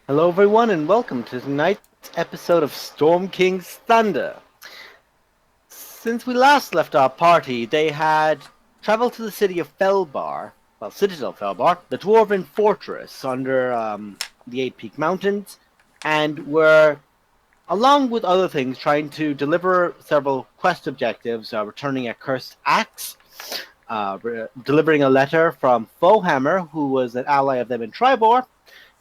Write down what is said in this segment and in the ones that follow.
Hello, everyone, and welcome to tonight's episode of Storm King's Thunder. Since we last left our party, they had traveled to the city of Felbar, well, Citadel Felbar, the dwarven fortress under the Eight Peak Mountains, and were, along with other things, trying to deliver several quest objectives, returning a cursed axe, delivering a letter from Fohammer, who was an ally of them in Tribor,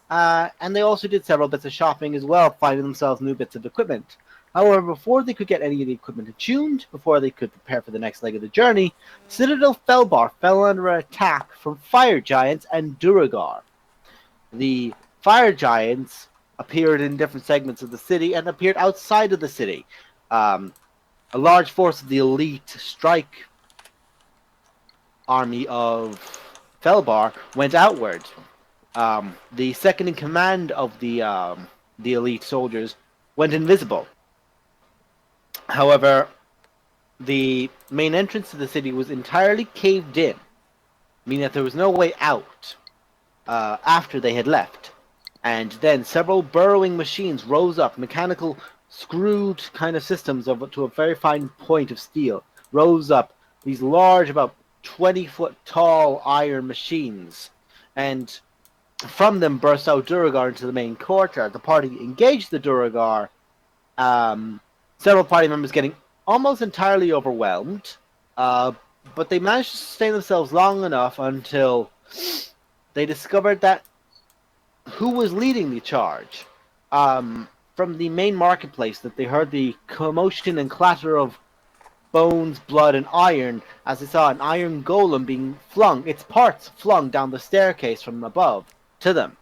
and they also did several bits of shopping as well, finding themselves new bits of equipment. However, before they could get any of the equipment attuned, before they could prepare for the next leg of the journey, Citadel Felbar fell under attack from fire giants and Duragar. The fire giants appeared in different segments of the city and appeared outside of the city. Um, a large force of the elite strike army of Felbar went outward. The second in command of the elite soldiers went invisible. However, the main entrance to the city was entirely caved in, meaning that there was no way out after they had left. And then several burrowing machines rose up, mechanical screwed kind of systems to a very fine point of steel, rose up these large, about 20-foot tall iron machines. And from them burst out Duragar into the main courtyard. The party engaged the Duragar, several party members getting almost entirely overwhelmed, but they managed to sustain themselves long enough until they discovered that who was leading the charge. From the main marketplace, that they heard the commotion and clatter of bones, blood, and iron as they saw an iron golem being flung, its parts flung down the staircase from above to them.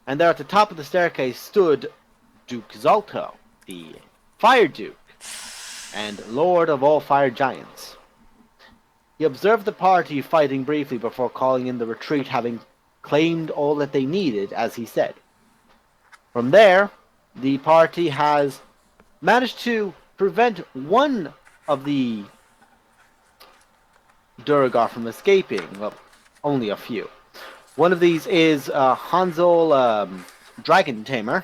And there at the top of the staircase stood Duke Zalto, the Fire Duke, and Lord of all Fire Giants. He observed the party fighting briefly before calling in the retreat, having claimed all that they needed, as he said. From there, the party has managed to prevent one of the Duragar from escaping. Well, only a few. One of these is Hanzol Dragon Tamer,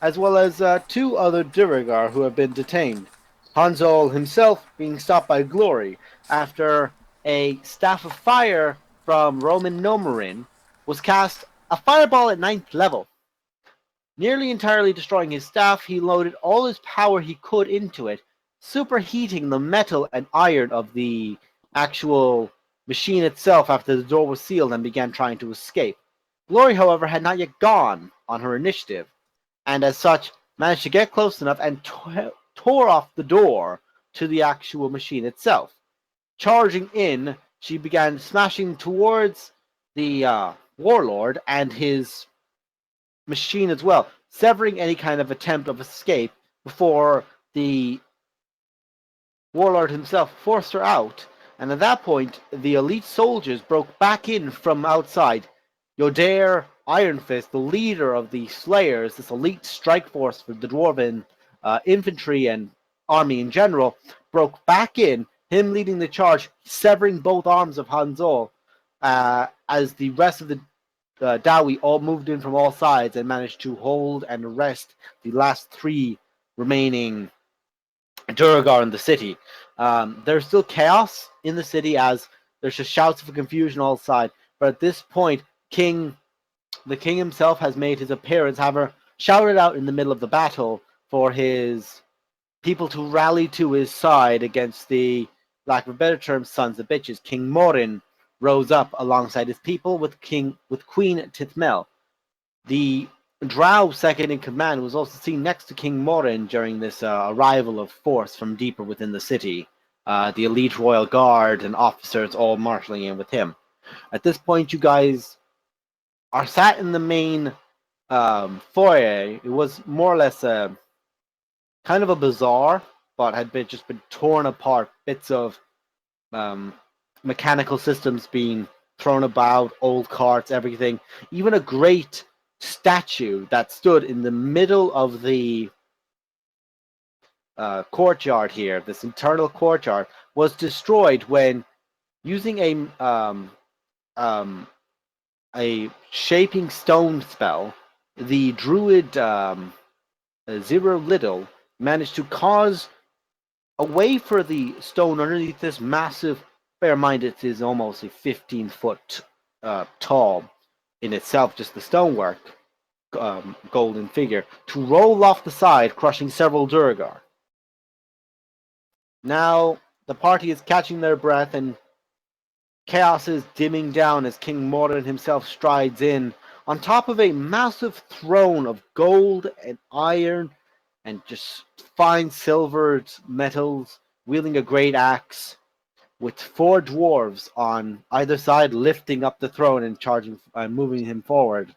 as well as two other Duragar who have been detained. Hanzol himself being stopped by Glory after a Staff of Fire from Roman Nomarin was cast a fireball at 9th level. Nearly entirely destroying his staff, he loaded all his power he could into it, superheating the metal and iron of the actual machine itself after the door was sealed and began trying to escape. Glory, however, had not yet gone on her initiative, and as such managed to get close enough and tore off the door to the actual machine itself. Charging in, she began smashing towards the warlord and his machine as well, severing any kind of attempt of escape before the warlord himself forced her out. And at that point, the elite soldiers broke back in from outside. Yodair Ironfist, the leader of the Slayers, this elite strike force for the Dwarven infantry and army in general, broke back in, him leading the charge, severing both arms of Hanzol, as the rest of the Dawi all moved in from all sides and managed to hold and arrest the last three remaining Duragar in the city. There's still chaos in the city as there's just shouts of confusion all sides. But at this point, the king himself has made his appearance, however, shouted out in the middle of the battle for his people to rally to his side against the, lack of a better term, sons of bitches. King Morin rose up alongside his people with Queen Tithmel. The Drow second in command was also seen next to King Morin during this arrival of force from deeper within the city. The elite royal guard and officers all marshalling in with him. At this point, you guys are sat in the main foyer. It was more or less a kind of a bazaar, but had just been torn apart. Bits of mechanical systems being thrown about, old carts, everything. Even a great statue that stood in the middle of the courtyard here, this internal courtyard, was destroyed when using a shaping stone spell. the druid Zero Little managed to cause a way for the stone underneath this massive. Bear in mind, it is almost a 15-foot tall in itself, just the stonework, golden figure, to roll off the side, crushing several Duragar. Now the party is catching their breath, and chaos is dimming down as King Morin himself strides in on top of a massive throne of gold and iron and just fine silvered metals, wielding a great axe, with four dwarves on either side lifting up the throne and charging and moving him forward.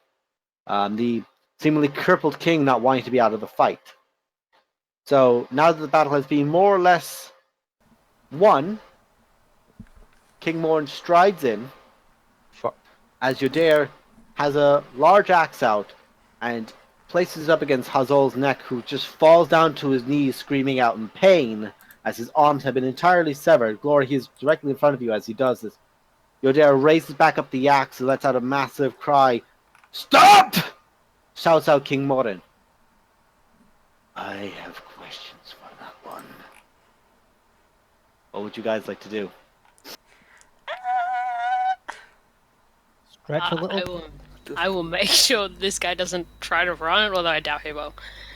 The seemingly crippled king not wanting to be out of the fight. So now that the battle has been more or less won, King Morn strides in as Yodare has a large axe out and places it up against Hazol's neck, who just falls down to his knees, screaming out in pain as his arms have been entirely severed. Glory, he is directly in front of you as he does this. Yodare raises back up the axe and lets out a massive cry. "Stop!" shouts out King Morin. "I have questions for that one." What would you guys like to do? Stretch a little. I will make sure this guy doesn't try to run, although I doubt he will.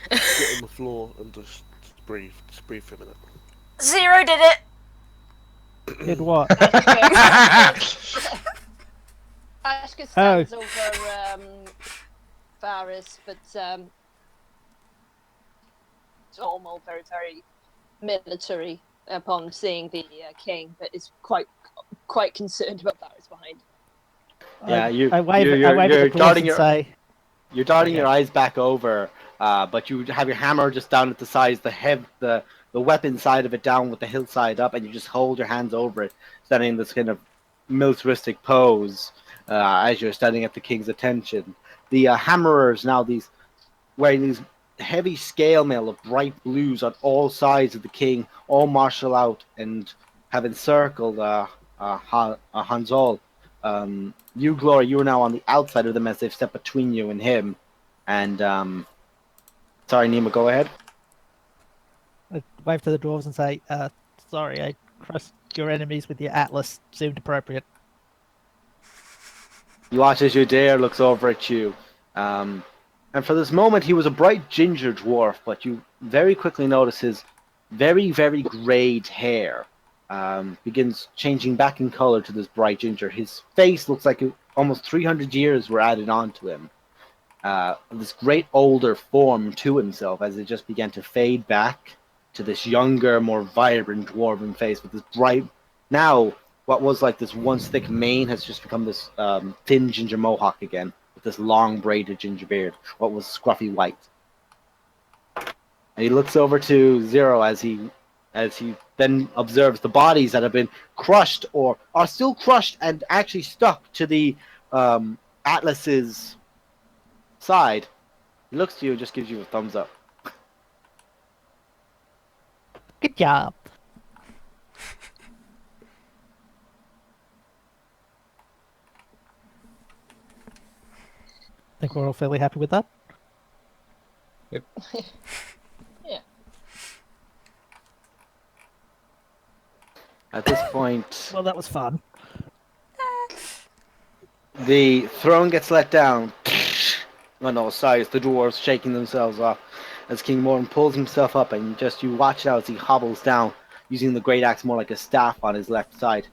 Get on the floor and just breathe for a minute. Zero did it. Did what? Ashka stands over Faris, but it's all very, very military upon seeing the king, but is quite concerned about Faris behind. Yeah, I wave at the dwarves and say, you're darting your eyes back over, but you have your hammer just down at the sides, the weapon side of it down with the hilt side up, and you just hold your hands over it, standing in this kind of militaristic pose as you're standing at the king's attention. The hammerers now wearing these heavy scale mail of bright blues on all sides of the king, all martial out and have encircled Hanzol. You, Glory, you are now on the outside of them as they've stepped between you and him. And, sorry, Nima, go ahead. I wave to the dwarves and say, sorry, I crushed your enemies with your atlas. Seemed appropriate. You watch as Yodare looks over at you. And for this moment, he was a bright ginger dwarf, but you very quickly notice his very, very grayed hair begins changing back in color to this bright ginger. His face looks like almost 300 years were added on to him. This great older form to himself as it just began to fade back to this younger, more vibrant dwarven face with this bright... Now, what was like this once thick mane has just become this thin ginger mohawk again, with this long braided ginger beard, what was scruffy white. And he looks over to Zero as he then observes the bodies that have been crushed or are still crushed and actually stuck to the Atlas's side. He looks to you and just gives you a thumbs up. Good job. I think we're all fairly happy with that. Yep. Yeah. At this point, Well, that was fun. the throne gets let down on all sides, the dwarves shaking themselves off as King Morn pulls himself up, and just you watch out as he hobbles down, using the great axe more like a staff on his left side.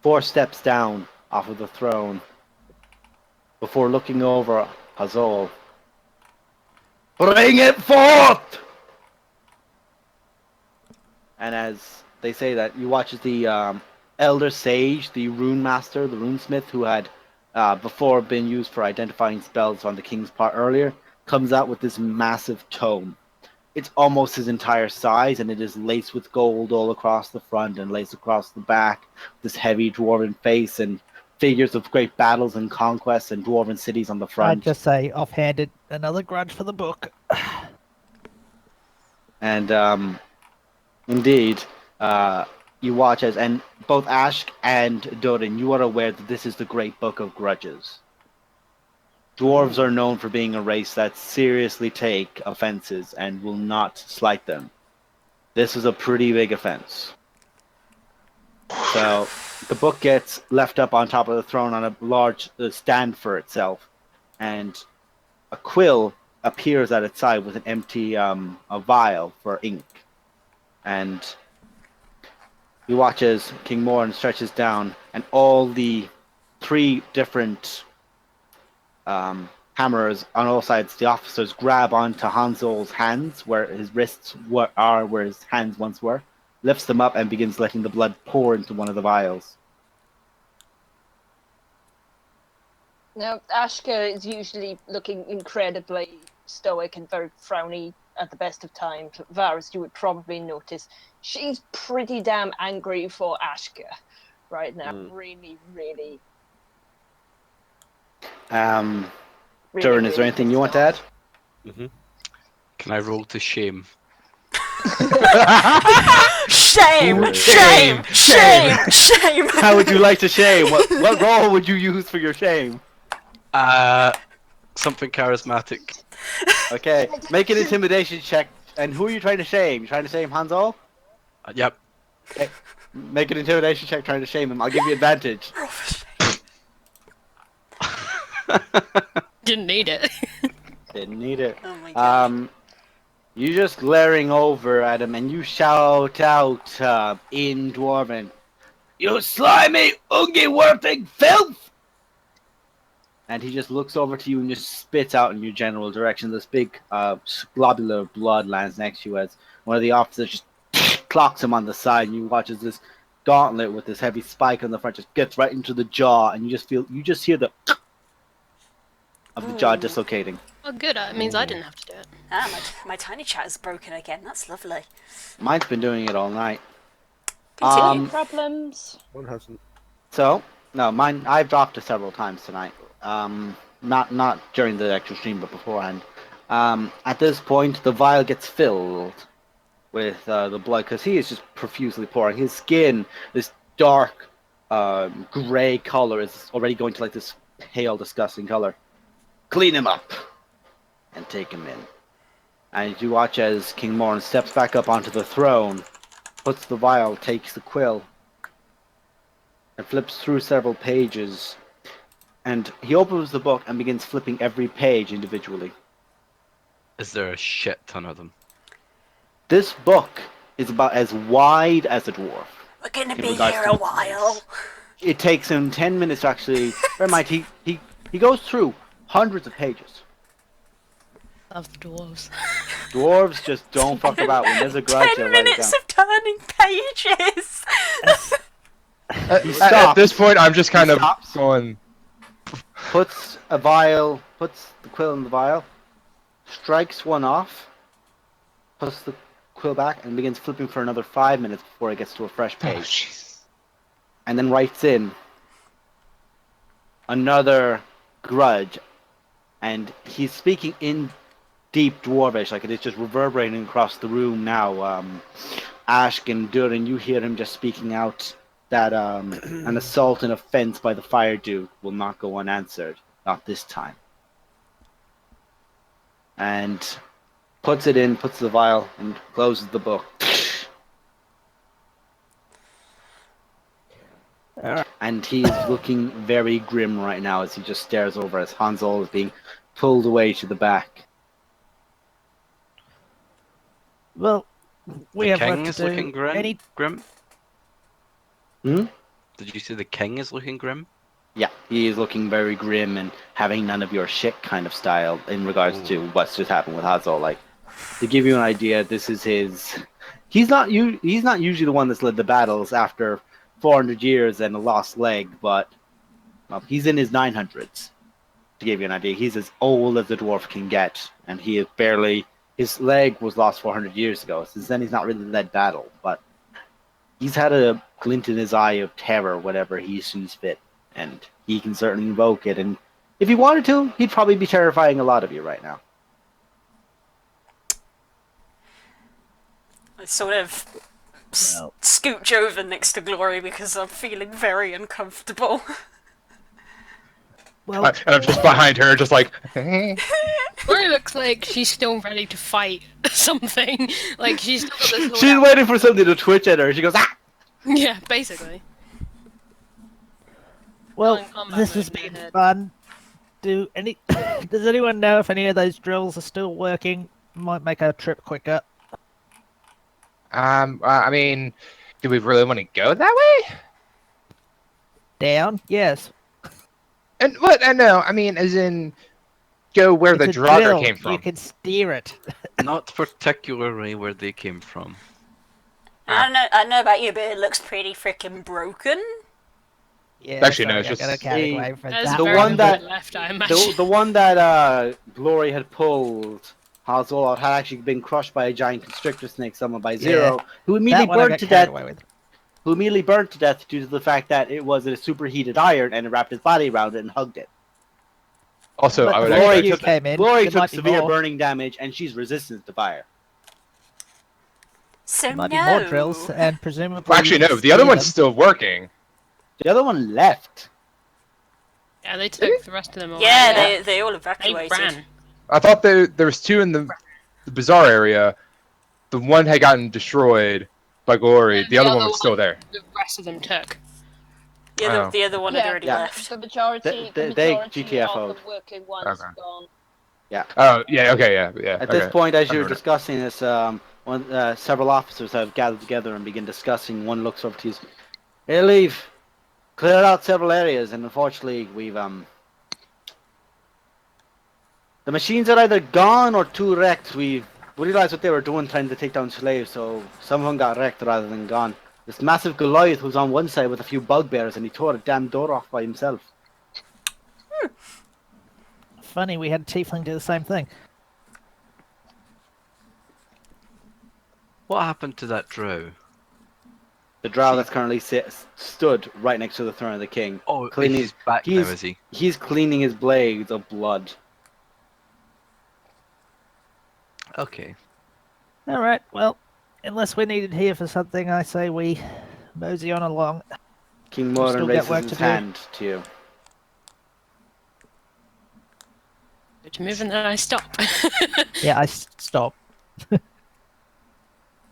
4 steps down off of the throne before looking over Hazol. "Bring it forth!" And as they say that, you watch as the elder sage, the rune master, the runesmith, who had before been used for identifying spells on the king's part earlier, comes out with this massive tome. It's almost his entire size, and it is laced with gold all across the front and laced across the back. This heavy dwarven face and figures of great battles and conquests and dwarven cities on the front. I'd just say, offhanded, another grudge for the book. And indeed, you watch as, and both Ashk and Dorin, you are aware that this is the Great Book of Grudges. Dwarves are known for being a race that seriously take offenses and will not slight them. This is a pretty big offense. So the book gets left up on top of the throne on a large stand for itself, and a quill appears at its side with an empty a vial for ink. And he watches King Morin stretches down, and all the 3 different hammers on all sides. The officers grab onto Hansol's hands, where his wrists are, where his hands once were, lifts them up, and begins letting the blood pour into one of the vials. Now, Ashka is usually looking incredibly stoic and very frowny at the best of times. Varys, you would probably notice, she's pretty damn angry for Ashka right now. Really, really. Durin, really is there anything you want to add? Can I roll to shame? Shame! Shame! Shame! Shame! How would you like to shame? What role would you use for your shame? Something charismatic. Okay, make an intimidation check. And who are you trying to shame? You trying to shame Hansol? Yep. Okay. Make an intimidation check trying to shame him. I'll give you advantage. Didn't need it. Didn't need it. Oh my god. You just glaring over at him and you shout out in Dwarven, "You slimy, ungy-worthing filth!" And he just looks over to you and just spits out in your general direction. This big globular of blood lands next to you as one of the officers just clocks him on the side, and you watch as this gauntlet with this heavy spike on the front just gets right into the jaw, and you just hear the of the jaw dislocating. Oh, good. It means I didn't have to do it. My tiny chat is broken again. That's lovely. Mine's been doing it all night. Continue problems. One hasn't. So, no, mine. I've dropped it several times tonight. Not during the actual stream, but beforehand. At this point, the vial gets filled with the blood because he is just profusely pouring. His skin, this dark gray color, is already going to like this pale, disgusting color. Clean him up and take him in. And you watch as King Morin steps back up onto the throne, puts the vial, takes the quill, and flips through several pages. And he opens the book and begins flipping every page individually. Is there a shit ton of them? This book is about as wide as a dwarf. We're gonna In be regards here to a the while. It takes him 10 minutes to actually... Bear in mind, he goes through hundreds of pages. Of the dwarves. Dwarves just don't fuck about. When there's a grudge, 10 they'll write it minutes down. of turning pages! At this point, I'm just kind of stops. going. Puts the quill in the vial, strikes one off, puts the quill back, and begins flipping for another 5 minutes before it gets to a fresh Oh, page. jeez. And then writes in another grudge, and he's speaking in deep dwarvish, like it is just reverberating across the room now. Ashk and Durin, you hear him just speaking out that an assault and offense by the Fire Duke will not go unanswered, not this time. And puts the vial, and closes the book. And he's looking very grim right now as he just stares over as Hansol is being pulled away to the back. Well, we The have king what is to do. looking grim. Grim. Hmm? Did you say the king is looking grim? Yeah, he is looking very grim and having none of your shit kind of style in regards to what's just happened with Hansol. Like, to give you an idea, this is his... He's not usually the one that's led the battles after 400 years and a lost leg, but well, he's in his 900s. To give you an idea, he's as old as the dwarf can get, and he is barely... His leg was lost 400 years ago. Since then, he's not really led battle, but he's had a glint in his eye of terror whenever he sees fit, and he can certainly invoke it. And if he wanted to, he'd probably be terrifying a lot of you right now. I sort of No. scooch over next to Glory because I'm feeling very uncomfortable. Well, And I'm just behind her, just like. Glory looks like she's still ready to fight something. Like she's still got this. She's waiting for something to twitch at her. She goes, ah! Yeah, basically. well, in combat this mode has in their been head. fun. Does anyone know if any of those drills are still working? Might make our trip quicker. I mean, do we really want to go that way? Down? Yes. And what? No, I mean, as in, go where It's the a Draugr drill. came from. You can steer it. Not particularly where they came from. I don't know about you, but it looks pretty freaking broken. Yeah, Actually, no, sorry, it's I got just- carried away for There's that. The very one little that- left, I imagine. The one that Glory had pulled Hazol had actually been crushed by a giant constrictor snake summoned by Zero, who immediately That one I burned got to carried death. away with. Who immediately burned to death due to the fact that it was a superheated iron and it wrapped his body around it and hugged it. Also, But I would before Glory actually. you took, came in, Glory there took might be severe more. burning damage and she's resistant to fire. So There might no. be more drills, and presumably. Well, actually, you no. can The other steer one's them. still working. The other one left. Yeah, they took the rest of them away. Yeah, they all They evacuated. ran. I thought there was two in the bazaar area. The one had gotten destroyed by Glory. The other one was still there. The rest of them took. Oh. The other one had already Yeah. left. The majority, They the majority GTFO'd. of the working ones Okay. gone. Oh, yeah. Okay, yeah. At okay. this point, as I you're remember. discussing this, several officers have gathered together and begin discussing. One looks over to you. Hey, leave. Cleared out several areas, and unfortunately, we've the machines are either gone or too wrecked. We realized what they were doing, trying to take down slaves, so some of them got wrecked rather than gone. This massive Goliath was on one side with a few bugbears, and he tore a damn door off by himself. Funny, we had a tiefling do the same thing. What happened to that drow? The drow that's currently stood right next to the throne of the king. Oh, Cleaning- he's back now, he's- is he? He's cleaning his blades of blood. Okay. All right. Well, unless we're needed here for something, I say we mosey on along. King still Moran got raises work his to do. hand to you. It's moving that I stop. Yeah, I stop.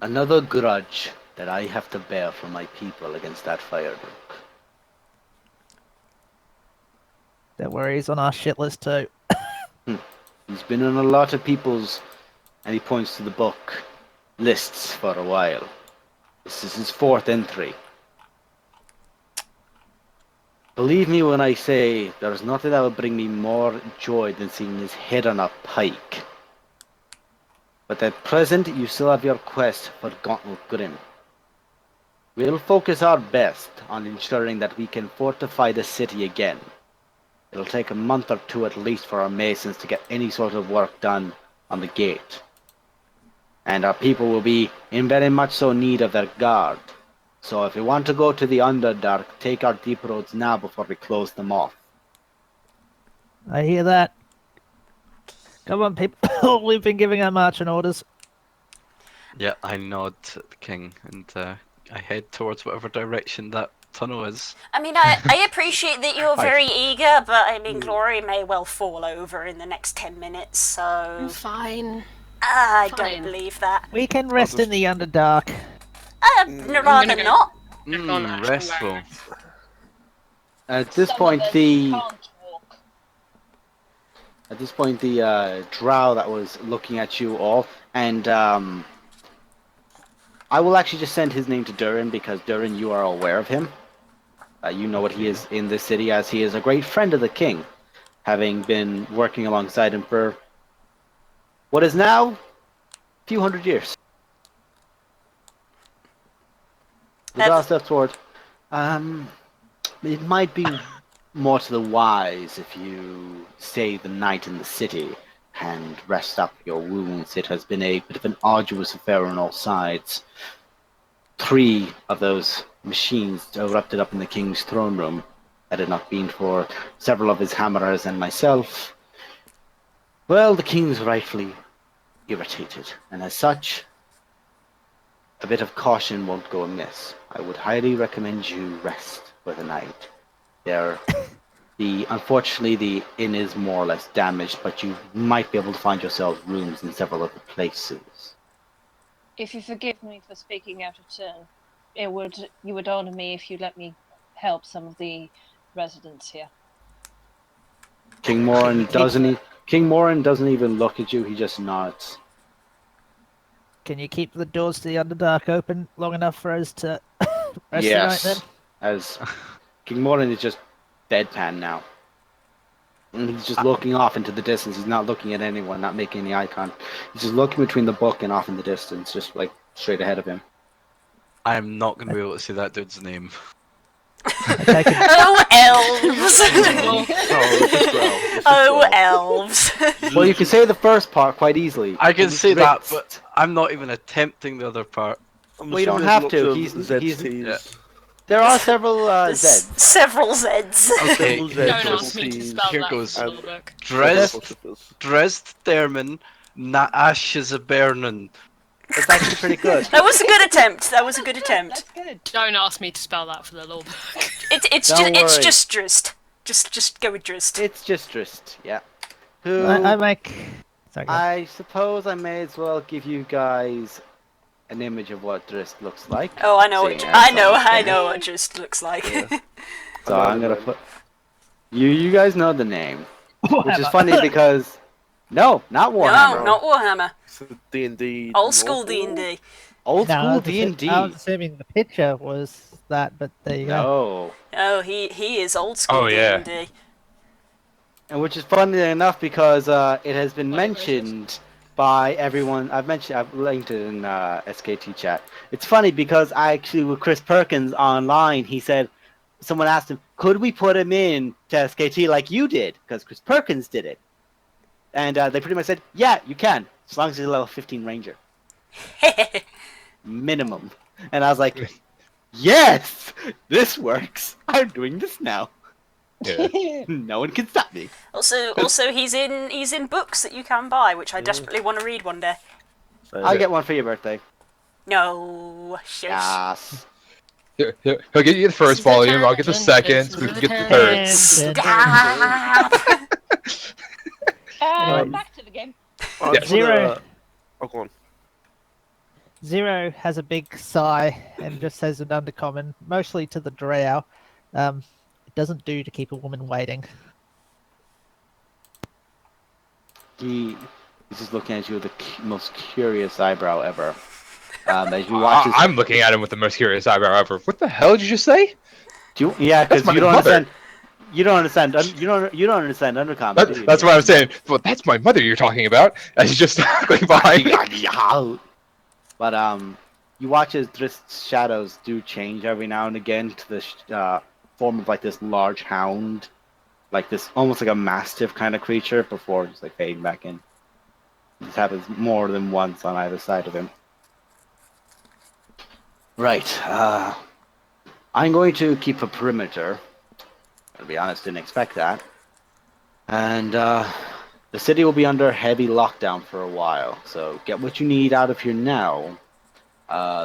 Another grudge that I have to bear for my people against that Faerûn. Don't worry, he's on our shit list too. He's been on a lot of people's, and he points to the book, lists for a while. This is his fourth entry. Believe me when I say there's nothing that will bring me more joy than seeing his head on a pike. But at present, you still have your quest for Gauntlet Grim. We'll focus our best on ensuring that we can fortify the city again. It'll take a month or two at least for our masons to get any sort of work done on the gate. And our people will be in very much so need of their guard. So if we want to go to the Underdark, take our deep roads now before we close them off. I hear that. Come on, people. We've been giving our marching orders. Yeah, I nod at the king and I head towards whatever direction that tunnel is. I mean, I appreciate that you're very eager, but I mean, Glory may well fall over in the next 10 minutes, so... Fine. I Fine. don't believe that. We can rest in the Underdark. Rather go- not. Restful. At this Some point, of us the can't walk. drow that was looking at you all, and I will actually just send his name to Durin because Durin, you are aware of him. You know what he is in this city, as he is a great friend of the king, having been working alongside him for what is now a few hundred years. The drow steps forward. It might be more to the wise if you stay the night in the city and rest up your wounds. It has been a bit of an arduous affair on all sides. 3 of those machines erupted up in the king's throne room. Had it not been for several of his hammerers and myself, well, the king's rightfully irritated, and as such, a bit of caution won't go amiss. I would highly recommend you rest for the night. There Unfortunately, the inn is more or less damaged, but you might be able to find yourselves rooms in several other places. If you forgive me for speaking out of turn, you would honor me if you let me help some of the residents here. King Morin doesn't even look at you. He just nods. Can you keep the doors to the Underdark open long enough for us to rest Yes, the night as King Morin is just deadpan now. And he's just looking off into the distance. He's not looking at anyone, not making any eye contact. He's just looking between the book and off in the distance, just like straight ahead of him. I'm not going to be able to say that dude's name. then? Oh, elves! Oh, just growl. Just Oh, growl. elves! Well, you can say the first part quite easily. I can say that, Drizzt. but I'm not even attempting the other part. I'm Well, you don't assuming have there's to. lots He's- of he's- ZTs. There are several There's Zeds. several Zeds. Okay, Several Don't Zeds, ask me to ZTs, spell Here that goes. from the book. Dresd Derman na Ashes-a-Bernan. It's actually pretty good. That was a good attempt. That was a good attempt. That's good. Don't ask me to spell that for the law book. It's Don't it's worry. just Drizzt. Just go with Drizzt. It's just Drizzt, yeah. Who I make. Sorry, go on. I suppose I may as well give you guys an image of what Drizzt looks like. Oh, I know. seeing as I I'm- know what Drizzt looks like. Yeah. So I'm gonna put you guys know the name, which is Warhammer. funny because no, not Warhammer. No, not Warhammer. It's a D&D. Old school D&D. Old No, school I was D&D. I was assuming the picture was that, but there you go. No, Oh, he is old school Oh, yeah. D&D. and which is funny enough because it has been mentioned by everyone. I've linked it in SKT chat. It's funny because I actually with Chris Perkins online, he said someone asked him, "Could we put him in to SKT like you did?" Because Chris Perkins did it, and they pretty much said, "Yeah, you can, as long as he's a level 15 ranger minimum." And I was like, "Yes, this works. I'm doing this now. Yeah. No one can stop me." Also, he's in books that you can buy, which I desperately want to read one day. I'll get one for your birthday. No, shush. Yes. He'll get you the first volume, I'll get the second, we can get the third. Stop. Back to the game. I Yeah. just wanna- Zero. Oh, go on. Zero has a big sigh and just says an undercommon, mostly to the drow. It doesn't do to keep a woman waiting. He's just looking at you with the most curious eyebrow ever. As you watch his, I'm looking at him with the most curious eyebrow ever. What the hell did you just say? yeah, because That's my you don't mother. understand. You don't understand. You don't understand undercommon. do you? That's what I'm saying. Well, that's my mother you're talking about. As he's just going behind me. But you watch as Drist's shadows do change every now and again to the form of like this large hound, like this almost like a mastiff kind of creature before just like fading back in. This happens more than once on either side of him. Right. I'm going to keep a perimeter. To be honest, didn't expect that. And the city will be under heavy lockdown for a while, so get what you need out of here now.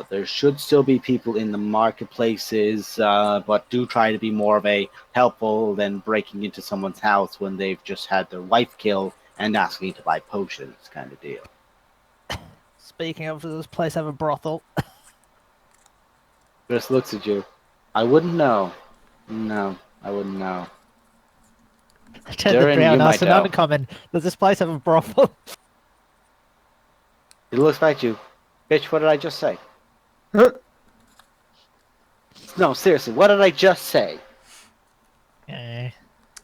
There should still be people in the marketplaces, but do try to be more of a helpful than breaking into someone's house when they've just had their wife killed and asking to buy potions kind of deal. Speaking of, does this place have a brothel? Chris looks at you. I wouldn't know. No, I wouldn't know. I turned the Darren, drow you and asked might an know. undercommon, does this place have a brothel? He looks back at you. Bitch, what did I just say? No, seriously, what did I just say? Eh,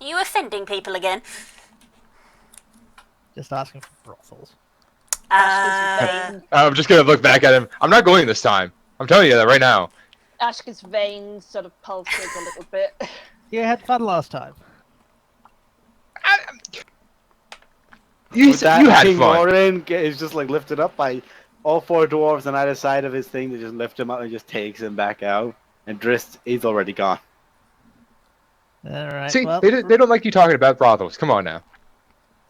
You offending people again? just asking for brothels. I'm just gonna look back at him. I'm not going this time. I'm telling you that right now. Ashka's veins sort of pulses a little bit. You had fun last time. You With that, you had King fun. Morin is just like lifted up by all four dwarves on either side of his thing. They just lift him up and just takes him back out. And Drist is already gone. Alright, See, well, they don't like you talking about brothels. Come on now.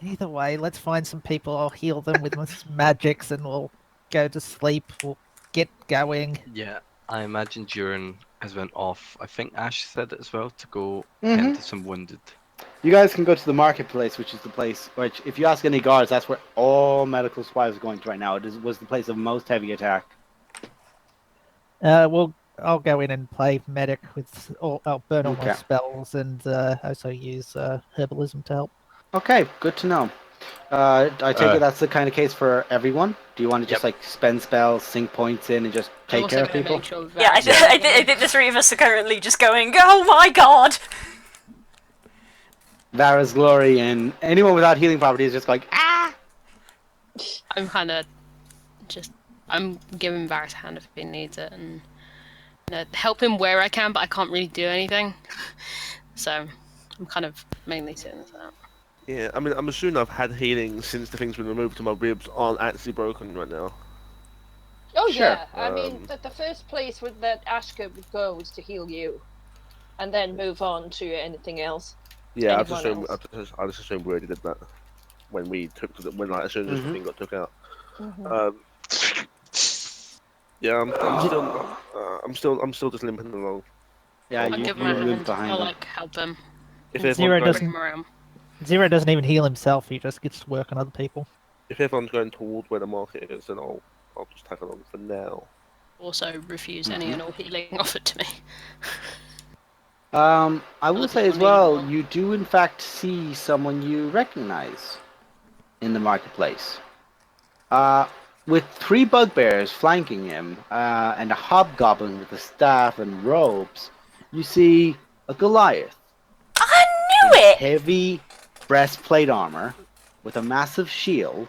either way, let's find some people, I'll heal them with my magics and we'll go to sleep, we'll get going. Yeah, I imagine Durin has went off. I think Ash said it as well to go Mhm. tend to some wounded. You guys can go to the marketplace, which is the place which, if you ask any guards, that's where all medical supplies are going to right now. Was the place of most heavy attack. I'll go in and play medic with. I'll burn all my Okay. spells and also use herbalism to help. Okay, good to know. I take it that's the kind of case for everyone. Do you want to just like spend spells, sink points in, and just I'm take also care of gonna people? make sure Yeah, I that think the three of us are currently just going, oh my god! Vara's glory and anyone without healing properties is just going ah. I'm kind of just I'm giving Varus a hand if he needs it, and help him where I can, but I can't really do anything. So I'm kind of mainly sitting this out. Yeah, I mean, I'm assuming I've had healing since the thing's been removed, and my ribs aren't actually broken right now. Oh Sure. yeah, I mean, the first place that Ashka would go is to heal you, and then move on to anything else. Yeah, I Anyone just assumed we already did that when we took when like as soon as the thing got took out. Mhm. Yeah, I'm still just limping along. Yeah, I'll you give him a limp hand. behind I'll them. like help him. If Zero everyone's doesn't- Bring him around. Zero doesn't even heal himself. He just gets to work on other people. if everyone's going towards where the market is, then I'll just tag along for now. Also refuse any and all healing offered to me. I will say as well, you do in fact see someone you recognize in the marketplace. With 3 bugbears flanking him, and a hobgoblin with a staff and robes, you see a Goliath. I knew it! Heavy breastplate armor with a massive shield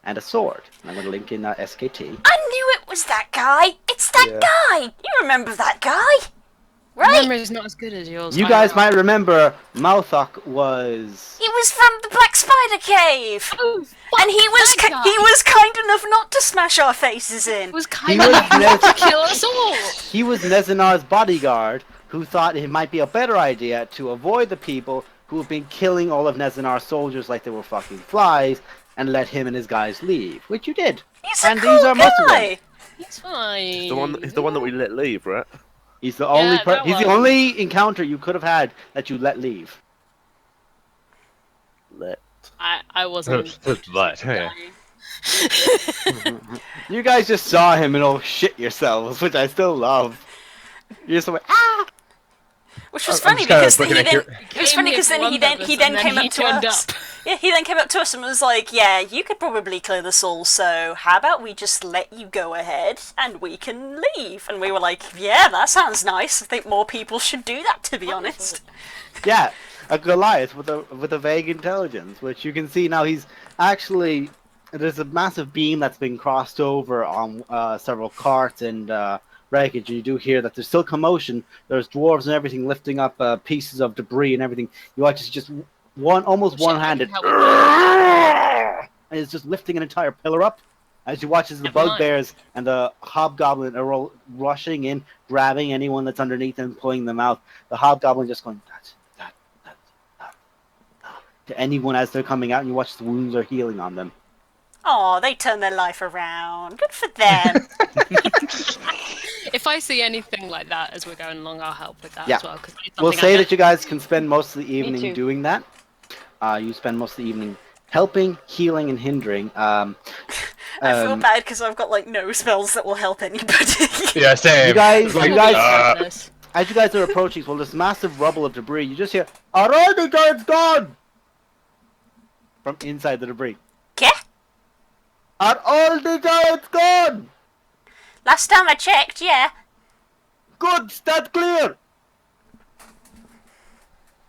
and a sword. And I'm going to link in SKT. I knew it was that guy! It's that guy! You remember that guy? My Right? memory's not as good as yours. You guys might remember Malthok was... He was from the Black Spider Cave! Oh, And he was he was kind enough not to smash our faces in. was kind was of Nez- to kill us all. He was Nezanar's bodyguard who thought it might be a better idea to avoid the people who have been killing all of Nezanar's soldiers like they were fucking flies and let him and his guys leave, which you did. He's a And cool these are most of them. guy! It's fine. He's the one that we let leave, right? He's the only that he's the one. only encounter you could have had that you let leave. Let. I wasn't. But yeah. You guys just saw him and all shit yourselves, which I still love. You're just like, ah! Which was I'm funny just because kinda he looking then at it was funny because then he then came up to us. Yeah, he then came up to us and was like, "Yeah, you could probably clear this all. So how about we just let you go ahead and we can leave?" And we were like, "Yeah, that sounds nice. I think more people should do that, to be honest." Yeah, a Goliath with a vague intelligence, which you can see now. He's actually there's a massive beam that's been crossed over on several carts and wreckage. And you do hear that there's still commotion. There's dwarves and everything lifting up pieces of debris and everything. You watch it's just almost one-handed, and it's just lifting an entire pillar up. As you watch as the bugbears and the hobgoblin are all rushing in, grabbing anyone that's underneath and pulling them out. The hobgoblin just going that to anyone as they're coming out, and you watch the wounds are healing on them. Oh, they turned their life around. Good for them. If I see anything like that as we're going along, I'll help with that Yeah. as well. We'll say that you guys can spend most of the too. evening doing that. You spend most of the evening helping, healing, and hindering. I feel bad because I've got like no spells that will help anybody. Yeah, same. You guys, Like, you guys, as you guys are approaching, well, this massive rubble of debris, you just hear, "Are all the guards gone?" From inside the debris. Yeah? Are all the guards gone? Last time I checked, yeah. Good, stand clear.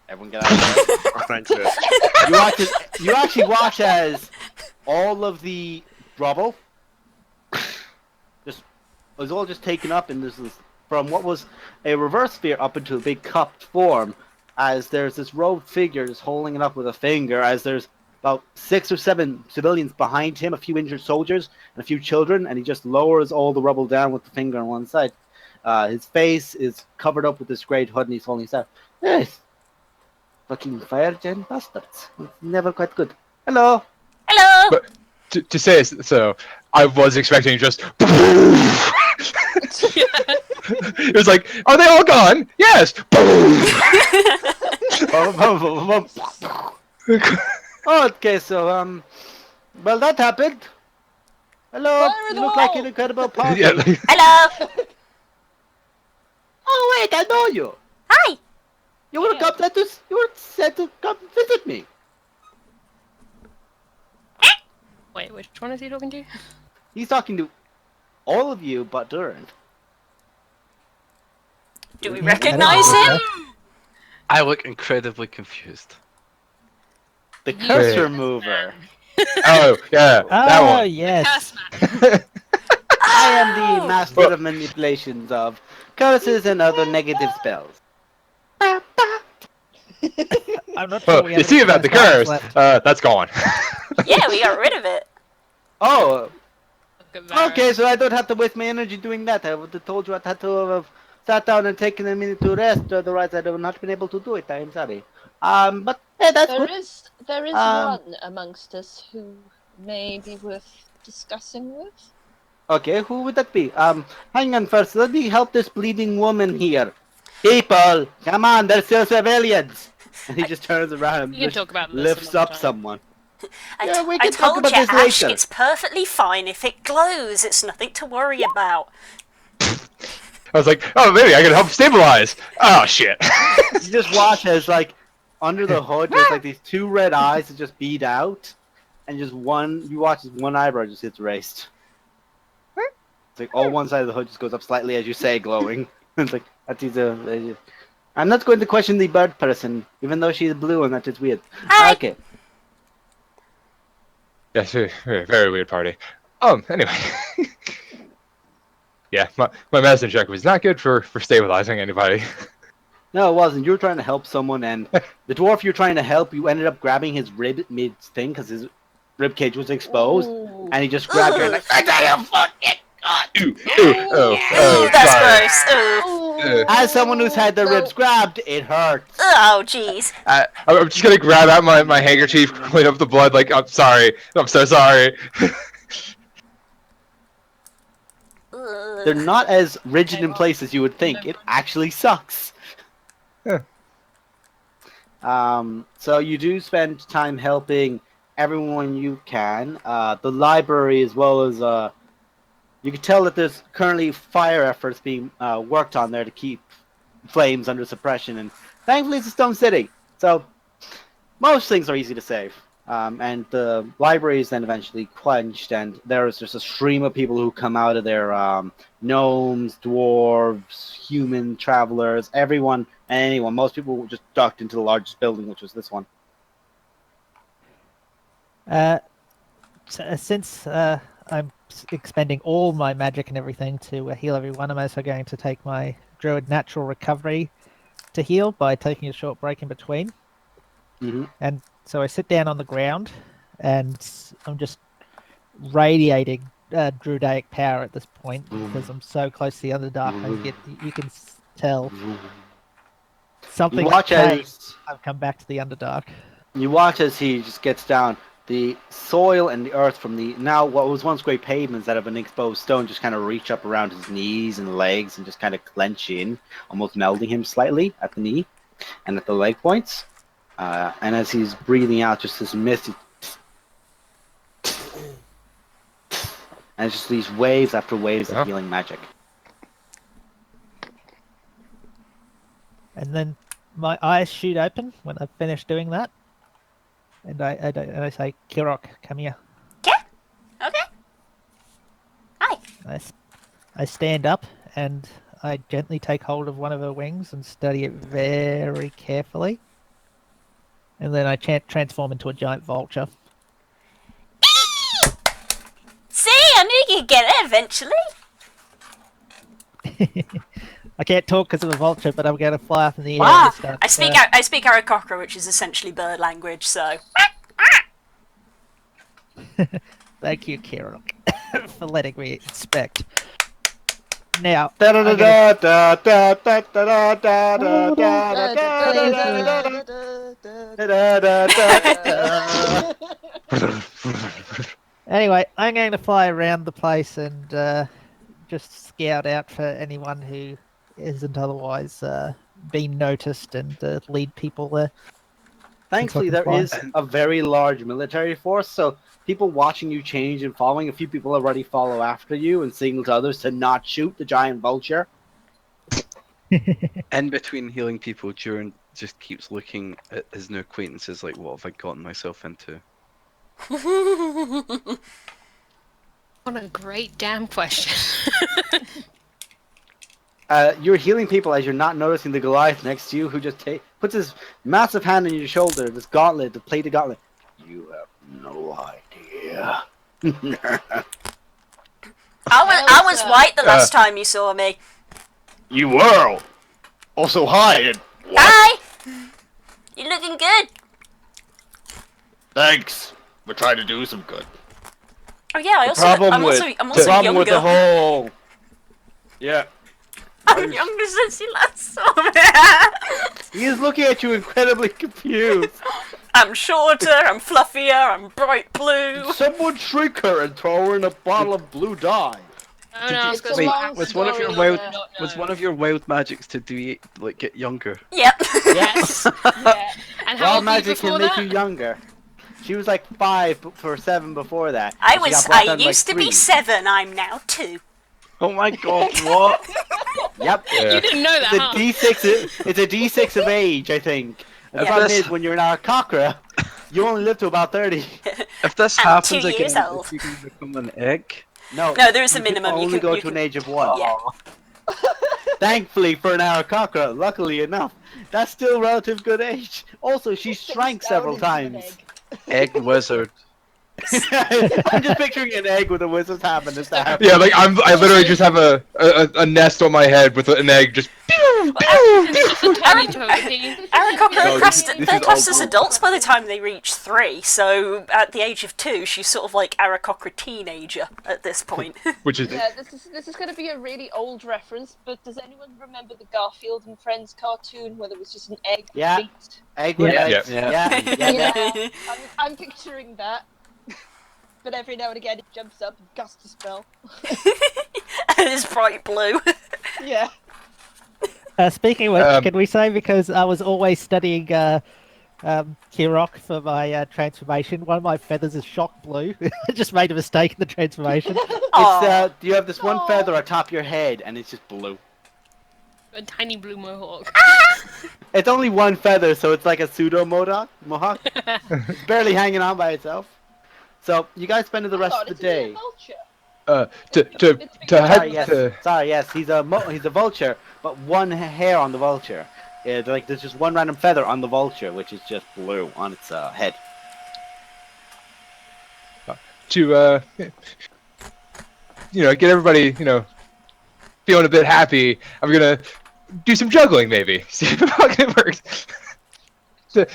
Everyone get out of there. Thank you. You actually watch as all of the rubble was all just taken up, and this is from what was a reverse sphere up into a big cupped form. As there's this robed figure just holding it up with a finger, as there's about 6 or 7 civilians behind him, a few injured soldiers, and a few children, and he just lowers all the rubble down with the finger on one side. His face is covered up with this great hood, and he's holding his out. Yes. Fucking fire gen bastards. It's never quite good. Hello. Hello. But to say so, I was expecting just. It was like, are they all gone? Yes. Okay, so well that happened. Hello, Fire in you the look like an wall! incredible party. Yeah, like- Hello. Oh wait, I know you. Hi. You were Yeah. come to you were said to come visit me. Wait, which one is he talking to? He's talking to all of you but Duran. Do we Yeah, I don't recognise know. him? I look incredibly confused. The You curse Wait. remover. Oh, yeah, that Oh, one. yes. I am the Oh. master of manipulations of curses and other negative spells. I'm not sure Well, we you have see any about the first items curse, left. that's gone. Yeah, we got rid of it. Oh, Look at Varus. okay, so I don't have to waste my energy doing that. I would have told you I had to have sat down and taken a minute to rest, otherwise I'd have not been able to do it. I am sorry. But hey, that's good. There is Um, one amongst us who may be worth discussing with. Okay, who would that be? Hang on first. Let me help this bleeding woman here. People, come on, they're still civilians. And he just turns around and You can talk about this lifts another up time. someone. I Yeah, we I can talk told about you, this Ash, later. it's perfectly fine if it glows. It's nothing to worry about. I was like, oh, maybe I can help stabilize. Oh, shit. You just watch as, like, under the hood, there's, like, these two red eyes that just bead out. And just you watch as one eyebrow just gets raised. It's like all one side of the hood just goes up slightly as you say, glowing. It's like, that is I'm not going to question the bird person, even though she's blue and that is weird. Hi. Okay. Yes, very, very weird party. Anyway. Yeah, my medicine check was not good for stabilizing anybody. No, it wasn't. You were trying to help someone, and the dwarf you're trying to help, you ended up grabbing his rib mid-thing because his rib cage was exposed, Ooh. and he just grabbed her and like, I tell you, fucking God. Ooh, ooh, Ooh, that's sorry. gross. Ooh. As someone who's had their ribs grabbed, it hurts. Oh, jeez. I'm just gonna grab out my handkerchief, clean up the blood, like, I'm sorry. I'm so sorry. They're not as rigid in place as you would think. It actually sucks. Yeah. So you do spend time helping everyone you can. The library, as well as you can tell that there's currently fire efforts being worked on there to keep flames under suppression, and thankfully it's a stone city, so most things are easy to save. And the library is then eventually quenched, and there is just a stream of people who come out of there, gnomes, dwarves, human travelers, everyone and anyone. Most people just ducked into the largest building, which was this one. Since I'm expending all my magic and everything to heal everyone, I'm also going to take my druid natural recovery to heal by taking a short break in between. Mm-hmm. And so I sit down on the ground, and I'm just radiating druidic power at this point because I'm so close to the Underdark. You can tell something watch changed. as I've come back to the Underdark. You watch as he just gets down. The soil and the earth from the now what was once great pavements that have been exposed stone just kind of reach up around his knees and legs and just kind of clench in, almost melding him slightly at the knee and at the leg points. And as he's breathing out, just this misty, and it's just these waves after waves of healing magic. And then my eyes shoot open when I've finished doing that. And I say, Kirok, come here. Okay. Okay. Hi. I stand up and I gently take hold of one of her wings and study it very carefully. And then I transform into a giant vulture. See, I knew you'd get it eventually. I can't talk because of the vulture, but I'm going to fly up in the air. Wow. And start, I speak Aarakocra, which is essentially bird language, so... Thank you, Kirok, for letting me inspect. Now, anyway, I'm going to fly around the place and just scout out for anyone who isn't otherwise being noticed and lead people there. Thankfully, That's there looking is a very large military force, so people watching you change and following, a few people already follow after you and signal to others to not shoot the giant vulture. In between healing people, Duran just keeps looking at his new acquaintances like, what have I gotten myself into? What a great damn question. You're healing people as you're not noticing the Goliath next to you, who just puts his massive hand on your shoulder, this gauntlet, the plated gauntlet. You have no idea. I was white the last time you saw me. You were. Also, hi. Hi! You looking good? Thanks. We're trying to do some good. Oh yeah, I'm also Problem younger. with the whole. Yeah. I'm younger since you last saw me. He is looking at you incredibly confused. I'm shorter, I'm fluffier, I'm bright blue. Someone shrink her and throw her in a bottle of blue dye. Oh no, It's a Wait, long was one of your story, wild yeah. was one of your wild magics to do like get younger? Yep. Yes. Yeah. And how Wild old were you magic before can make that? you younger. She was like 5 or 7 before that. I and she got brought I down to, used like, to be 3. 7, I'm now 2. Oh my god, what? Yep. You didn't know that, huh? It's a D6 of age, I think. And the Yeah. problem This- is, when you're an Aarakocra, you only live to about 30. If this I'm happens 2 again, years old. if you can become an egg. No, No, there is a you can minimum. only You can go you to can, an age of 1. Yeah. Thankfully for an Aarakocra, luckily enough, that's still relative good age. Also, she shrank several times. Egg wizard. I'm just picturing an egg with a wizard's hat and a staff. Yeah, like I literally just have a nest on my head with an egg just. Pew, pew, It's pew. just a tiny token. Aarakocra No, are this they're is classed all as group. adults by the time they reach 3, so at the age of 2, she's sort of like Aarakocra teenager at this point. Which is Yeah, this is going to be a really old reference, but does anyone remember the Garfield and Friends cartoon where there was just an egg Yeah. beat? Egg with Yeah. eggs. Yeah. I'm picturing that. But every now and again it jumps up and casts a spell. And it's bright blue. Yeah. Speaking of which, Um, can we say, because I was always studying Kirok for my transformation, one of my feathers is shock blue. I just made a mistake in the transformation. Aw. You have this one Aw. feather atop your head, and it's just blue. A tiny blue mohawk. It's only one feather, so it's like a pseudo mohawk. It's barely hanging on by itself. So you guys spend the rest of the day. to head Sorry, yes. to. Sorry, yes. He's a vulture, but one hair on the vulture. Yeah, like there's just one random feather on the vulture, which is just blue on its head. To get everybody feeling a bit happy. I'm gonna do some juggling, maybe. See if it fucking works.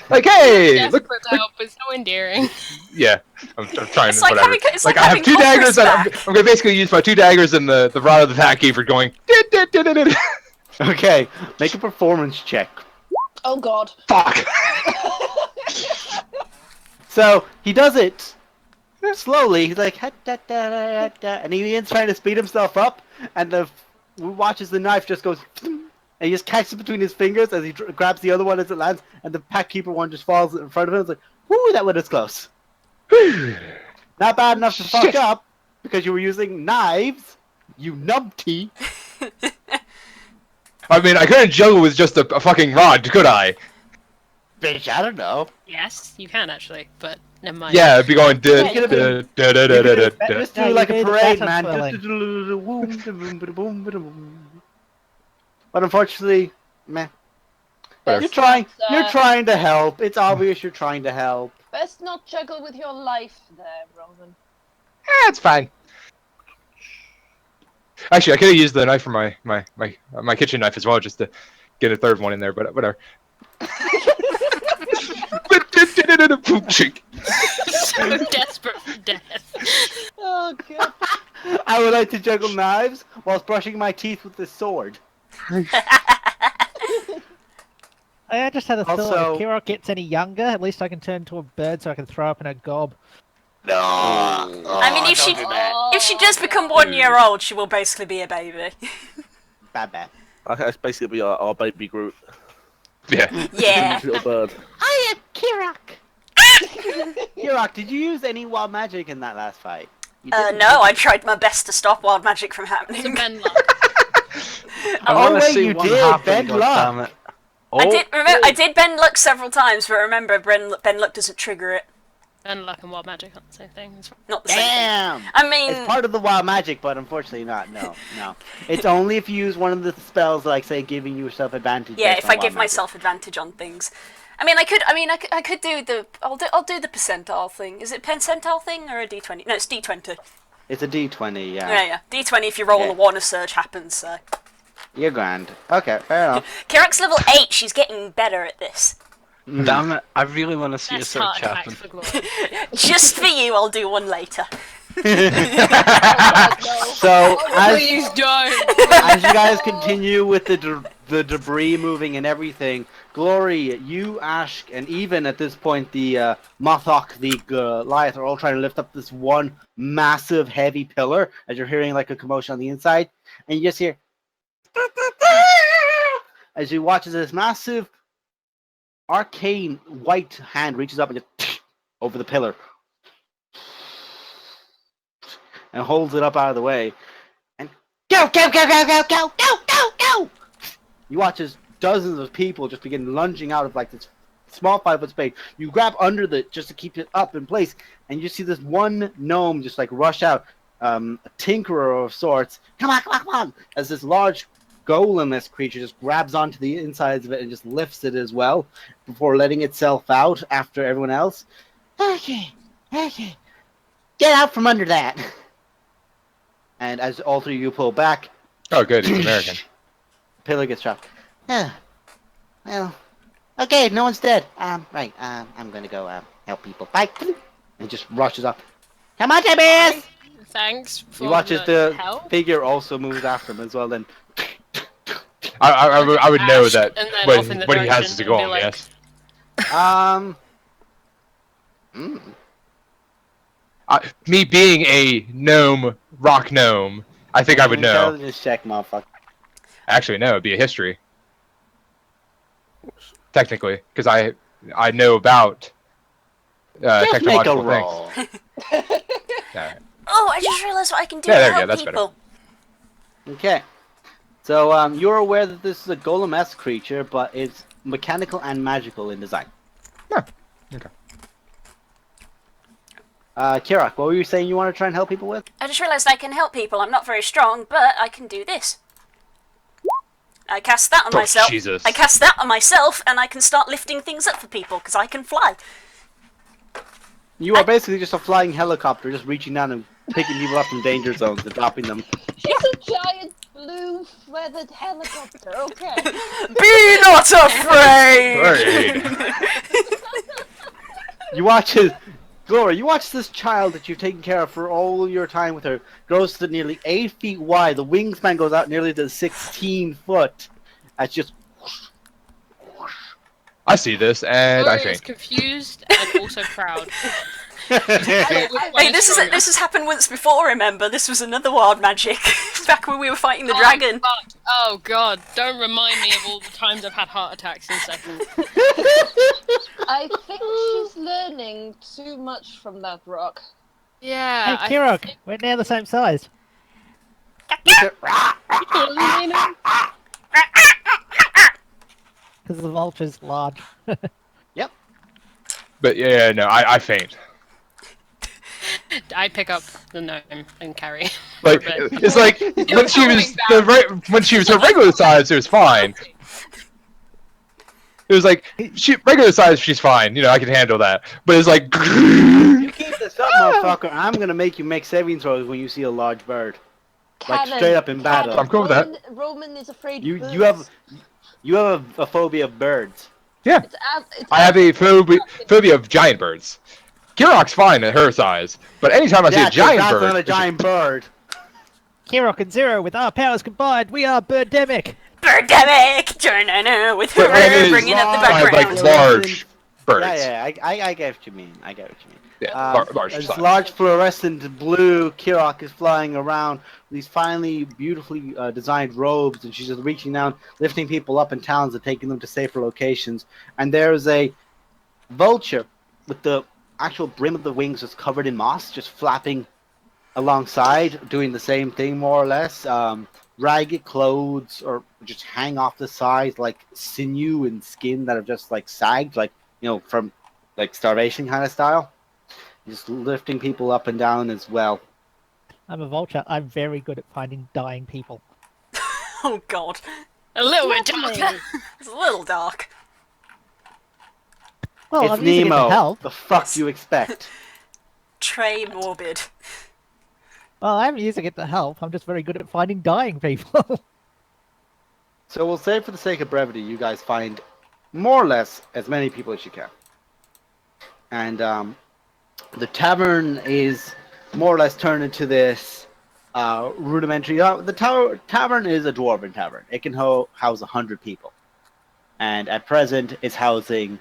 Like, hey, look, Desperate to help is so endearing. yeah, I'm trying It's to like whatever. having- it's like I have having 2 daggers, and I'm back. gonna basically use my 2 daggers and the rod of the Packy for going. Okay, make a performance check. Oh god. Fuck. So he does it slowly. He's like, "Ha, da, da, da, da," and he begins trying to speed himself up, and watches the knife just goes, and he just catches it between his fingers as he grabs the other one as it lands, and the pack keeper one just falls in front of him. It's like, whoo, that one is close. Not bad enough to fuck Shit. up because you were using knives, you numpty. I mean, I couldn't juggle with just a fucking rod, could I? Bitch, I don't know. Yes, you can actually, but never mind. Yeah, it'd be going. You could've been- Just No, do you like a do the parade, baton man. But unfortunately, meh. Whatever. You're trying. Best You're trying to help. It's obvious you're trying to help. Best not juggle with your life there, Roman. It's fine. Actually, I could have used the knife from my kitchen knife as well, just to get a third one in there. But whatever. So desperate for death. Oh god. I would like to juggle knives whilst brushing my teeth with this sword. I just had a thought. Also- If Kirok gets any younger, at least I can turn into a bird so I can throw up in a gob. No. I mean, if she does become Oh. 1 year old, she will basically be a baby. Bad. That's basically our baby Groot. Yeah. Yeah. Little bird. Hiya, Kirak! Kirak, did you use any wild magic in that last fight? You didn't, No, I did you? tried my best to stop wild magic from It's a happening. Ben luck. I Oh, want to wait, see you one did, happen, Ben God Luck. damn it. Oh, I did bend luck several times, but remember, Ben luck doesn't trigger it. Ben luck and wild magic aren't the same thing. Not the same thing. Damn! I mean, It's part of the wild magic, but unfortunately not. No. It's only if you use one of the spells, like say, giving yourself advantage. yeah, based if on I wild give magic. myself advantage on things. I could do the. I'll do the percentile thing. Is it percentile thing or a d20? No, it's d20. It's a D20, yeah. Yeah. d20. If you roll Yeah. a 1, a surge happens. So. You're grand. Okay, fair enough. Kirak's level 8. She's getting better at this. damn it. I really want to see a Best search heart attack happen. for glory. Just for you, I'll do one later. So Please don't. as you guys continue with the debris moving and everything, Glory, you, Ash, and even at this point the Mothok, the Goliath, are all trying to lift up this one massive heavy pillar as you're hearing like a commotion on the inside, and you just hear as you watch as this massive arcane white hand reaches up and just over the pillar and holds it up out of the way. And go! You watch as dozens of people just begin lunging out of like this small 5-foot space. You grab under just to keep it up in place, and you see this one gnome just like rush out, a tinkerer of sorts. Come on! As this large golem-esque creature just grabs onto the insides of it and just lifts it as well before letting itself out after everyone else. Okay. Get out from under that. And as all three of you pull back, Oh, good. He's American. pillar gets dropped. Well, okay, no one's dead. Right, I'm gonna go, help people. Bye. And just rushes up. Come on, Tibbs! Thanks for You watch as the help. figure also moves after him as well, then. I would know that And then off in the when he has direction to and go be on, like- yes. Me being a rock gnome, I think I would know. Intelligence check, motherfucker. Actually, no, it'd be a history. Technically, because I know about Just make a technological roll. things. Alright. Oh, I just realised what I can do Yeah, to there we go, help that's better. people. Okay. So, you're aware that this is a golem-esque creature, but it's mechanical and magical in design. Yeah. Okay. Kirak, what were you saying you want to try and help people with? I just realised I can help people. I'm not very strong, but I can do this. I cast that on Oh, myself. Jesus. I cast that on myself, and I can start lifting things up for people because I can fly. You are basically just a flying helicopter, just reaching down and picking people up from danger zones and dropping them. It's a giant blue feathered helicopter, okay. Be not afraid. Great. You watch as Glory, you watch this child that you've taken care of for all your time with her grows to nearly 8 feet wide. The wingspan goes out nearly to 16 foot. That's just I see this, and I Glory is think. confused and also proud. Hey, this has happened once before. Remember, this was another wild magic back when we were fighting the dragon. Fuck. Oh god, don't remind me of all the times I've had heart attacks in seconds. I think she's learning too much from that rock. Yeah. Hey, Kirok, we're now the same size. Because the vulture's large. But yeah, no, I faint. I pick up the gnome and carry. Like for a bit. it's like when she was when she was her regular size, it was fine. It was like regular size, she's fine. You know, I can handle that. But it's like You keep this up, motherfucker. I'm gonna make you make saving throws when you see a large bird. Like, Cannon, straight up in battle. cannon. I'm cool with that. Roman is afraid You birds. have a phobia of birds. yeah. It's I have a phobia of giant birds. Kirok's fine at her size, but anytime I see Yeah, a giant that's bird, not a it's just- giant bird. Kirok and Zero, with our powers combined, we are Birdemic! Birdemic! Journal with But her it is bringing up the large, background. like large birds. Yeah, I get what you mean. I get what you mean. Yeah, large this size. large fluorescent blue Kirok is flying around with these finely, beautifully designed robes, and she's just reaching down, lifting people up in towns and taking them to safer locations. And there's a vulture with the actual brim of the wings just covered in moss, just flapping alongside, doing the same thing more or less. Ragged clothes or just hang off the sides like sinew and skin that have just like sagged, like from like starvation kind of style. Just lifting people up and down as well. I'm a vulture. I'm very good at finding dying people. Oh god. A little bit Lovely. darker. It's a little dark. Well, It's I'm using it to Nemo. help. The fuck do you expect? Trey Morbid. Well, I'm using it to help. I'm just very good at finding dying people. So we'll say for the sake of brevity, you guys find more or less as many people as you can. And the tavern is more or less turned into this rudimentary. The tavern is a dwarven tavern. It can house 100 people, and at present is housing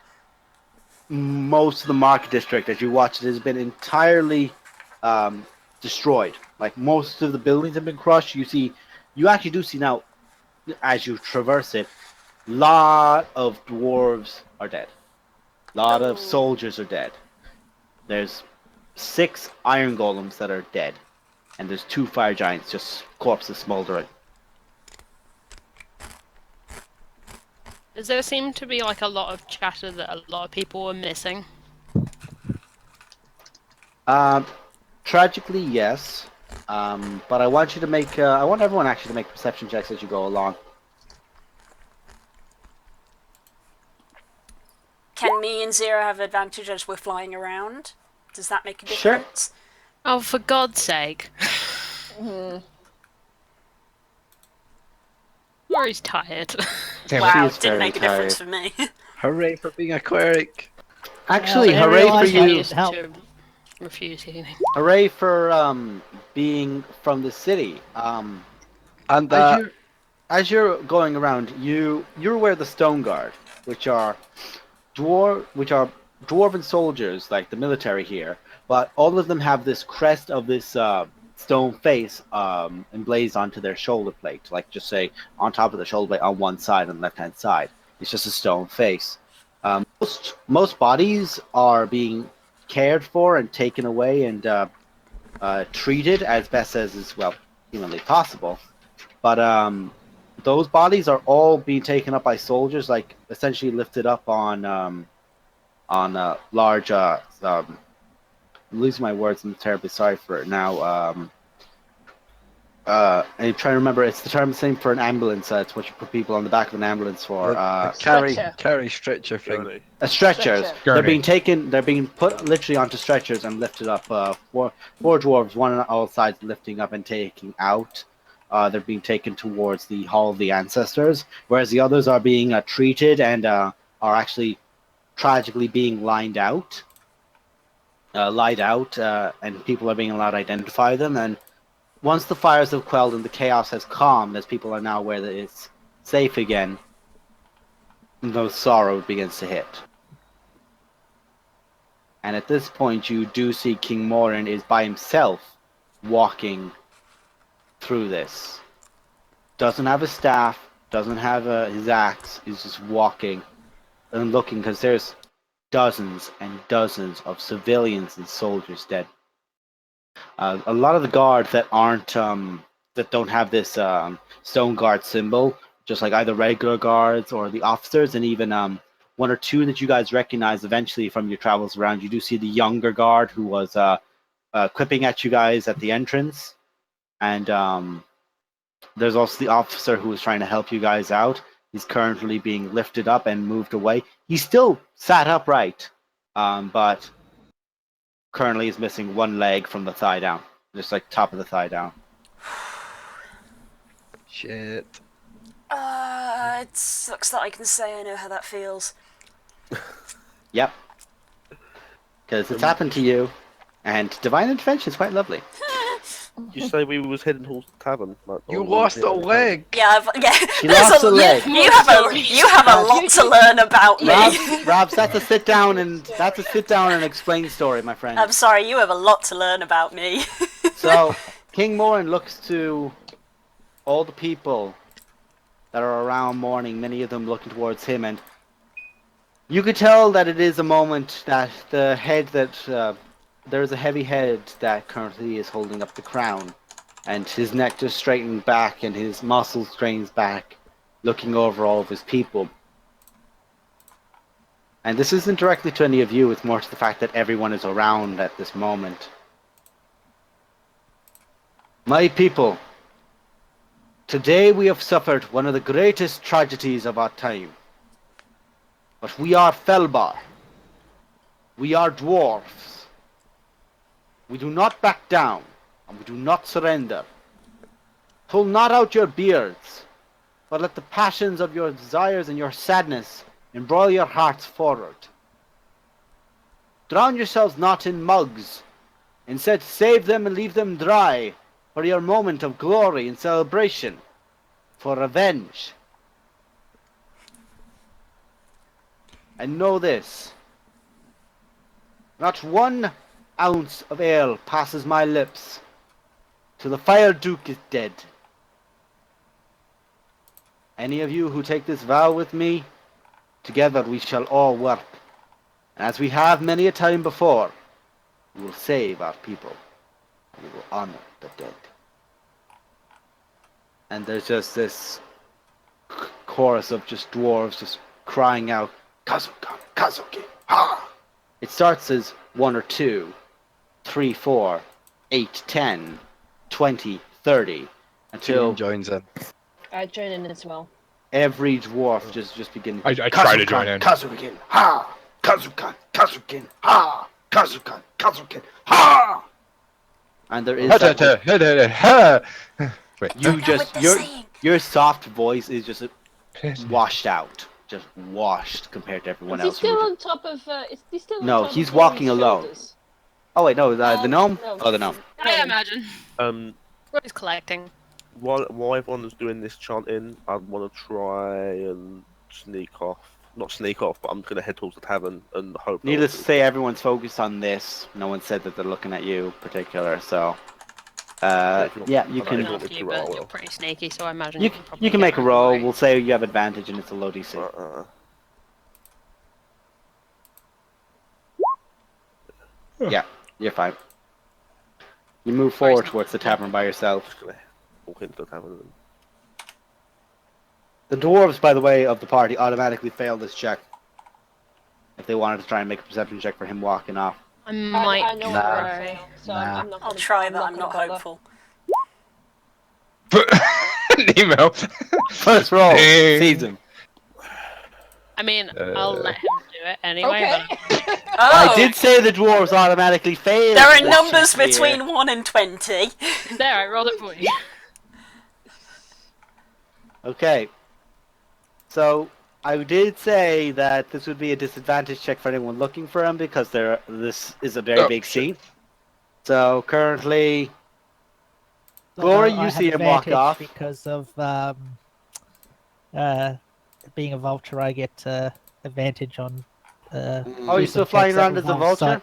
most of the market district. As you watch, it has been entirely destroyed. Like most of the buildings have been crushed. You actually do see now, as you traverse it, lot of dwarves are dead. Lot of soldiers are dead. There's 6 iron golems that are dead, and there's 2 fire giants, just corpses smoldering. Does there seem to be like a lot of chatter that a lot of people were missing? Tragically, yes. But I want you to make. I want everyone actually to make perception checks as you go along. Can me and Zero have advantage as we're flying around? Does that make a Sure. difference? Oh, for God's sake. Rory's tired. Damn, Wow, is it didn't very make a difference for me. Hooray for being a cleric. Actually, Well, hooray for everyone you! needs help. to refuse healing. Hooray for being from the city. And As you're going around, you're aware of the Stone Guard, which are dwarven soldiers like the military here, but all of them have this crest of this stone face emblazed onto their shoulder plate, like just say on top of the shoulder plate on one side, on the left hand side. It's just a stone face. Most bodies are being cared for and taken away and treated as best as is humanly possible. But those bodies are all being taken up by soldiers, like essentially lifted up on large. I'm losing my words. I'm terribly sorry for it now. I'm trying to remember. It's the term same for an ambulance. It's what you put people on the back of an ambulance for. carry stretcher thing. Really. Stretchers. Stretcher. They're Gurney. being taken. They're being put literally onto stretchers and lifted up. Four dwarves, one on all sides, lifting up and taking out. They're being taken towards the Hall of the Ancestors, whereas the others are being treated and are actually tragically being lied out, and people are being allowed to identify them. And once the fires have quelled and the chaos has calmed, as people are now aware that it's safe again, no sorrow begins to hit. And at this point, you do see King Morin is by himself walking through this. Doesn't have a staff, doesn't have his axe, he's just walking and looking, because there's dozens and dozens of civilians and soldiers dead. A lot of the guards that aren't that don't have this stone guard symbol, just like either regular guards or the officers, and even one or two that you guys recognize eventually from your travels around. You do see the younger guard who was quipping at you guys at the entrance, and there's also the officer who was trying to help you guys out. He's currently being lifted up and moved away. He's still sat upright, but currently is missing one leg from the thigh down, just like top of the thigh down. Shit. It sucks that I can say I know how that feels. Yep, because it's happened to you, and divine intervention is quite lovely. You say we was heading towards the tavern? Like, You on lost the a leg. Yeah, yeah. She lost a leg. You have a lot to learn about me. Robs, that's a sit down and explain story, my friend. I'm sorry, you have a lot to learn about me. So, King Morin looks to all the people that are around mourning, many of them looking towards him, and you could tell that it is a moment that the head that there is a heavy head that currently is holding up the crown, and his neck just straightening back and his muscles strains back, looking over all of his people. And this isn't directly to any of you, it's more to the fact that everyone is around at this moment. My people, today we have suffered one of the greatest tragedies of our time. But we are Felbar. We are dwarves. We do not back down, and we do not surrender. Pull not out your beards, but let the passions of your desires and your sadness embroil your hearts forward. Drown yourselves not in mugs. Instead, save them and leave them dry for your moment of glory and celebration, for revenge. And know this, not 1 ounce of ale passes my lips till the Fire Duke is dead. Any of you who take this vow with me, together we shall all work. And as we have many a time before, we will save our people, and we will honor the dead. And there's just this chorus of just dwarves just crying out, Kazuka, Kazuki, ha! It starts as 1 or 2, 3, 4, 8, 10, 20, 30, until Team joins in. I join in as well. every dwarf just begins. I try to join in. Kazukin, ha! Kazukan, Kazukin, ha! Kazukan, Kazukin, ha! And there is Wait, you just your soft voice is just washed out, just washed compared to everyone Is he else. still on top of? Is he still? On No, top he's of walking Rowan's alone. shoulders? Oh wait, no, the gnome. No. Oh, the gnome. I imagine. He's collecting. While everyone's doing this chanting, I want to try and sneak off. Not sneak off, but I'm going to head towards the tavern and hope. Needless to say, everyone's focused on this. No one said that they're looking at you in particular, so. Yeah, you can. After you, but you're pretty sneaky, so I imagine You, probably you can get make a around roll. the way. We'll say you have advantage, and it's a low DC. Yeah, you're fine. You move forward towards the tavern by yourself. Just gonna walk into the tavern. The dwarves, by the way, of the party automatically fail this check. If they wanted to try and make a perception check for him walking off. I might I know try. so I'm not. I'll gonna, try I'm that. I'm gonna not bother. hopeful. Nemo. First roll, season. I mean, I'll let him do it anyway. Okay. But I did say the dwarves automatically fail. There are this numbers check here. between 1 and 20. there, I rolled it for you. Okay. So I did say that this would be a disadvantage check for anyone looking for him because this is a very big seat. So currently, Glory, Although I you have see him walk advantage off. because of being a vulture. I get advantage on. Oh, you're still flying around as a vulture?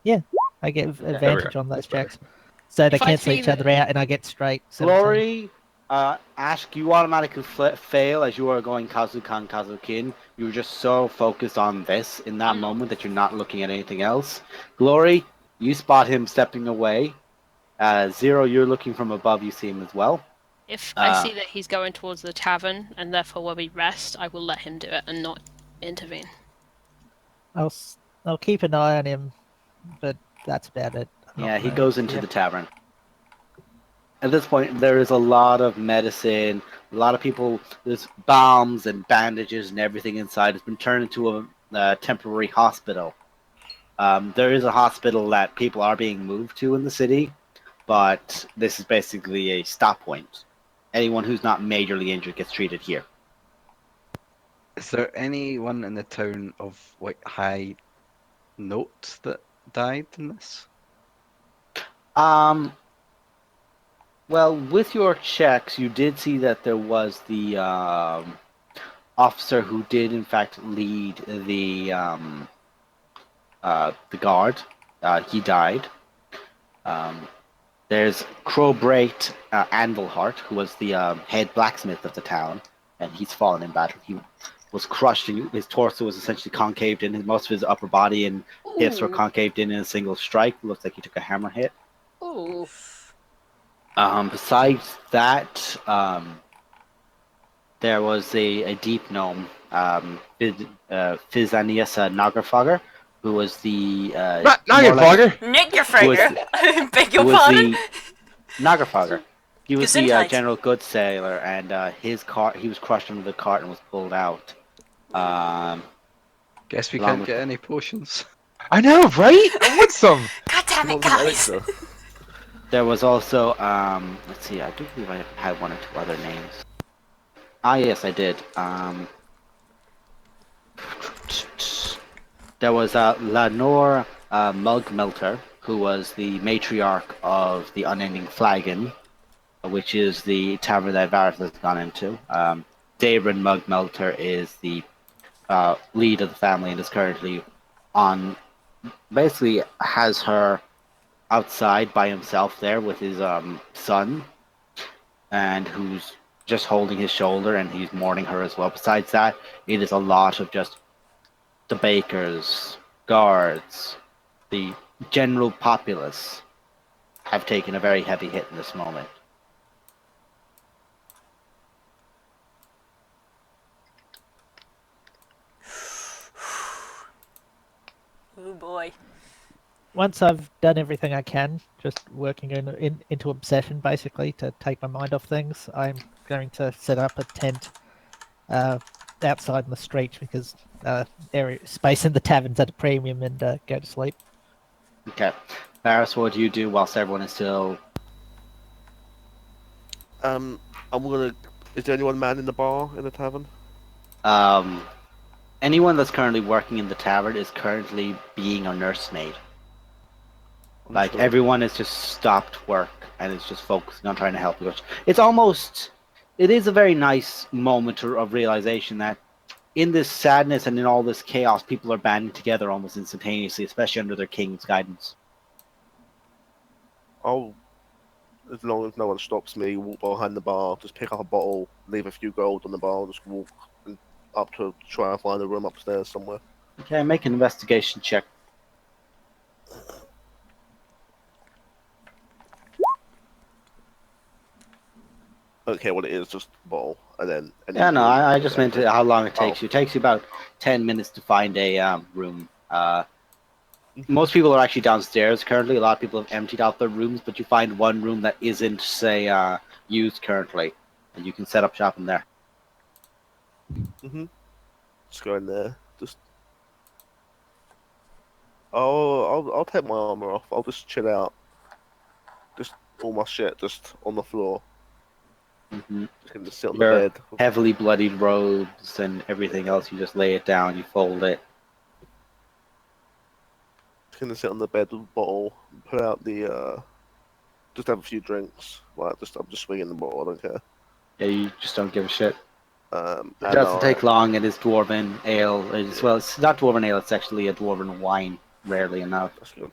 Yeah, I get advantage on those checks. So they If I cancel see each other out, and I get straight. 17. Glory, Ash, you automatically fail as you are going Kazukan, Kazukin. You were just so focused on this in that moment that you're not looking at anything else. Glory, you spot him stepping away. Zero, you're looking from above, you see him as well. If I see that he's going towards the tavern, and therefore where we rest, I will let him do it and not intervene. I'll keep an eye on him, but that's about it. Yeah, he goes into the tavern. At this point, there is a lot of medicine, a lot of people, there's bombs and bandages and everything inside. It's been turned into a temporary hospital. There is a hospital that people are being moved to in the city, but this is basically a stop point. Anyone who's not majorly injured gets treated here. Is there anyone in the town of high note that died in this? Well, with your checks, you did see that there was the officer who did, in fact, lead the guard. He died. Um, there's Crowbrait Anvilheart, who was the head blacksmith of the town, and he's fallen in battle. He was crushed, and his torso was essentially concaved in. Most of his upper body and hips were Ooh. concaved in a single strike. Looks like he took a hammer hit. Ooh. Besides that, there was a deep gnome, Fizanius Nagarfogger, who was the Not more your like- fogger. Nick your who was finger. Beg who your was pardon? the Nagarfogger. He was the Gesundheit. general goods sailor, and his cart. He was crushed under the cart and was pulled out. Guess we Along can't with get the- any potions. I know, right? I want some. God damn it, Come on, guys. Alexa. There was also let's see. I do believe I had one or two other names. Ah, yes, I did. There was Lenore Mugmelter, who was the matriarch of the Unending Flagon, which is the tavern that Varys has gone into. Daebrin Mugmelter is the lead of the family and is currently on. Basically, has her outside by himself there with his son, and who's just holding his shoulder, and he's mourning her as well. Besides that, it is a lot of just the bakers, guards, the general populace have taken a very heavy hit in this moment. Oh boy. Once I've done everything I can, just working into obsession basically to take my mind off things, I'm going to set up a tent outside in the street because space in the tavern's at a premium and go to sleep. Okay. Varys, what do you do whilst everyone is still... I'm gonna. Is there anyone man in the bar in the tavern? Anyone that's currently working in the tavern is currently being a nursemaid. Like, Sure. everyone has just stopped work and is just focusing on trying to help you. It's almost... It is a very nice moment of realization that in this sadness and in all this chaos, people are banding together almost instantaneously, especially under their king's guidance. I'll, as long as no one stops me, walk behind the bar, just pick up a bottle, leave a few gold on the bar, just walk up to try and find a room upstairs somewhere. Okay, make an investigation check. I don't care what it is, just a bottle, and then. Yeah, no, I just meant how long it takes Oh. you. It takes you about 10 minutes to find a room. Most people are actually downstairs currently. A lot of people have emptied out their rooms, but you find one room that isn't, say, used currently, and you can set up shop in there. Just go in there. Just. Oh, I'll take my armor off. I'll just chill out. Just all my shit just on the floor. Mm-hmm. Just gonna sit on Your the bed. heavily bloodied robes and everything else, you just lay it down, you fold it. Just gonna sit on the bed with a bottle. Put out the. Just have a few drinks. Like I'm just swinging the bottle. I don't care. Yeah, you just don't give a shit. It And doesn't take long. It is dwarven ale. Well, it's not dwarven ale. It's actually a dwarven wine, rarely enough. That's good.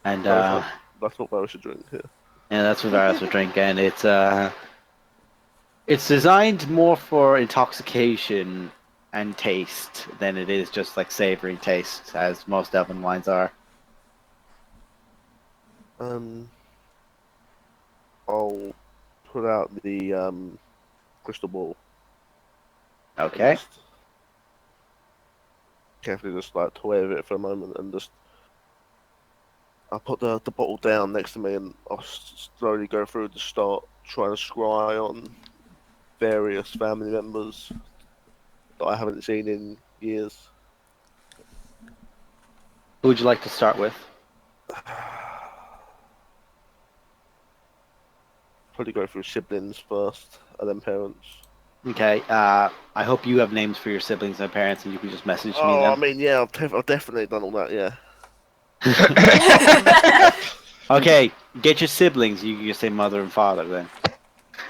And That's not what I should drink here. yeah, that's what Varys would drink, and it's designed more for intoxication and taste than it is just like savory taste, as most elven wines are. I'll put out the crystal ball. Okay. Just carefully just like toy with it for a moment and just I'll put the bottle down next to me and I'll slowly go through to start trying to scry on various family members that I haven't seen in years. Who would you like to start with? Probably go through siblings first and then parents. Okay. I hope you have names for your siblings and parents, and you can just message me Oh, I them. mean, yeah, I've definitely done all that, yeah. Okay, get your siblings. You can just say mother and father then.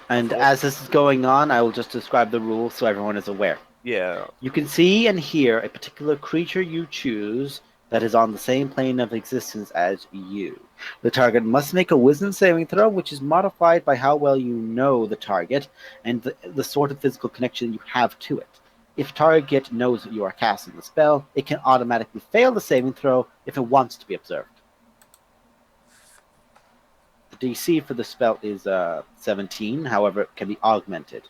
And as this is going on, I will just describe the rules so everyone is aware. Yeah. You can see and hear a particular creature you choose that is on the same plane of existence as you. The target must make a wisdom saving throw, which is modified by how well you know the target and the sort of physical connection you have to it. If target knows that you are casting the spell, it can automatically fail the saving throw if it wants to be observed. The DC for the spell is 17, however, it can be augmented.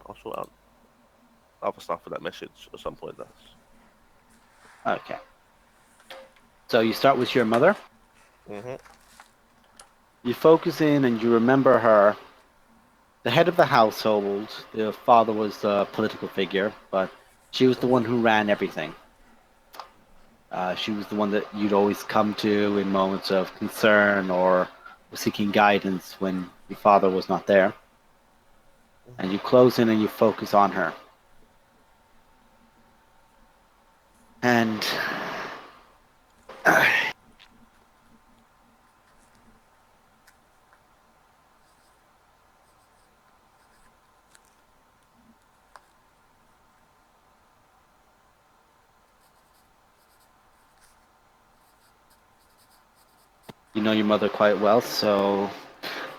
I'll sort out other stuff for that message at some point. Okay. So you start with your mother. Mm-hmm. You focus in and you remember her. The head of the household. The father was the political figure, but she was the one who ran everything. She was the one that you'd always come to in moments of concern or seeking guidance when your father was not there. And you close in and you focus on her. And you know your mother quite well, so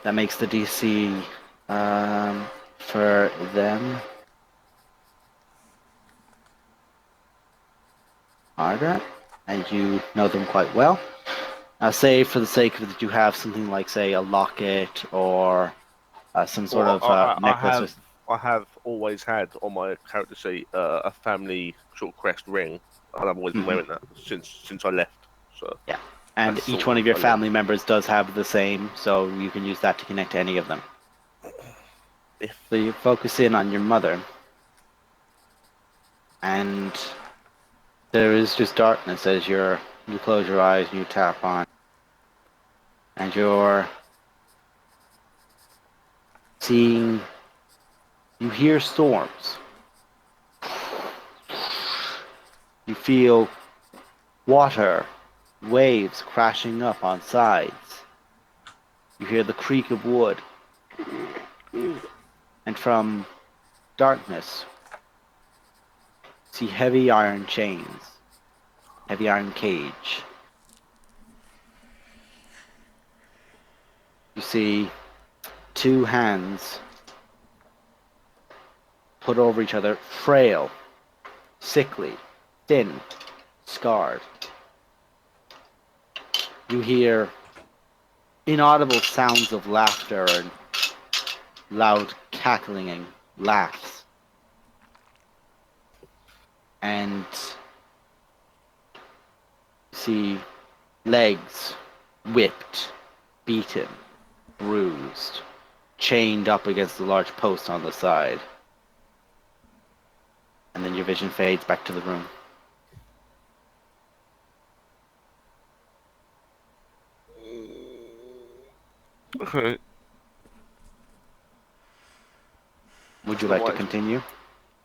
that makes the DC for them harder, and you know them quite well. Say, for the sake of it, you have something like, say, a locket or some sort of necklace. I have always had on my character sheet a family short crest ring, and I've always been wearing that since I left. So yeah, and each one of your family members does have the same, so you can use that to connect to any of them. So you focus in on your mother, and there is just darkness as you close your eyes and you tap on, and you're seeing. You hear storms. You feel water, waves crashing up on sides. You hear the creak of wood. And from darkness, see heavy iron chains, heavy iron cage. You see two hands put over each other, frail, sickly, thin, scarred. You hear inaudible sounds of laughter and loud cackling and laughs. And see legs whipped, beaten, bruised, chained up against the large post on the side. And then your vision fades back to the room. Okay. Would you like to continue?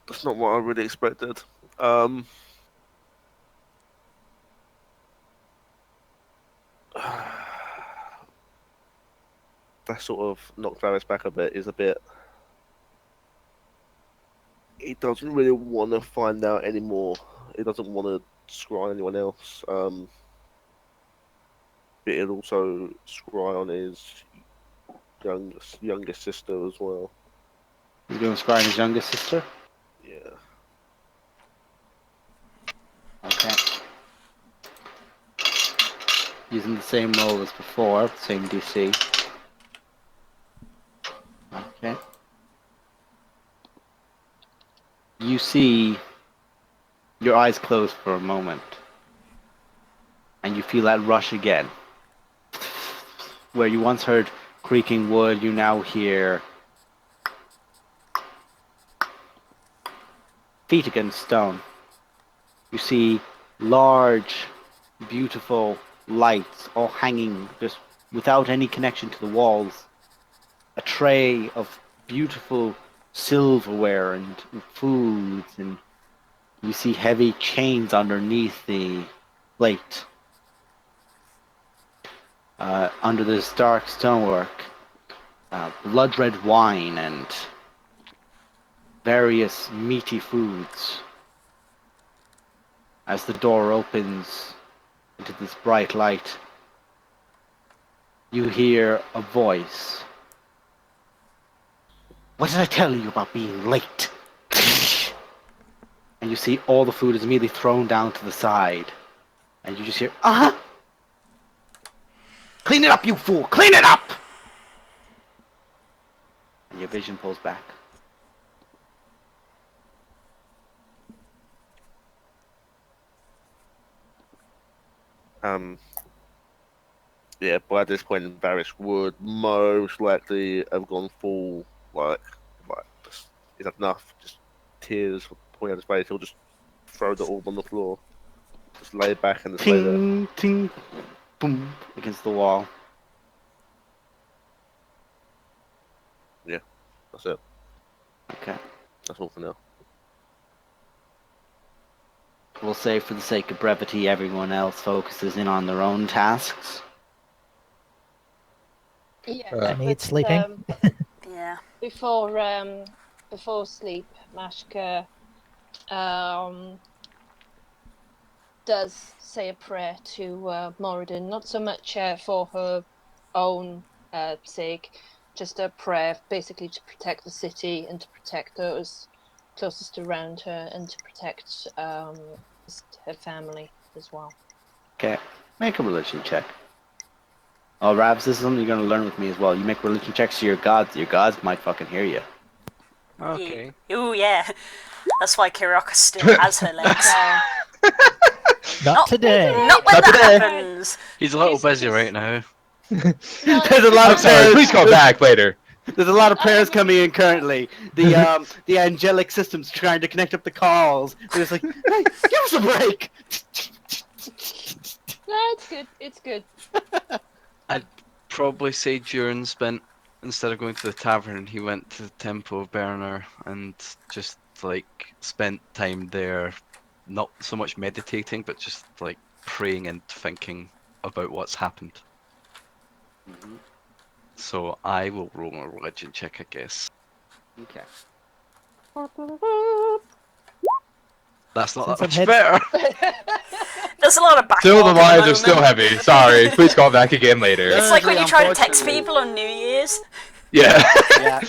That's not what I really expected. That sort of knocked Varys back a bit. Is a bit. He doesn't really want to find out anymore. He doesn't want to scry on anyone else. But he'll also scry on his youngest sister as well. He's going to scry on his youngest sister? Yeah. Okay. Using the same roll as before, same DC. Okay. You see your eyes close for a moment, and you feel that rush again. Where you once heard creaking wood, you now hear feet against stone. You see large, beautiful lights all hanging just without any connection to the walls. A tray of beautiful silverware and foods, and you see heavy chains underneath the plate. Under this dark stonework, blood red wine and various meaty foods. As the door opens into this bright light, you hear a voice. What did I tell you about being late? And you see all the food is immediately thrown down to the side. And you just hear, Clean it up, you fool! Clean it up! And your vision pulls back. Yeah, by this point, Varys would most likely have gone full, just, is that enough? Just tears pouring out his face. He'll just throw the orb on the floor. Just lay back and just lay there. Ting, ting, boom, against the wall. Yeah, that's it. Okay. That's all for now. We'll say for the sake of brevity, everyone else focuses in on their own tasks. Yeah, I need but, sleeping. Yeah. Before sleep, Mashka does say a prayer to Moradin, not so much for her own sake, just a prayer basically to protect the city and to protect those closest around her and to protect her family as well. Okay. Make a religion check. Oh, Rabs, this is something you're going to learn with me as well. You make religion checks to your gods. Your gods might fucking hear you. Okay. Ooh, yeah. That's why Kiraka still has her legs. Not today. Not when Not that today. happens. He's a little busy right now. There's a lot I'm of sorry, prayers. please call back later. There's a lot of prayers coming in currently. The angelic system's trying to connect up the calls. They're just like, hey, give us a break. No, it's good. It's good. I'd probably say Durin spent, instead of going to the tavern, he went to the Temple of Berner and just, like, spent time there, not so much meditating, but just, like, praying and thinking about what's happened. Mhm. So So I will roll a religion check, I guess. okay. That's not Since that I'm much better. There's a lot of backlog Still, the at lines are moment. still heavy. Sorry, please call back again later. It's like when you try to text Unfortunately. people on New Year's. Yeah. Yeah.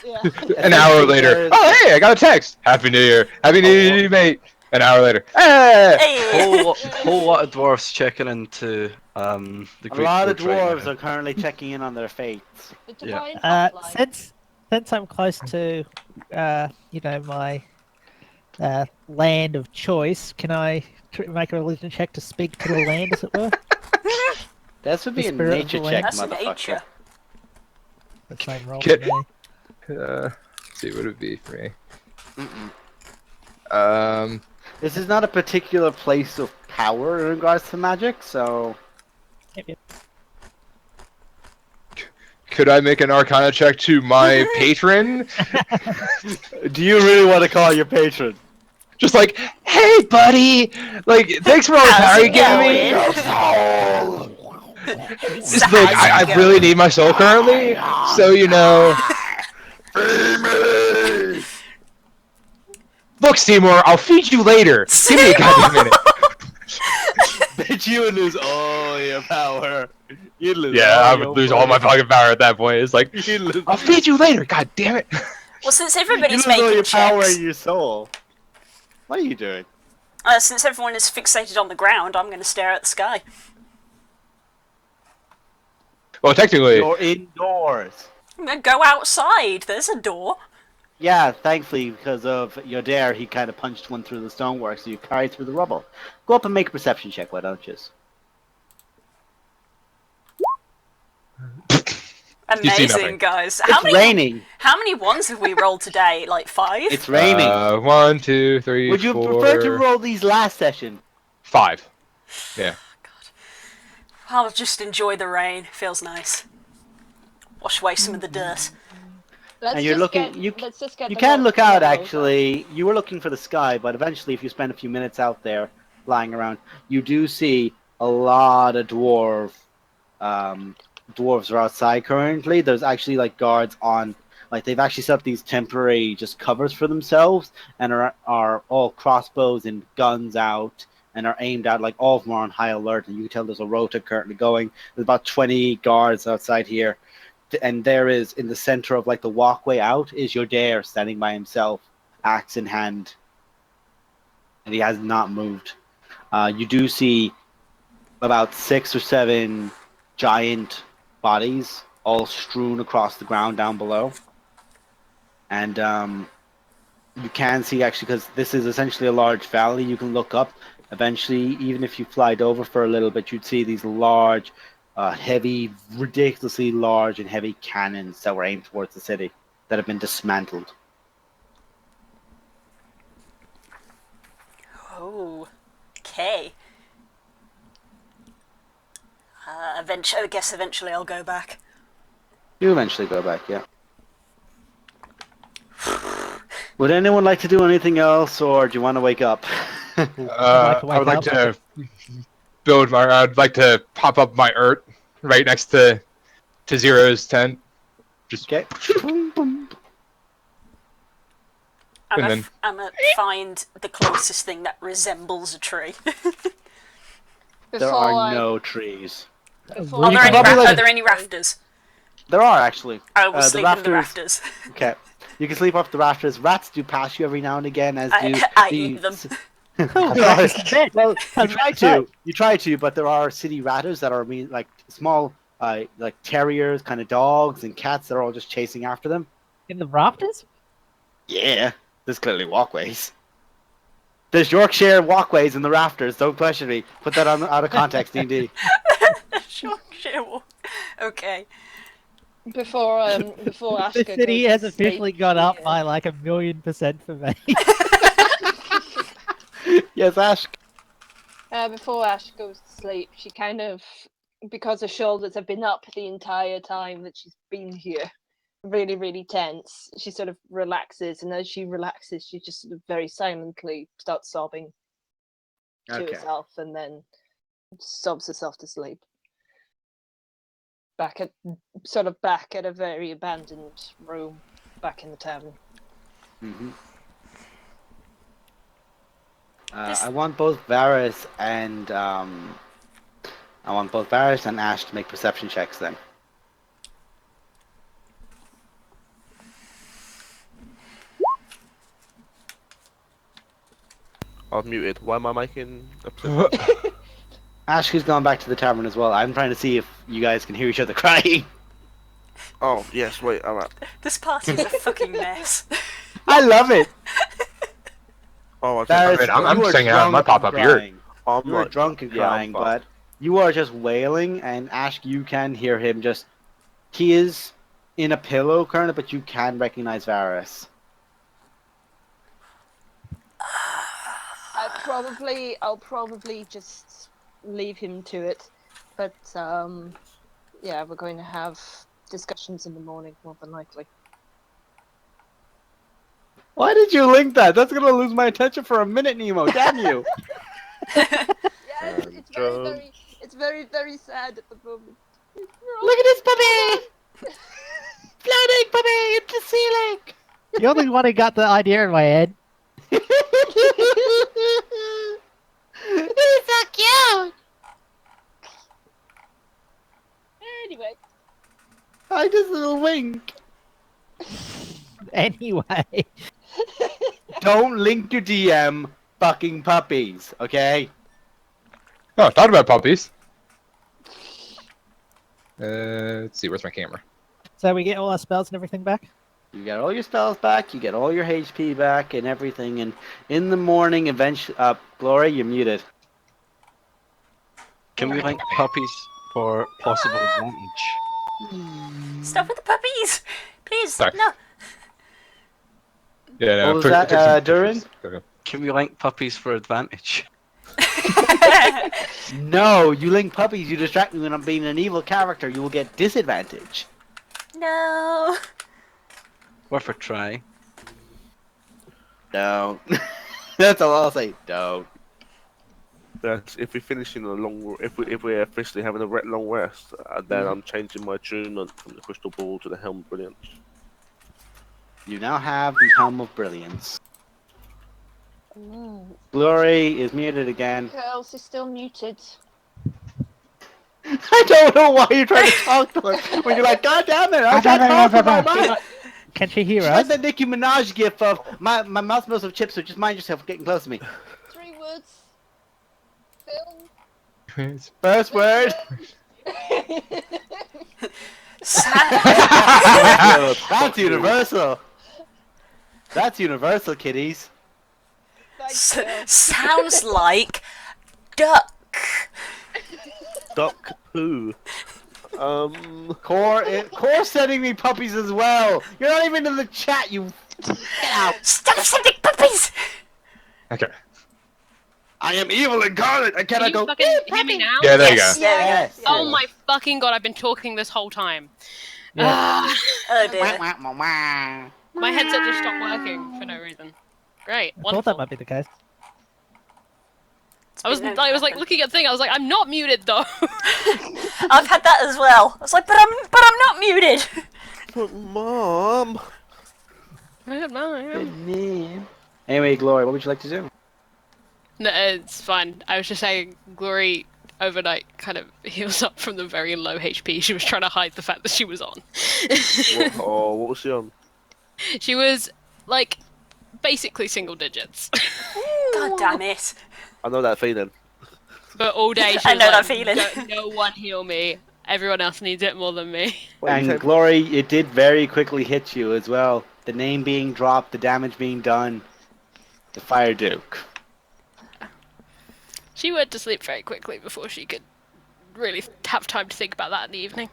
Yeah. An hour later. Oh, hey, I got a text. Happy New Year. Happy New Year, mate. An hour later. Hey. Hey! Whole lot of dwarves checking into the A Great lot of Forge right dwarves now. are currently checking in on their fates. The Yeah. divine hotline. Since I'm close to, my land of choice, can I make a religion check to speak to the land, as it were? This would be The a spirit of nature the check, land. That's motherfucker. nature. The same roll Get- for me. Let's see what it would be for me. Mm-mm. This is not a particular place of power in regards to magic, so Yep. Could I make an Arcana check to my patron? do you really want to call your patron? Just like, hey, buddy. Like, thanks for all the How's power it you giving me. going? It's like, I really need my soul currently. So, Look, Seymour, I'll feed you later. Give me a goddamn minute. Bitch, you would lose all your power. You'd lose Yeah, all I your would lose all my money. fucking power at that point. It's like, You'd lose, I'll feed you later. God damn it. Well, since you'd everybody's lose all making your power checks, and your soul. What are you doing? since everyone is fixated on the ground, I'm going to stare at the sky. Well, technically, You're indoors. I'm going to go outside. There's a door. Yeah, thankfully, because of your dare, he kind of punched one through the stonework, so you carried through the rubble. Go up and make a perception check, why don't you? Amazing, nothing. guys. It's raining. How many ones have we rolled today? Like 5? It's raining. 1, 2, 3, Would you 4, prefer to roll these last session? 5. Yeah. I'll just enjoy the rain. Feels nice. Wash away some of the dirt. Let's and you're just looking. let's just get You the can rope look from out. the rope. Actually, you were looking for the sky, but eventually, if you spend a few minutes out there flying around, you do see a lot of dwarves are outside currently. There's actually like guards on. Like they've actually set up these temporary just covers for themselves, and are all crossbows and guns out, and are aimed at like all of them are on high alert. And you can tell there's a rota currently going. There's about 20 guards outside here, and there is in the center of like the walkway out is your dare standing by himself, axe in hand, and he has not moved. You do see about 6 or 7 giant bodies all strewn across the ground down below, and you can see actually because this is essentially a large valley. You can look up. Eventually, even if you flied over for a little bit, you'd see these large, heavy, ridiculously large and heavy cannons that were aimed towards the city that have been dismantled. Oh, okay. I guess eventually I'll go back. You eventually go back, yeah. Would anyone like to do anything else, or do you want to wake up? like to I would like wake up. to build my. I'd like to pop up my right next to Zero's tent. Just Okay. Boom, boom. I'm gonna find the closest thing that resembles a tree. There are no trees. Are there any rafters? There are actually. I will sleep in the rafters. Okay. You can sleep off the rafters. Rats do pass you every now and again, as do I eat them. Well, you try to, but there are city ratters that are like small, like terriers, kind of dogs and cats that are all just chasing after them. In the rafters? Yeah, there's clearly walkways. There's Yorkshire walkways in the rafters. Don't question me. Put that out of context, D&D. Yorkshire walk. Okay. Before Ashka The city goes has to officially sleep, gone up by like 1,000,000% for me. Yes, Ash. Before Ash goes to sleep, she kind of, because her shoulders have been up the entire time that she's been here, really, really tense. She sort of relaxes, and as she relaxes, she just sort of very silently starts sobbing to herself, and then sobs herself to sleep. Back at a very abandoned room, back in the tavern. Mm-hmm. I want both Varys and Ash to make perception checks then. I've muted. Why am I making a perception? Ashky's gone back to the tavern as well. I'm trying to see if you guys can hear each other crying. Oh, yes, wait, alright. This party's a fucking mess. I love it. Oh, Varys, I'm you are singing out my drunk pop-up and here. crying. I'm You are like, drunk and yeah, I'm crying, fine. but you are just wailing, and Ash, you can hear him just... He is in a pillow currently, but you can recognize Varys. I'll probably just leave him to it, but yeah, we're going to have discussions in the morning more than likely. Why did you link that? That's gonna lose my attention for a minute, Nemo. Damn you! Yeah, it's very, very sad at the moment. Look at this puppy! Floating puppy into the ceiling! You're the one who got the idea in my head. He's so cute! Anyway. I just a little wink. Anyway. Don't link your DM fucking puppies, okay? Oh, thought about puppies. Let's see, where's my camera? So we get all our spells and everything back? You get all your spells back, you get all your HP back and everything, and in the morning, eventually... Glory, you're muted. Can we link puppies for possible advantage? Stop with the puppies! Please, Sorry. no. Yeah, no, What was that, Durin? Can we link puppies for advantage? No, you link puppies, you distract me when I'm being an evil character, you will get disadvantage. No. Worth a try. Don't. That's all I'll say. Don't. That's if we're finishing a long, if we're officially having a long rest, then I'm changing my attunement from the crystal ball to the helm of brilliance. You now have the Helm of Brilliance. Mm. Glory is muted again. Curls is still muted. I don't know why you're trying to talk to her when you're like, God damn it, I can't talk to my mind. Can she hear She us? has that Nicki Minaj gif of my mouth smells of chips, so just mind yourself getting close to me. 3 words. Film. First word. That's universal. That's universal, kiddies. Sounds like duck. Duck poo. Core sending me puppies as well. You're not even in the chat, you. Get out. Stop sending puppies! Okay. I am evil incarnate. I Can cannot you go. fucking hear me now? Yeah, there you Yes, go. there we go. Yes. Oh my fucking god, I've been talking this whole time. Yeah. Ah, Oh dear. my headset just stopped working for no reason. Great, I thought that wonderful. might be the case. I was like looking at the thing, I was like, I'm not muted though. I've had that as well. I was like, but I'm not muted. But Mom. Anyway, Glory, what would you like to do? No, it's fine. I was just saying, Glory overnight kind of heals up from the very low HP. She was trying to hide the fact that she was on. What was she on? She was like basically single digits. God damn it. I know that feeling. But all day she was I know that like, feeling. No one heal me. Everyone else needs it more than me. And Glory, it did very quickly hit you as well. The name being dropped, the damage being done. The Fire Duke. She went to sleep very quickly before she could really have time to think about that in the evening.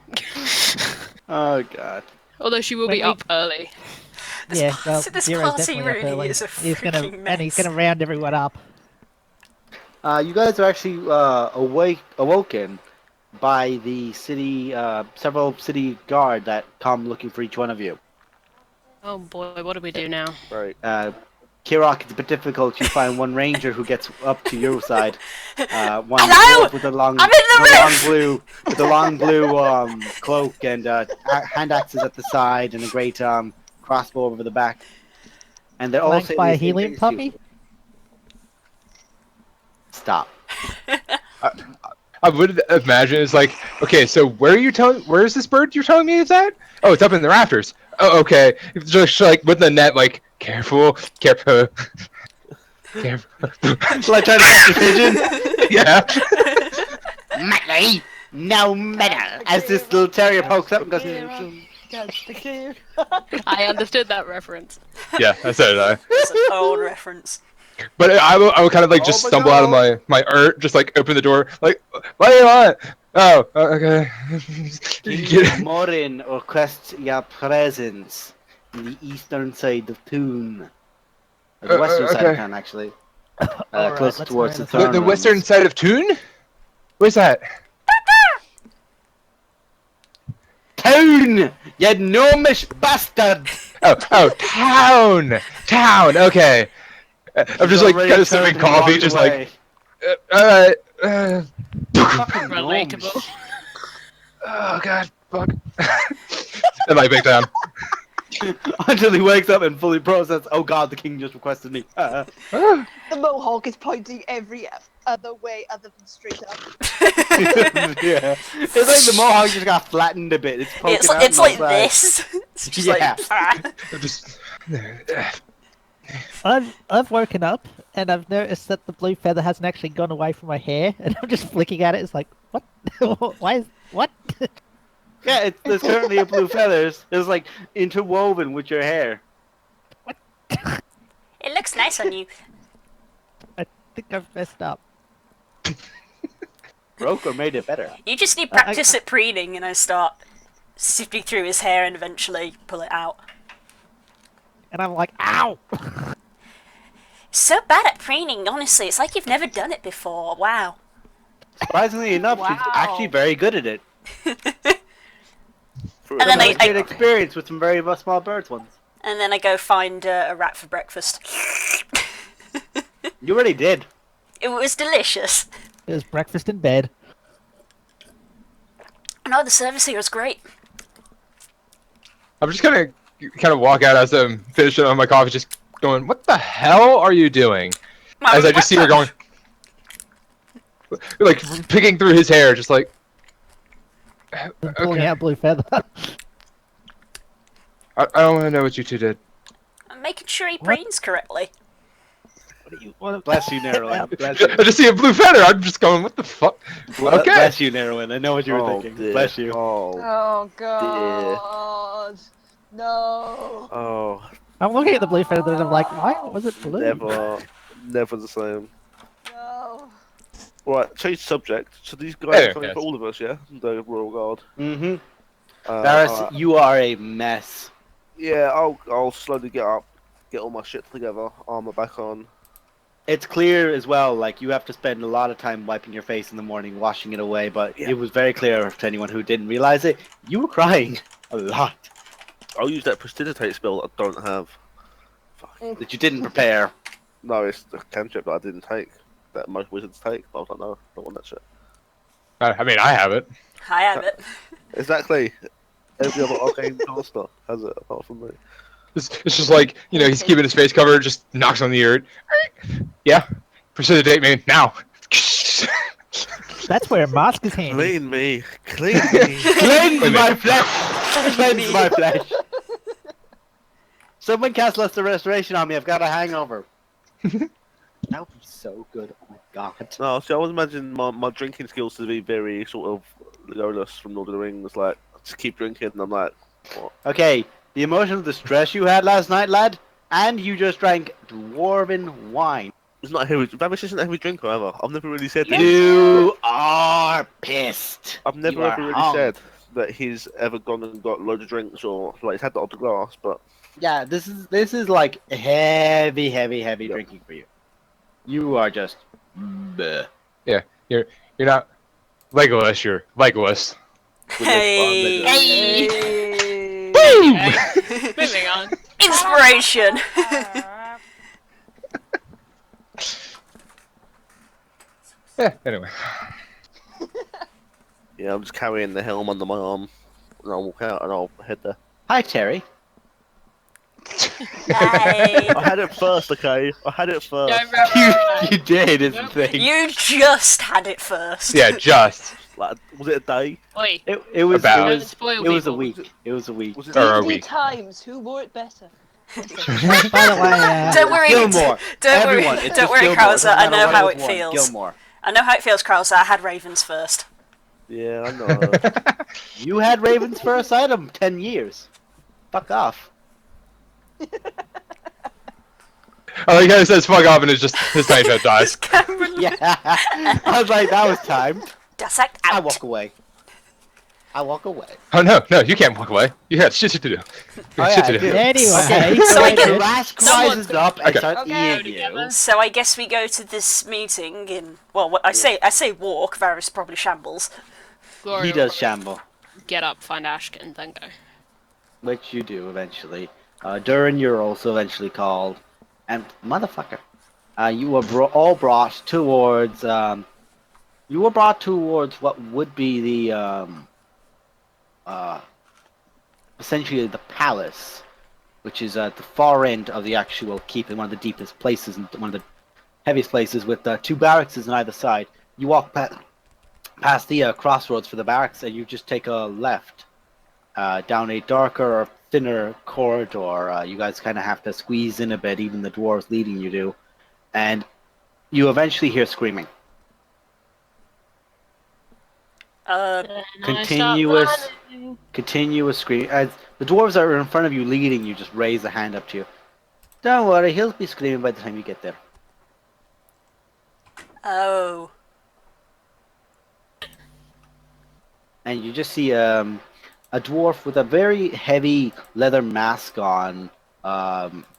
Oh god. Although she will be up early. Yeah, well, this Zero's party definitely up really early. is a He's gonna freaking and he's mess. gonna round everyone up. You guys are actually awoken by the city, several city guard that come looking for each one of you. Oh boy, what do we do now? Right. Kirok, it's a bit difficult. You find one ranger who gets up to your side. One Hello? dwarf with a long, I'm in the with a long blue cloak and hand axes at the side and a great crossbow over the back. And they're all Flanked saying by the a same helium things to you. puppy? Stop. I would imagine it's like, okay, so where is this bird you're telling me it's at? Oh, it's up in the rafters. Oh, okay. It's just like with the net, like, careful. Careful. Like trying to catch a pigeon? Yeah. Matty, no matter. As this little terrier pokes up and goes, I understood that reference. Yeah, I said it. It's an old reference. But I would kind of like just stumble out of my just like open the door, like, what do you want? Oh, okay. Morin requests your presence in the eastern side of town. Or the western side of okay. town, actually. Alright, Close let's towards the learn throne The rooms. western side of Toon? Where's that? Town! You gnomish bastard! Oh, town. Okay. I'm just like kind of sipping coffee, just like, alright. Fucking Relatable. gnomes. Oh god, fuck. And I back down. Until he wakes up and fully processes, oh god, the king just requested me. The mohawk is pointing every other way other than straight up. Yeah. It's like the mohawk just got flattened a bit. It's poking out It's on like the side. this. It's just Yeah. like, ah. I'm just. I've woken up and I've noticed that the blue feather hasn't actually gone away from my hair, and I'm just flicking at it. It's like, what? Why is what? Yeah, there's currently a blue feathers. It's like interwoven with your hair. It looks nice on you. I think I've messed up. Broker made it better. You just need practice at preening, and I start sifting through his hair and eventually pull it out. And I'm like, ow! So bad at preening, honestly. It's like you've never done it before. Wow. Surprisingly enough, she's actually very good at it. And then Great experience with some very small birds once. And then I go find a rat for breakfast. You already did. It was delicious. It was breakfast in bed. No, the service here is great. I'm just gonna kind of walk out as I'm finishing on my coffee, just going, "What the hell are you doing?" As I just see her going, like picking through his hair, just like. And pulling out blue feather. I don't want to know what you two did. I'm making sure he breathes correctly. Bless you, Narrowin. Bless you. I just see a blue feather. I'm just going, "What the fuck?" Okay. Bless you, Narrowin. I know what you were thinking. Dear. Bless you. Oh God. No. Oh, I'm looking at the blue feather and I'm like, why was it blue? never the same. No. Right, change subject. So these guys There, are coming yes. for all of us, yeah? The Royal Guard. Mm-hmm. Varys, you are a mess. Yeah, I'll slowly get up, get all my shit together, armor back on. It's clear as well, like, you have to spend a lot of time wiping your face in the morning, washing it away, but Yeah. it was very clear to anyone who didn't realize it, you were crying a lot I'll use that prestidigitate spell that I don't have. Fuck. that you didn't prepare. No, it's the cantrip that I didn't take. That most wizards take. But I don't know. I don't want that shit. I mean, I have it. I have it. Exactly. Every other arcane caster has it, apart from me. It's just like, he's keeping his face covered, just knocks on the ear. Yeah, precipitate me now. That's where a mask is handy. Clean me. Clean me. Cleanse my flesh! Cleanse my flesh! Someone cast Lesser Restoration on me, I've got a hangover. That would be so good, oh my god. No, see, I was imagining my drinking skills to be very sort of Legolas from Lord of the Rings. Like, just keep drinking, and I'm like, what? Okay, the emotional distress you had last night, lad, and you just drank dwarven wine. It's not a heavy. Babish isn't a heavy drinker ever. I've never really said that. You are pissed. I've never You are ever really hung. said that he's ever gone and got loads of drinks or like he's had that off the glass, but Yeah, this is like heavy Yep. drinking for you. You are just. Bleh. You're not Legolas, you're Legolas. Hey. Hey. Boom! Moving on. Inspiration. Yeah, anyway. yeah, I'm just carrying the helm under my arm, and I'll walk out and I'll head there. Hi, Terry. Hey. I had it first, okay? I had it first. You did, is the thing. You just had it first. Yeah, just. Like, was it a day? Oi. It was About. it was Spoil it was a people. week. It was a week. Was it? Or a Many week. times, who wore it better? By the way, Don't worry. Gilmore. Don't Everyone. worry. It's Don't just worry, Gilmore. Krauser. I Doesn't know matter how what it one. feels. Gilmore. I know how it feels, Krauser. I had ravens first. Yeah, I know. You had Ravens first item 10 years. Fuck off. I like how he says fuck off and it's just his tiny shot dies. Cameron. Yeah. I was like, that was timed. Dissect I out. walk away. I walk away. Oh no, you can't walk away. You got shit to do. You got Oh, shit to yeah, I do. do. anyway. Okay, So so I the can- Rask Someone- rises up and Okay. starts Okay, eating you. together. So I guess we go to this meeting in. Well, what I say walk. Varys probably shambles. Gloria He will does shamble, get up, find Ashka, and then go. which you do eventually. Durin, you're also eventually called. And motherfucker, you were all brought towards. You were brought towards what would be the essentially the palace, which is at the far end of the actual keep, in one of the deepest places and one of the heaviest places, with two barracks on either side. You walk past the crossroads for the barracks, and you just take a left down a darker, thinner corridor. You guys kind of have to squeeze in a bit, even the dwarves leading you do, and you eventually hear screaming. Continuous scream. As the dwarves that are in front of you leading you just raise a hand up to you. Don't worry, he'll be screaming by the time you get there. Oh. And you just see a dwarf with a very heavy leather mask on,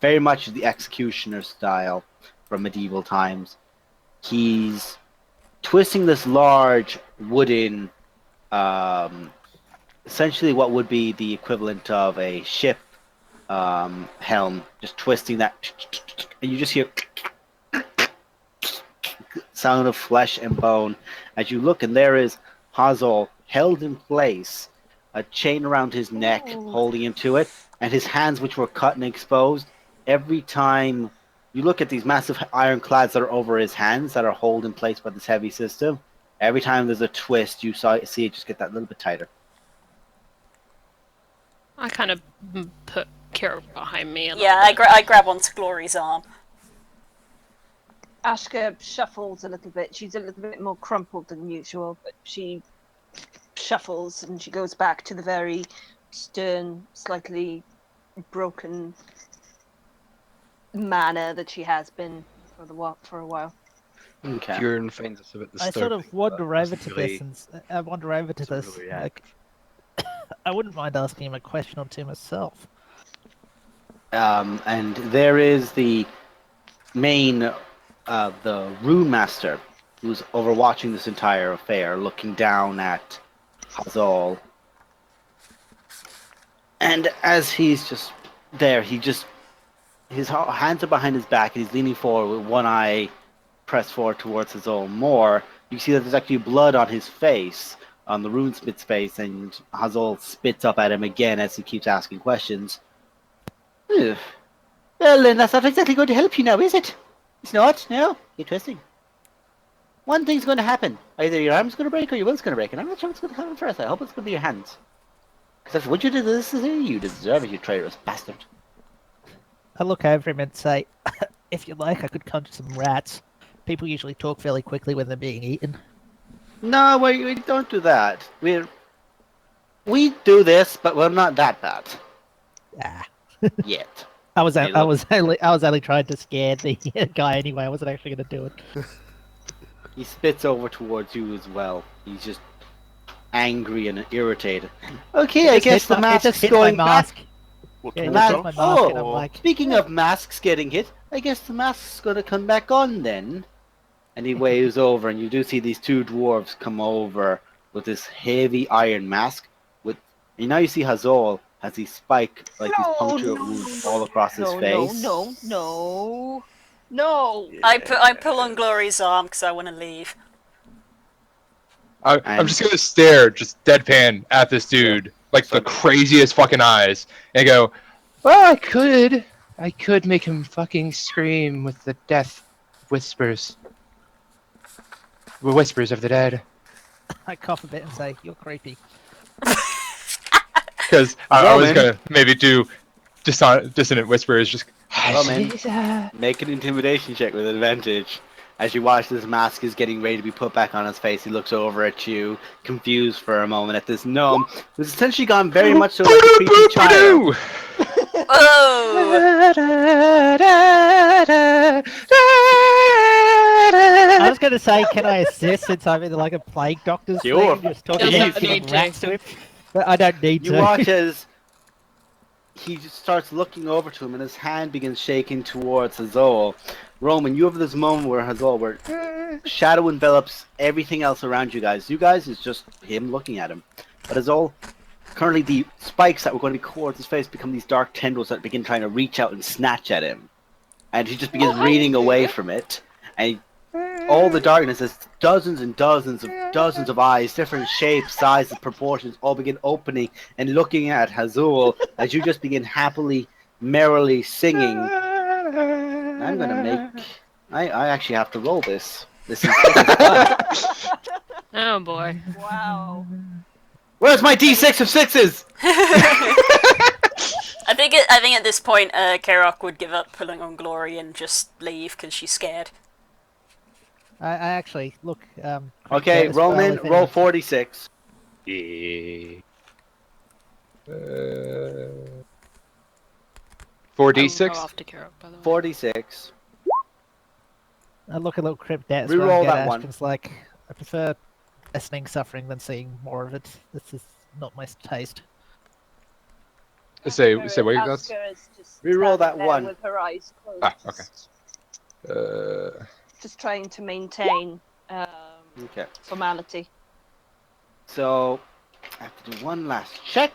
very much the executioner style from medieval times. He's twisting this large wooden, essentially what would be the equivalent of a ship helm, just twisting that, and you just hear sound of flesh and bone as you look, and there is Hazal held in place, a chain around his neck holding him to it, and his hands, which were cut and exposed. Every time you look at these massive ironclads that are over his hands that are held in place by this heavy system, every time there's a twist, you see it just get that little bit tighter. I kind of put Kira behind me. Yeah, I grab onto Glory's arm. Ashka shuffles a little bit. She's a little bit more crumpled than usual, but she shuffles and she goes back to the very stern, slightly broken manner that she has been for a while. Okay. Bjorn finds us a bit I disturbing. sort of wander over to really- this, and I wander over to doesn't this. really react. Like, I wouldn't mind asking him a question or two myself. And there is the main, the Rune Master, who's overwatching this entire affair, looking down at Hazal. And as he's just there, his hands are behind his back, and he's leaning forward with one eye pressed forward towards his own more. You see that there's actually blood on his face, on the runesmith's face, and Hazal spits up at him again as he keeps asking questions. Ugh. Well, then that's not exactly going to help you now, is it? It's not? No? Interesting. One thing's going to happen. Either your arm's going to break or your will's going to break, and I'm not sure what's going to happen first. I hope it's going to be your hands. Because what you did this, you deserve it, you traitorous bastard. I look over him and say, if you like, I could conjure some rats. People usually talk fairly quickly when they're being eaten. No, we don't do that. We do this, but we're not that bad. Ah. Yet. I was Hey, only trying to scare the guy anyway. I wasn't actually going to do it. He spits over towards you as well. He's just angry and irritated. Okay, I guess the mask's going back. What, Yeah, what, that's what? my mask, and I'm Oh, like, speaking of masks getting hit, I guess the mask's going to come back on then. And he waves over, and you do see these two dwarves come over with this heavy iron mask. And now you see Hazal has these spike, like these puncture wounds all across his face. No. I pull on Glory's arm because I want to leave. I'm just gonna stare, just deadpan at this dude, like the craziest fucking eyes, and go, well, I could make him fucking scream with the death whispers. The whispers of the dead. I cough a bit and say, you're creepy. Because I was gonna maybe do dissonant whispers, just. Roman, make an intimidation check with advantage. As you watch this mask is getting ready to be put back on his face, he looks over at you, confused for a moment at this gnome, who's essentially gone very much so like a creepy child. Oh! I was going to say, can I assist since I'm in like a plague doctor's Sure. thing? Just talking You about don't giving need rats to. to him. But I don't need You to. watch as he just starts looking over to him, and his hand begins shaking towards Hazal. Roman, you have this moment where Hazal, where shadow envelops everything else around you guys. You guys, is just him looking at him. But Hazal, currently the spikes that were going to be towards his face become these dark tendrils that begin trying to reach out and snatch at him. And he just begins reading away from it. And all the darkness, there's dozens and dozens of eyes, different shapes, sizes, proportions, all begin opening and looking at Hazul as you just begin happily, merrily singing. I'm gonna make. I actually have to roll this. This is fun. Oh boy. Wow. Where's my D6 of sixes? I think at this point, Kerok would give up pulling on Glory and just leave because she's scared. I actually, look... Okay, as well, Roman, if roll anyone- 46. Yeah. I will go 4d6. after Kira, by the way. 46. I look a little crypt out as Reroll well. that one. It's like, I prefer listening suffering than seeing more of it. This is not my taste. Say what you got. Asker is just Reroll standing that there one. with her eyes closed. Ah, okay. Just trying to maintain Okay. formality. So, I have to do one last check.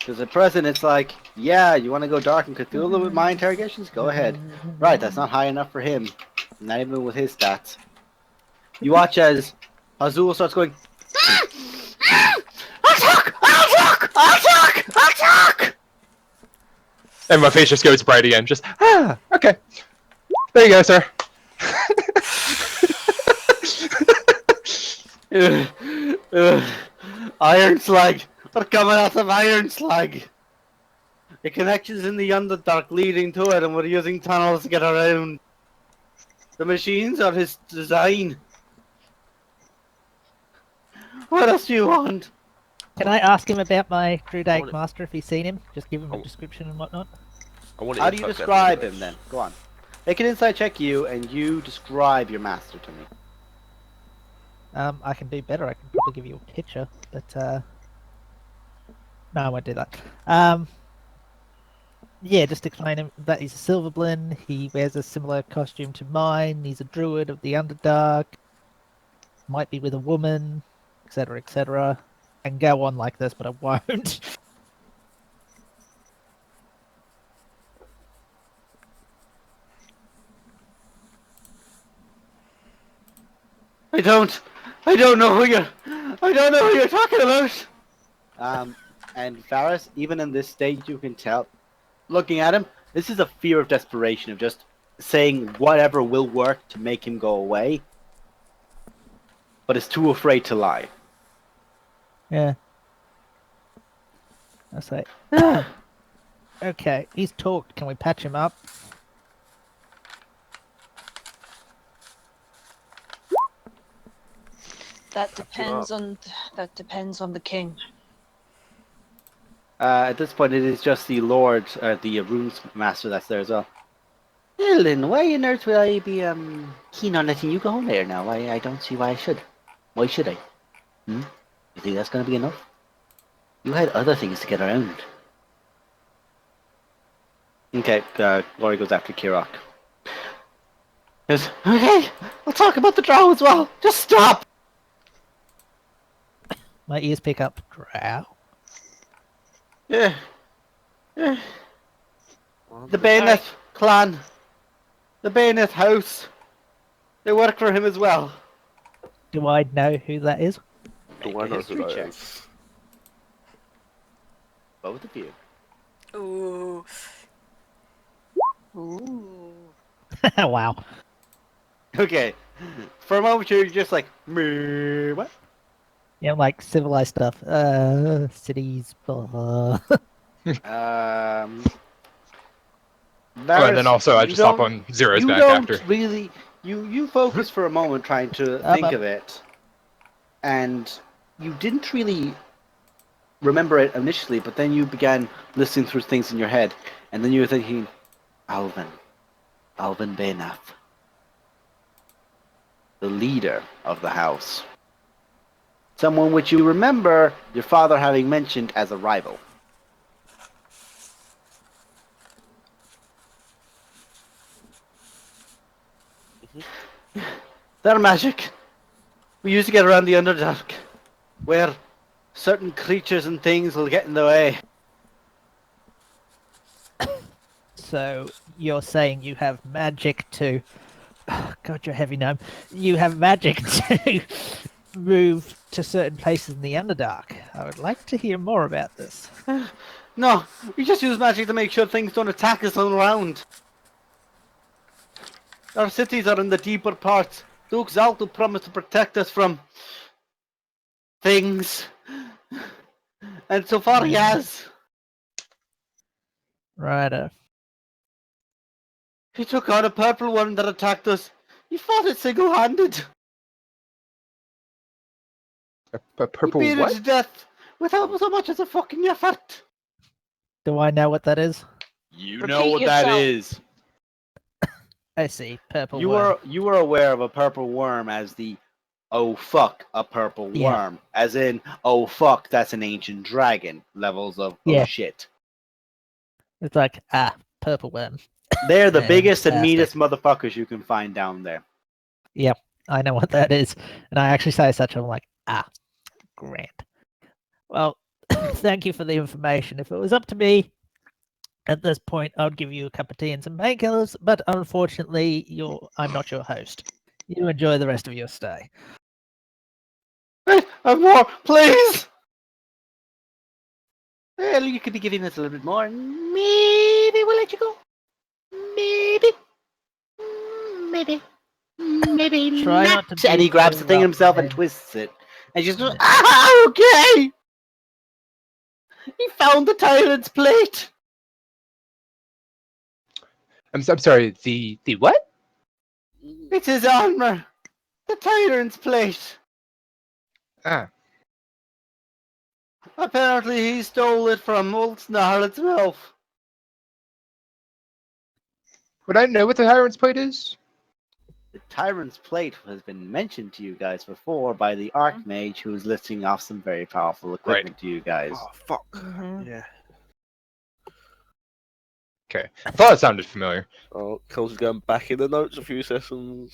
Because at present it's like, yeah, you want to go dark and Cthulhu with my interrogations? Go ahead. Right, that's not high enough for him. Not even with his stats. You watch as Azul starts going, attack! Attack! Attack! Attack! And my face just goes bright again. Just, okay. There you go, sir. Iron slag! We're coming out of iron slag! The connection's in the Underdark leading to it, and we're using tunnels to get around. The machines are his design. What else do you want? Can I ask him about my Druidic wanna- master if he's seen him? Just give him a Oh. description and whatnot. How do you describe him then? Go on. Make an insight check you, and you describe your master to me. I can do better. I can probably give you a picture, but no, I won't do that. Yeah, just explain him that he's a Silverblin. He wears a similar costume to mine. He's a druid of the Underdark. Might be with a woman, etc., etc. I can go on like this, but I won't. I don't know who you're talking about. And Faris, even in this state, you can tell, looking at him, this is a fear of desperation, of just saying whatever will work to make him go away, but is too afraid to lie. Yeah. That's it. Okay, he's talked. Can we patch him up? That depends on the king. At this point, it is just the Lord, the Runes Master that's there as well. Ellen, why on earth would I be keen on letting you go there now? I don't see why I should. Why should I? You think that's going to be enough? You had other things to get around. Okay, Glory goes after Kirok. Goes, okay, I'll talk about the drow as well. Just stop! My ears pick up. Drow. Yeah. The Bayonet clan. The Bayonet house. They work for him as well. Do I know who that is? Do I know who that is? Both of you. Ooh. Ooh. Wow. Okay. For a moment you're just like, "Meh, what? Yeah, like civilized stuff. Cities. Blah. Um. Oh, and then also I you just hop don't- on Zero's you back don't after. really. You focus for a moment trying to think of it, and you didn't really remember it initially, but then you began listening through things in your head, and then you were thinking, Alvin Baynaf, the leader of the house. Someone which you remember your father having mentioned as a rival. Their magic. We used to get around the Underdark, where certain creatures and things will get in the way. So you're saying you have magic to... Oh, God, you're heavy gnome. You have magic to move to certain places in the Underdark. I would like to hear more about this. No, we just use magic to make sure things don't attack us all around. Our cities are in the deeper parts. Duke Zalto promised to protect us from things. And so far he has. Righto. He took on a purple one that attacked us. He fought it single-handed. A purple He beat it what? to death without so much as a fucking effort. Do I know what that is? You Repeat know what that yourself. is. I see. Purple You worm. were aware of a purple worm as the oh fuck a purple Yeah. worm, as in oh fuck that's an ancient dragon levels of oh Yeah. shit. It's like, purple worm. They're the Yeah, biggest and fantastic. meanest motherfuckers you can find down there. I know what that is. And I actually say such, I'm like, grand. Well, thank you for the information. If it was up to me, at this point, I'd give you a cup of tea and some painkillers, but unfortunately, I'm not your host. You enjoy the rest of your stay. Wait, have more, please! Well, you could be giving us a little bit more, and maybe we'll let you go. Maybe. Maybe. Maybe Try not. not to And he be grabs too the thing rough himself on and him. twists it. And she just goes, ah, okay! He found the tyrant's plate! I'm sorry. The what? It's his armor! The tyrant's plate! Ah, Apparently he stole it from old Snarl itself. would I know what the tyrant's plate is? The tyrant's plate has been mentioned to you guys before by the Archmage, who is listing off some very powerful equipment to you guys. Oh fuck. Mhm. Yeah. Okay, I thought it sounded familiar. Oh, Cole's going back in the notes a few sessions.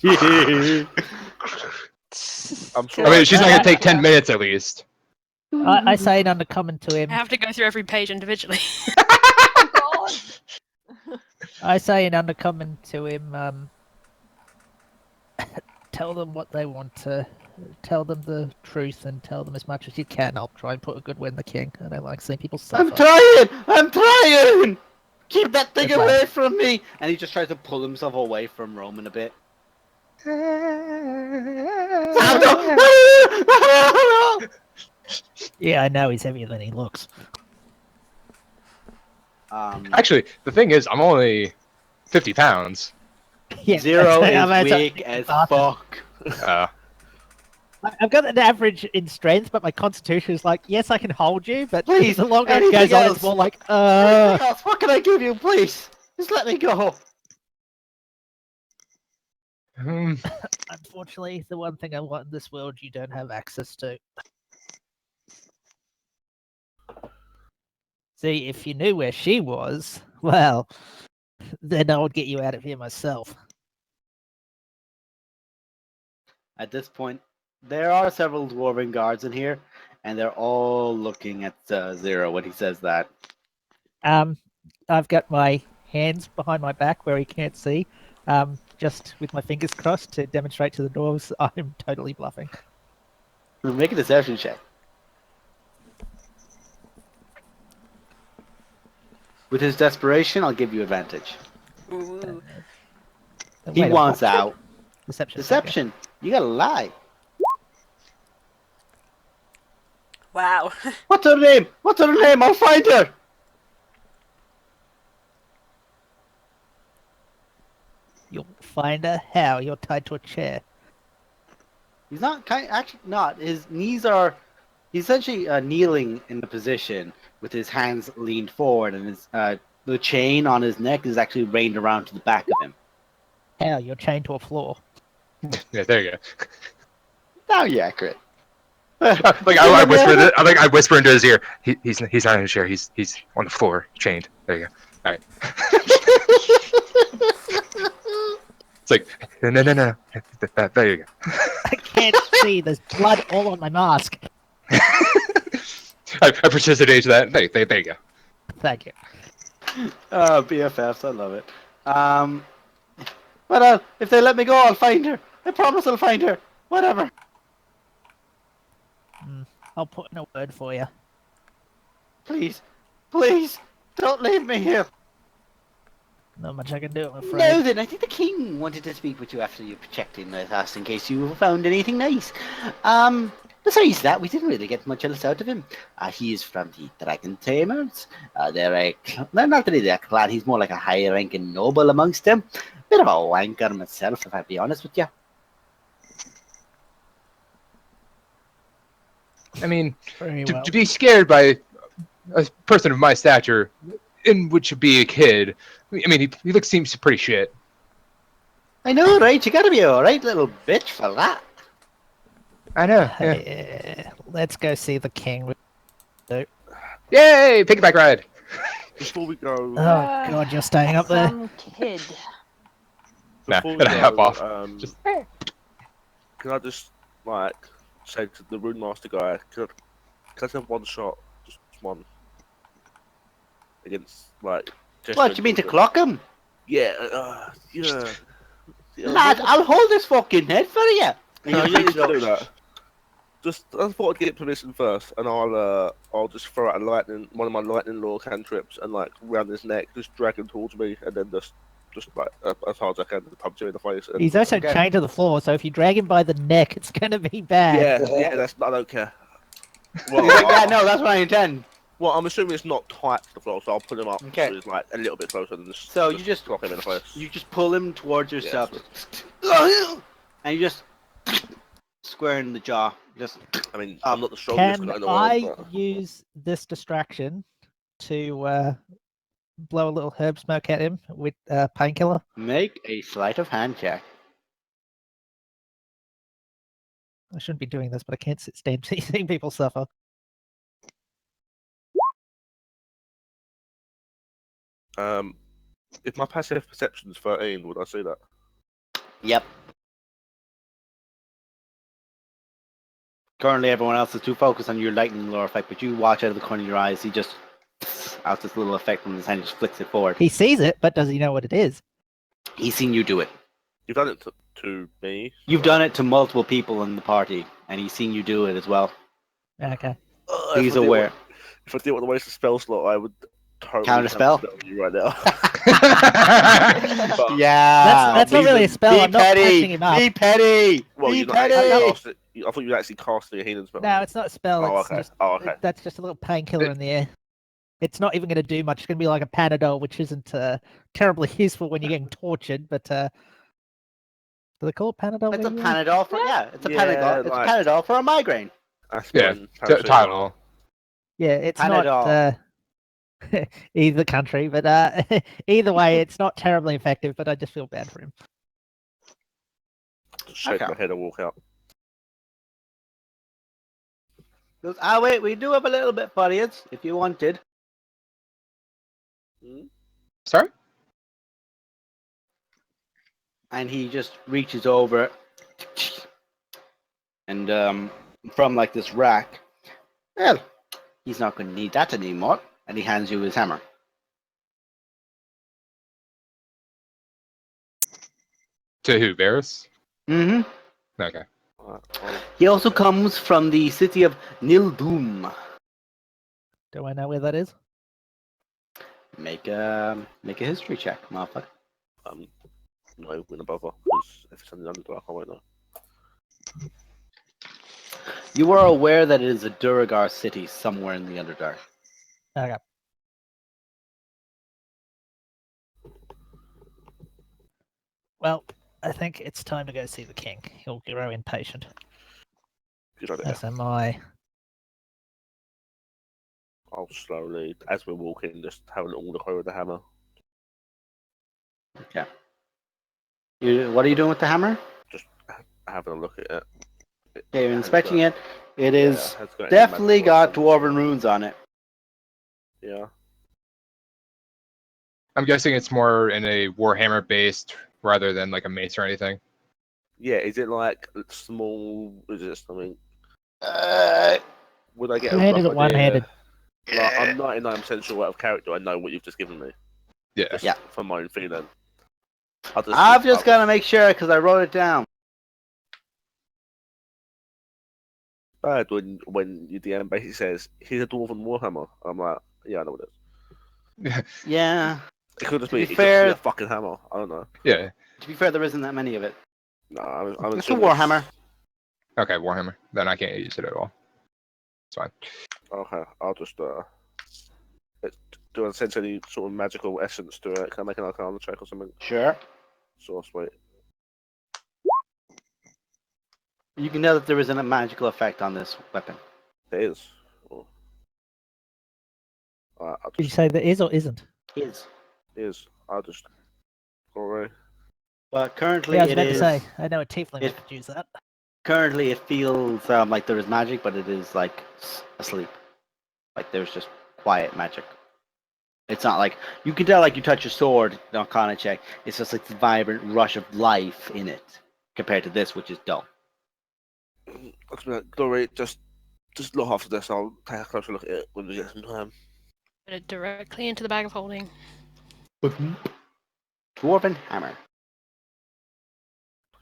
I'm sure. I mean, she's not gonna I- take 10 minutes at least. I say an undercommon to I him. have to go through every page individually. Oh god! I say an undercommon to him. Tell them what they want to. Tell them the truth and tell them as much as you can. I'll try and put a good win the king. I don't like seeing people suffer. I'm trying! I'm trying! Keep that thing Good away lad. from me! And he just tries to pull himself away from Roman a bit. Yeah, I know he's heavier than he looks. Actually, the thing is, I'm only 50 pounds. Yeah, Zero I'm is weak as fuck. I've got an average in strength, but my constitution is like, yes, I can hold you, but Please, the longer it anything goes on, else? it's more like, Anything else? What can I give you, please? Just let me go. Unfortunately, the one thing I want in this world you don't have access to. See, if you knew where she was, well, then I would get you out of here myself. At this point, there are several dwarven guards in here, and they're all looking at Zero when he says that. I've got my hands behind my back where he can't see, just with my fingers crossed to demonstrate to the dwarves I'm totally bluffing. Make a deception check. With his desperation, I'll give you advantage. Ooh. He Wait, a wants what? out. Deception. okay. Deception. You gotta lie. Wow. What's her name? What's her name? I'll find her. You'll find her. How? You're tied to a chair. He's not actually not. His knees are. He's essentially kneeling in the position with his hands leaned forward, and his the chain on his neck is actually reined around to the back of him. How? You're chained to a floor. Yeah, there you go. Now you're accurate. Like I whisper, I whisper into his ear. He's not in a chair. He's on the floor, chained. There you go. All right. It's like no. There you go. I can't see. There's blood all on my mask. I participated to that. There you go. Thank you. BFFs, I love it. But if they let me go, I'll find her. I promise I'll find her. Whatever. I'll put in a word for you. Please, please, don't leave me here. Not much I can do, I'm afraid. No, then I think the king wanted to speak with you after you checked in with us in case you found anything nice. Besides that, we didn't really get much else out of him. He is from the Dragon Tamers. They're not really a clan. He's more like a high-ranking noble amongst them. Bit of a wanker myself, if I be honest with you. I mean, Very well. to be scared by a person of my stature, in which would be a kid. I mean, he seems pretty shit. I know, right? You gotta be alright, little bitch, for that. I know. Yeah. Let's go see the king. Yay! Piggyback ride. Before we go, Oh god, you're staying up there. Some kid. Nah, before we gotta hop go, off. Just- can I just like say to the Rune Master guy, can I just have one shot? Just one against like. What, you mean to clock him? Yeah, yeah. Lad, I'll hold this fucking head for you. No, you don't need to do that. Just, I thought I'd get permission first, and I'll just throw out one of my lightning lore cantrips, and like round his neck, just drag him towards me, and then just like as hard as I can, punch him in the face. And, He's also chained to the floor, so if you drag him by the neck, it's gonna be bad. Yeah, I don't care. Well, yeah, no, that's what I intend. Well, I'm assuming it's not tight to the floor, so I'll put him up Okay. so he's like a little bit closer than this. So you just drop him in the face. You just pull him towards yourself, and you just square in the jaw. Just. I mean, I'm not the strongest guy in the world. Can I use this distraction to blow a little herb smoke at him with painkiller? Make a sleight of hand check. I shouldn't be doing this, but I can't stand seeing people suffer. If my passive perception is 13, would I see that? Yep. Currently, everyone else is too focused on your lightning lore effect, but you watch out of the corner of your eyes. He just out this little effect from his hand, just flicks it forward. He sees it, but does he know what it is? He's seen you do it. You've done it to me. You've done it to multiple people in the party, and he's seen you do it as well. Okay. He's aware. If I did want to waste a spell slot, I would totally Counter spell you right now. Yeah. That's not really a spell. I'm not punching him up. Be petty. Well, Be you're not petty. actually cast it. I thought you were actually casting a healing spell. No, it's not a spell. Oh, It's okay. just, Oh, okay. That's just a little painkiller in the air. It's not even going to do much. It's going to be like a Panadol, which isn't terribly useful when you're getting tortured. But do they call it Panadol? It's a maybe? Panadol for It's a Panadol. It's a like- Panadol for a migraine. Aspirin, Tylenol. Yeah, it's Panadol. not either country, but either way, it's not terribly effective. But I just feel bad for him. Just shake Okay. my head and walk out. Goes, wait, we do have a little bit for you, if you wanted. Sorry? And he just reaches over and from like this rack, well, he's not going to need that anymore. And he hands you his hammer. To who, Varys? Mm-hmm. Okay. He also comes from the city of Nildoom. Do I know where that is? Make a history check, motherfucker. Not even gonna bother, because if it's in the Underdark, I won't know. You are aware that it is a Duragar city somewhere in the Underdark. Okay. Well, I think it's time to go see the king. He'll grow impatient. Good idea. As am I. I'll slowly, as we're walking, just have a little look over the hammer. Okay. What are you doing with the hammer? Just having a look at it. Okay, you're inspecting it. It is has got any definitely magical got essence. dwarven runes on it. Yeah. I'm guessing it's more in a Warhammer based rather than like a mace or anything. Yeah, is it like small? Is it something? Would I get a Two-handed rough or one-handed? idea? Like, I'm 99% sure out of character I know what you've just given me. Yeah. Just Yeah. from my own feeling. I've just got to make sure because I wrote it down. bad when your DM basically says, here's a dwarven warhammer. I'm like, yeah, I know what it is. Yeah. It could just To be, be it could fair- just be a fucking hammer. I don't know. Yeah. To be fair, there isn't that many of it. No, I'm It's a assuming warhammer. Okay, Warhammer. Then I can't use it at all. It's fine. Okay, I'll just do I sense any sort of magical essence to it? Can I make an arcana check or something? Sure. Source, wait. You can know that there isn't a magical effect on this weapon. It is. Oh. Alright, I'll Did you just, say there is or isn't? Is. it is. I'll just go away. But currently Yeah, I was it about to is. say. I know a tiefling it- that could use that. Currently it feels like there is magic, but it is like asleep. Like there's just quiet magic. It's not like you can tell like you touch a sword, the arcana check. It's just like the vibrant rush of life in it compared to this, which is dull. Glory, just just look after this. I'll take a closer look at it when we get some time. Put it directly into the bag of holding. Dwarven hammer.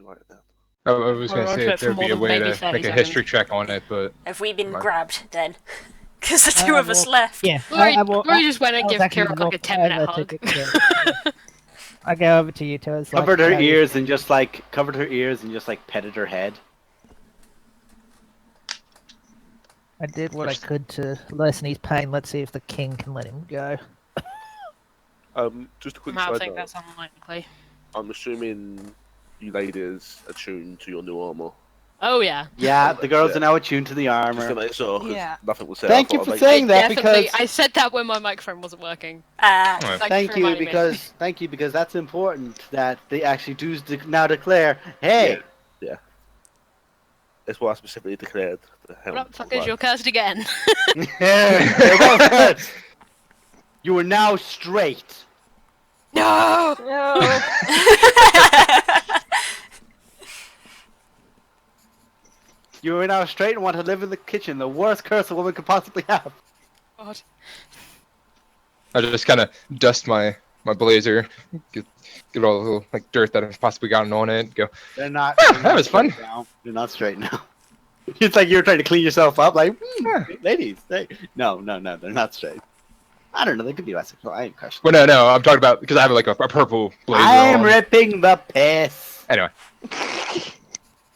Write it down. I was Hold gonna on say to if it for there'd be more a than way maybe to 30 make a seconds. history check on it, but Have we been Right. grabbed then? Because the two of us walk- left. Yeah, Or you just went and I was give actually Kira like a walking 10-minute over to hug. get Kira. I go over to you two. It's Covered like, her how you ears feel? and just like covered her ears and just like petted her head. I did what I could to lessen his pain. Let's see if the king can let him go. Just a quick I side think note. that's unlikely. I'm assuming you ladies attuned to your new armor. Oh yeah. Yeah, the girls Yeah. are now attuned to the Just to armor. make sure, 'cause Yeah. nothing was said. Thank I you thought for I'd make- saying that Definitely. because I said that when my microphone wasn't working. Alright. thank for you reminding me. because that's important that they actually do now declare, hey, Yeah. That's why I specifically declared the helm. What up, fuckers? You're cursed again. You're both cursed. You are now straight. No. No. You are now straight and want to live in the kitchen. The worst curse a woman could possibly have. God. I just kind of dust my blazer, get all the little like dirt that I've possibly gotten on it. Go. They're not. Ah, they're that not was fun. straight now. You're not straight now. It's like you're trying to clean yourself up. Like, Yeah. ladies, no, they're not straight. I don't know. They could be bisexual. I ain't questioning. Well, no, I'm talking about because I have like a purple blazer I'm on. ripping the piss. Anyway,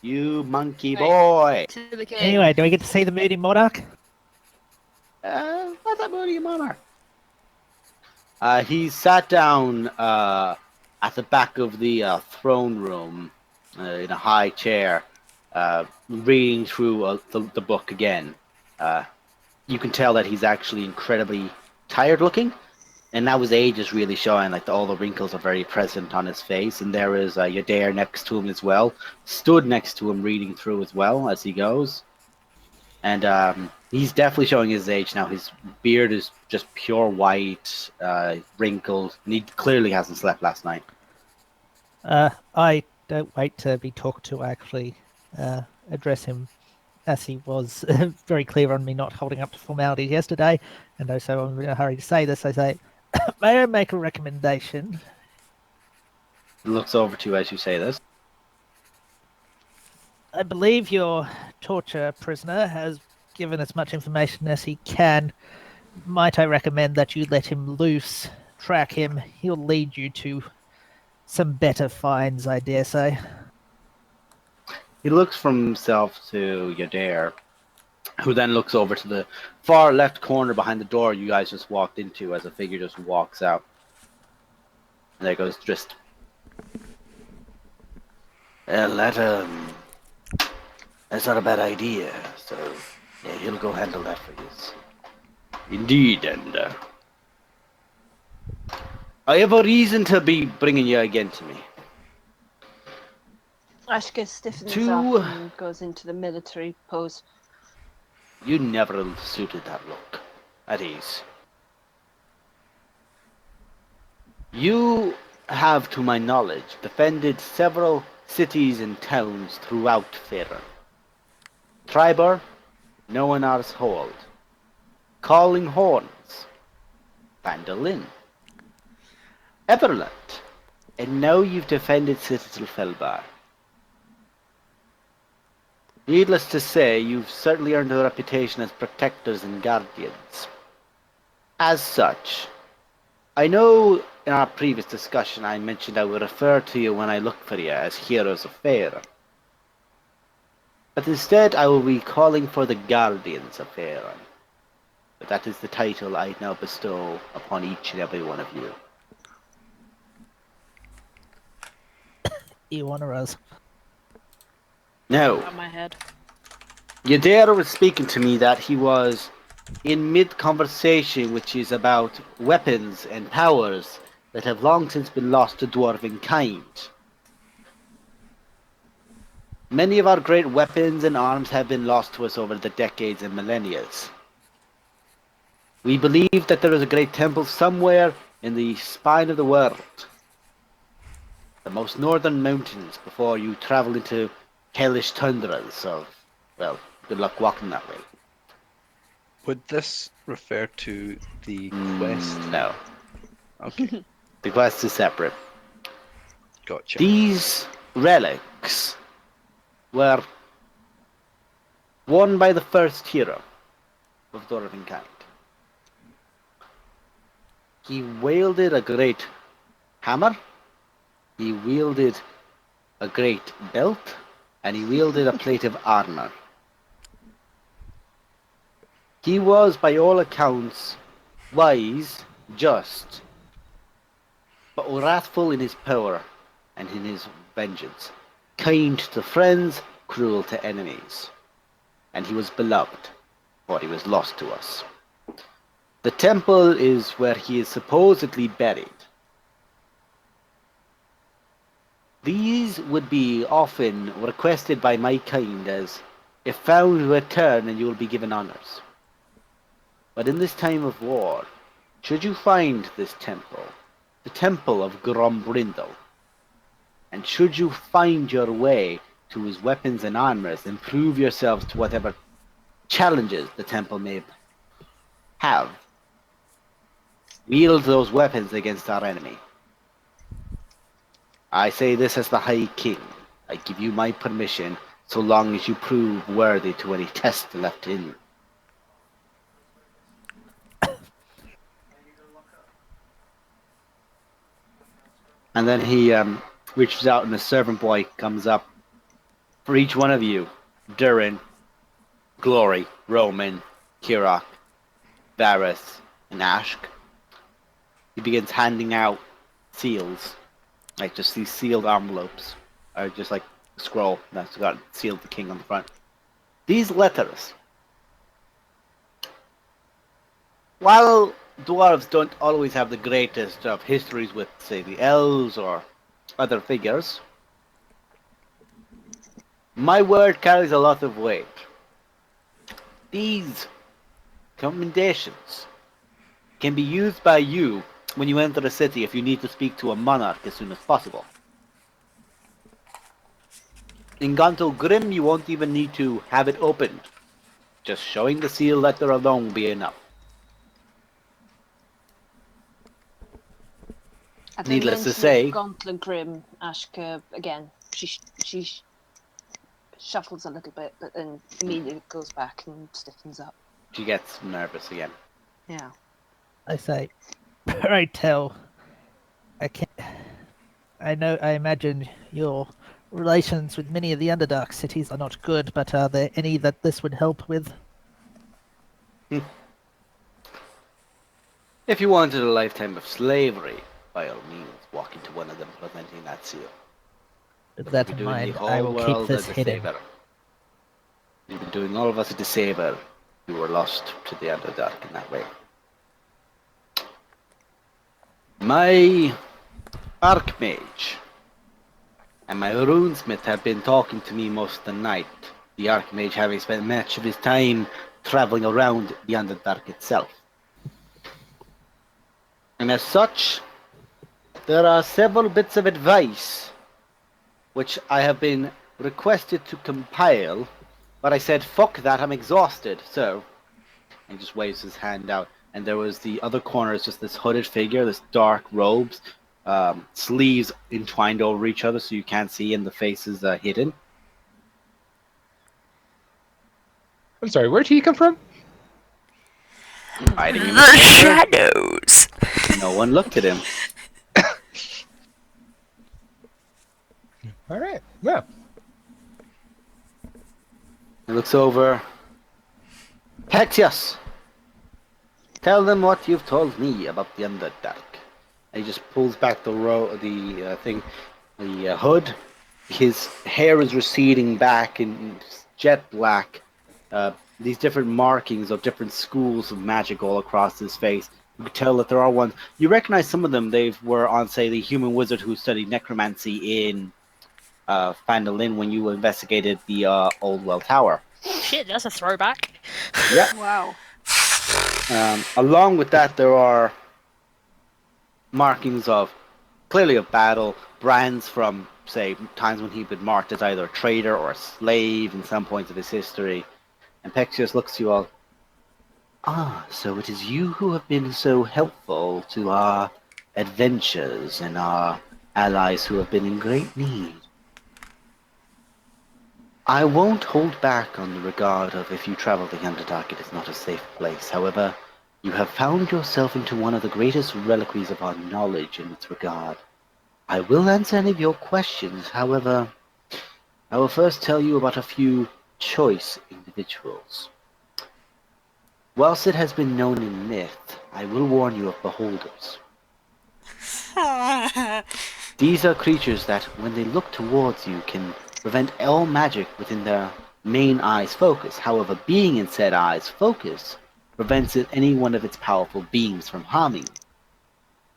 You monkey Right. boy. To the king. Anyway, do we get to see the moody monarch? What's that moody monarch? He sat down at the back of the throne room in a high chair, reading through the book again. You can tell that he's actually incredibly tired looking, and now his age is really showing. Like all the wrinkles are very present on his face, and there is Yadair next to him as well, stood next to him reading through as well as he goes. And he's definitely showing his age now. His beard is just pure white, wrinkled, and he clearly hasn't slept last night. I don't wait to be talked to. I actually address him as he was very clear on me not holding up to formalities yesterday, and also I'm in a hurry to say this. I say, may I make a recommendation? He looks over to you as you say this. I believe your torture prisoner has given as much information as he can. Might I recommend that you let him loose, track him? He'll lead you to some better finds, I dare say. He looks from himself to Yadair, who then looks over to the far left corner behind the door you guys just walked into as a figure just walks out. And there goes Drist. That's not a bad idea. So, yeah, he'll go handle that for you. Indeed, and I have a reason to be bringing you again to me. Ashka stiffens Two- up and goes into the military pose. You never suited that look. At ease. You have, to my knowledge, defended several cities and towns throughout Faerûn. Triber, no one else hold. Calling Horns, Vandalin. Everland, and now you've defended Citadel Felbar. Needless to say, you've certainly earned a reputation as protectors and guardians. As such, I know in our previous discussion I mentioned I would refer to you when I look for you as heroes of Faerûn. But instead I will be calling for the guardians of Faerûn. But that is the title I now bestow upon each and every one of you. You honor us. Now, On my head. Yadair was speaking to me that he was in mid-conversation which is about weapons and powers that have long since been lost to dwarven kind. Many of our great weapons and arms have been lost to us over the decades and millennia. We believe that there is a great temple somewhere in the spine of the world. The most northern mountains before you travel into hellish tundras of, well, good luck walking that way. Would this refer to the quest? No. Okay, The quest is separate. gotcha. These relics were won by the first hero of Dwarvenkind. He wielded a great hammer, he wielded a great belt, and he wielded a plate of armor. He was, by all accounts, wise, just, but wrathful in his power and in his vengeance, kind to friends, cruel to enemies. And he was beloved, for he was lost to us. The temple is where he is supposedly buried. These would be often requested by my kind as, if found, return and you will be given honors. But in this time of war, should you find this temple, the temple of Grombrindle, and should you find your way to his weapons and armors and prove yourselves to whatever challenges the temple may have, wield those weapons against our enemy. I say this as the High King. I give you my permission, so long as you prove worthy to any test left in you. And then he reaches out and a servant boy comes up. For each one of you, Durin, Glory, Roman, Kirok, Varys, and Ashk, he begins handing out seals. Like just these sealed envelopes. Or just like a scroll that's got sealed the king on the front. These letters, while dwarves don't always have the greatest of histories with, say, the elves or other figures, my word carries a lot of weight. These commendations can be used by you when you enter a city if you need to speak to a monarch as soon as possible. In Gonto Grim, you won't even need to have it opened. Just showing the seal letter alone will be enough. At the Needless to mention say, of Gauntlet Grim, Ashka again, she shuffles a little bit, but then immediately goes back and stiffens up. she gets nervous again. Yeah. I say, pray tell. I imagine your relations with many of the Underdark cities are not good, but are there any that this would help with? If you wanted a lifetime of slavery, by all means, walk into one of them presenting that seal. With that You're in doing mind, the I whole will keep world this a hidden. disfavor. You've been doing all of us a disfavor. You were lost to the Underdark in that way. My Archmage and my Runesmith have been talking to me most of the night. The Archmage having spent much of his time traveling around the Underdark itself. And as such, there are several bits of advice which I have been requested to compile, but I said, fuck that, I'm exhausted, so... And he just waves his hand out, and there was the other corner, is just this hooded figure, this dark robes, sleeves entwined over each other so you can't see, and the face is hidden. I'm sorry, where'd he come from? Hiding in The corner. shadows! No one looked at him. All right, well, He looks over. Pexius! Tell them what you've told me about the Underdark. And he just pulls back the hood. His hair is receding back in jet black. These different markings of different schools of magic all across his face. You can tell that there are ones. You recognize some of them. They were on, say, the human wizard who studied necromancy in Fandolin when you investigated the Old Well Tower. Shit, that's a throwback. Yeah. Wow. Along with that, there are markings of, clearly of battle, brands from, say, times when he'd been marked as either a traitor or a slave in some points of his history. And Pexius looks to you all. Ah, so it is you who have been so helpful to our adventures and our allies who have been in great need. I won't hold back on the regard of if you travel the Underdark, it is not a safe place. However, you have found yourself into one of the greatest reliquaries of our knowledge in its regard. I will answer any of your questions, however, I will first tell you about a few choice individuals. Whilst it has been known in myth, I will warn you of beholders. These are creatures that, when they look towards you, can prevent all magic within their main eye's focus. However, being in said eye's focus prevents any one of its powerful beams from harming you.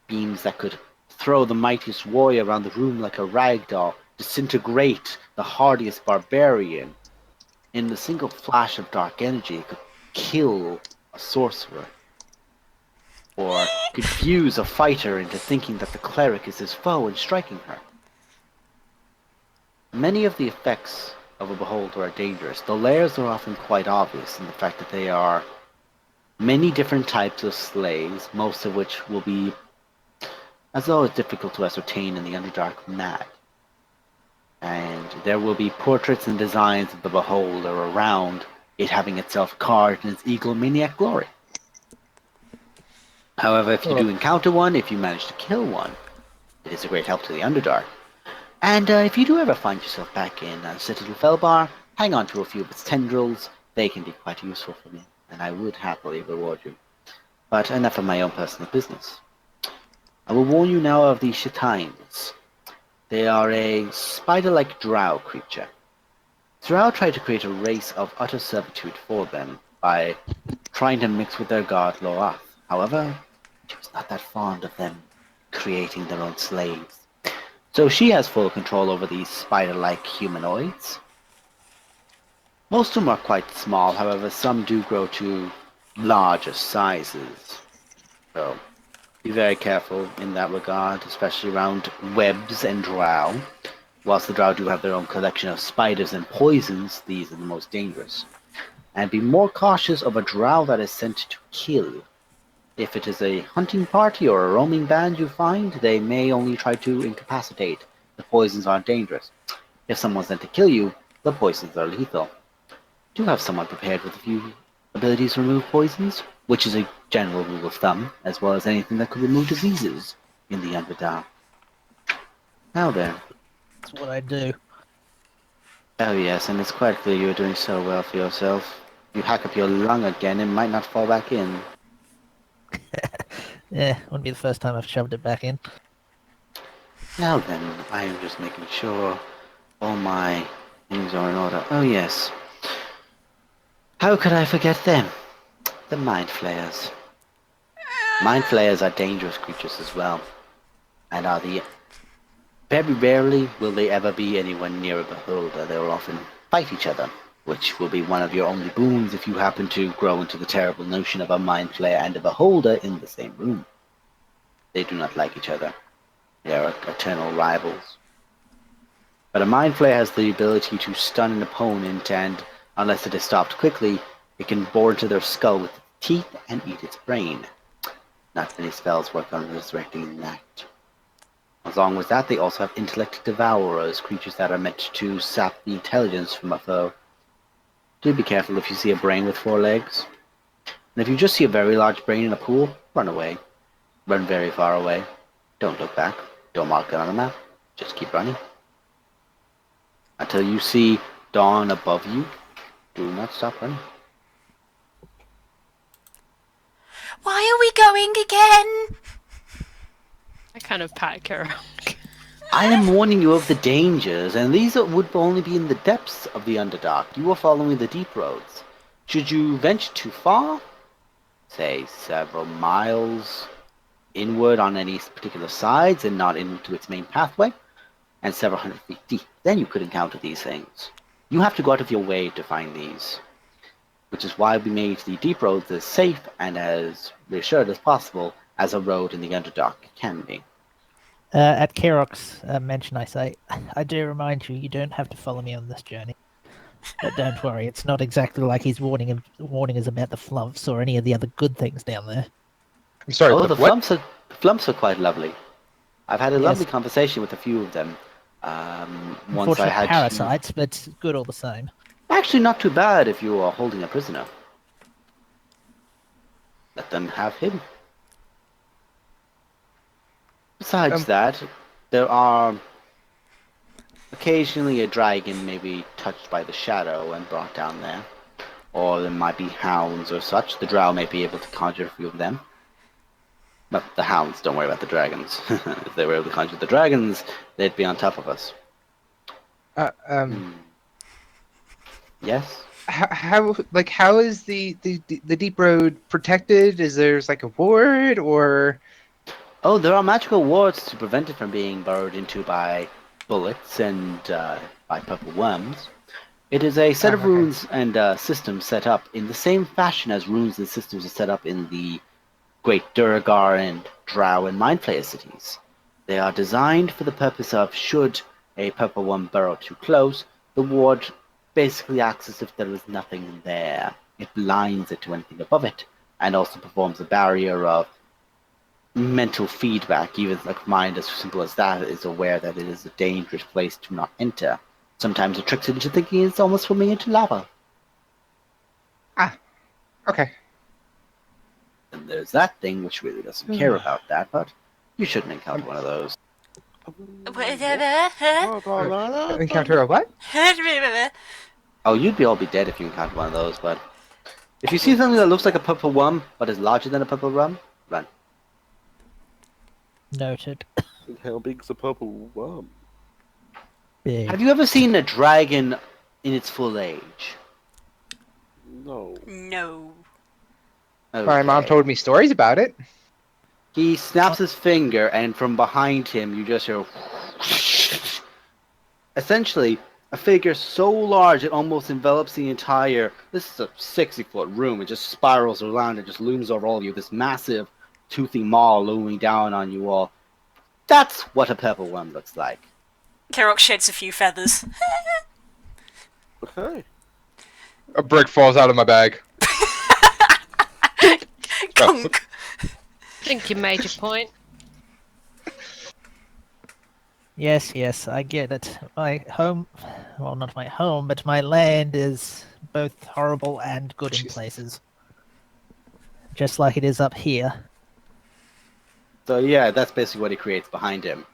Beams that could throw the mightiest warrior around the room like a rag doll, disintegrate the hardiest barbarian. In a single flash of dark energy, it could kill a sorcerer, or confuse a fighter into thinking that the cleric is his foe and striking her. Many of the effects of a beholder are dangerous. The layers are often quite obvious in the fact that they are many different types of slaves, most of which will be as though it's difficult to ascertain in the Underdark map. And there will be portraits and designs of the beholder around it having itself carved in its egomaniac glory. However, if you do encounter one, if you manage to kill one, it is a great help to the Underdark. And if you do ever find yourself back in Citadel Felbar, hang on to a few of its tendrils. They can be quite useful for me, and I would happily reward you. But enough of my own personal business. I will warn you now of the Shitains. They are a spider-like drow creature. Drow try to create a race of utter servitude for them by trying to mix with their god Loath. However, she was not that fond of them creating their own slaves. So she has full control over these spider-like humanoids. Most of them are quite small, however some do grow to larger sizes. So be very careful in that regard, especially around webs and drow. Whilst the drow do have their own collection of spiders and poisons, these are the most dangerous. And be more cautious of a drow that is sent to kill. If it is a hunting party or a roaming band you find, they may only try to incapacitate. The poisons aren't dangerous. If someone's sent to kill you, the poisons are lethal. Do have someone prepared with a few abilities to remove poisons, which is a general rule of thumb, as well as anything that could remove diseases in the Underdark. Now then. That's what I do. Oh yes, and it's quite clear you're doing so well for yourself. If you hack up your lung again, it might not fall back in. Yeah, wouldn't be the first time I've shoved it back in. Now then, I am just making sure all my things are in order. Oh yes. How could I forget them? The Mind Flayers. Mind Flayers are dangerous creatures as well, and are the... Very rarely will they ever be anywhere near a beholder. They will often fight each other, which will be one of your only boons if you happen to grow into the terrible notion of a Mind Flayer and a beholder in the same room. They do not like each other. They are eternal rivals. But a Mind Flayer has the ability to stun an opponent, and unless it is stopped quickly, it can bore into their skull with its teeth and eat its brain. Not many spells work on resurrecting that. Along with that, they also have Intellect Devourers, creatures that are meant to sap the intelligence from a foe. Do be careful if you see a brain with 4 legs. And if you just see a very large brain in a pool, run away. Run very far away. Don't look back. Don't mark it on a map. Just keep running. Until you see dawn above you, do not stop running. Why are we going again? I kind of pat Kara. I am warning you of the dangers, and these would only be in the depths of the Underdark. You are following the deep roads. Should you venture too far, say several miles inward on any particular sides and not into its main pathway, and several hundred feet deep, then you could encounter these things. You have to go out of your way to find these, which is why we made the deep roads as safe and as reassured as possible as a road in the Underdark can be. At Kerok's mention, I say, I do remind you, you don't have to follow me on this journey. But don't worry, it's not exactly like he's warning us about the flumps or any of the other good things down there. I'm sorry, Oh, the the what? flumps are quite lovely. I've had a Yes. lovely conversation with a few of them. Once I Unfortunate had parasites, but good all the same. actually not too bad if you are holding a prisoner. Let them have him. Besides that, there are occasionally a dragon may be touched by the shadow and brought down there. Or there might be hounds or such. The drow may be able to conjure a few of them. But the hounds, don't worry about the dragons. If they were able to conjure the dragons, they'd be on top of us. Yes? How is the deep road protected? Is there like a ward or? Oh, there are magical wards to prevent it from being burrowed into by bullets and by purple worms. It is a set of Okay. runes and systems set up in the same fashion as runes and systems are set up in the Great Duragar and Drow and Mindflayer cities. They are designed for the purpose of, should a purple worm burrow too close, the ward basically acts as if there was nothing there. It blinds it to anything above it, and also performs a barrier of mental feedback. Even like mind as simple as that is aware that it is a dangerous place to not enter. Sometimes it tricks it into thinking it's almost swimming into lava. Okay. And there's that thing which really doesn't care about that, but you shouldn't encounter one of those. Encounter a what? Oh, you'd all be dead if you encountered one of those, but if you see something that looks like a purple worm but is larger than a purple worm, run. Noted. How big's a purple worm? Big. Have you ever seen a dragon in its full age? No. No. My mom Okay. told me stories about it. He snaps his finger, and from behind him, you just hear essentially a figure so large it almost envelops the entire. This is a 60-foot room. It just spirals around and just looms over all of you. This massive, toothy maw looming down on you all. That's what a purple worm looks like. Kerok sheds a few feathers. Okay. A brick falls out of my bag. Gunk. I think you made your point. Yes, I get it. My home, well, not my home, but my land is both horrible and good in Jeez. places. Just like it is up here. So yeah, that's basically what he creates behind him.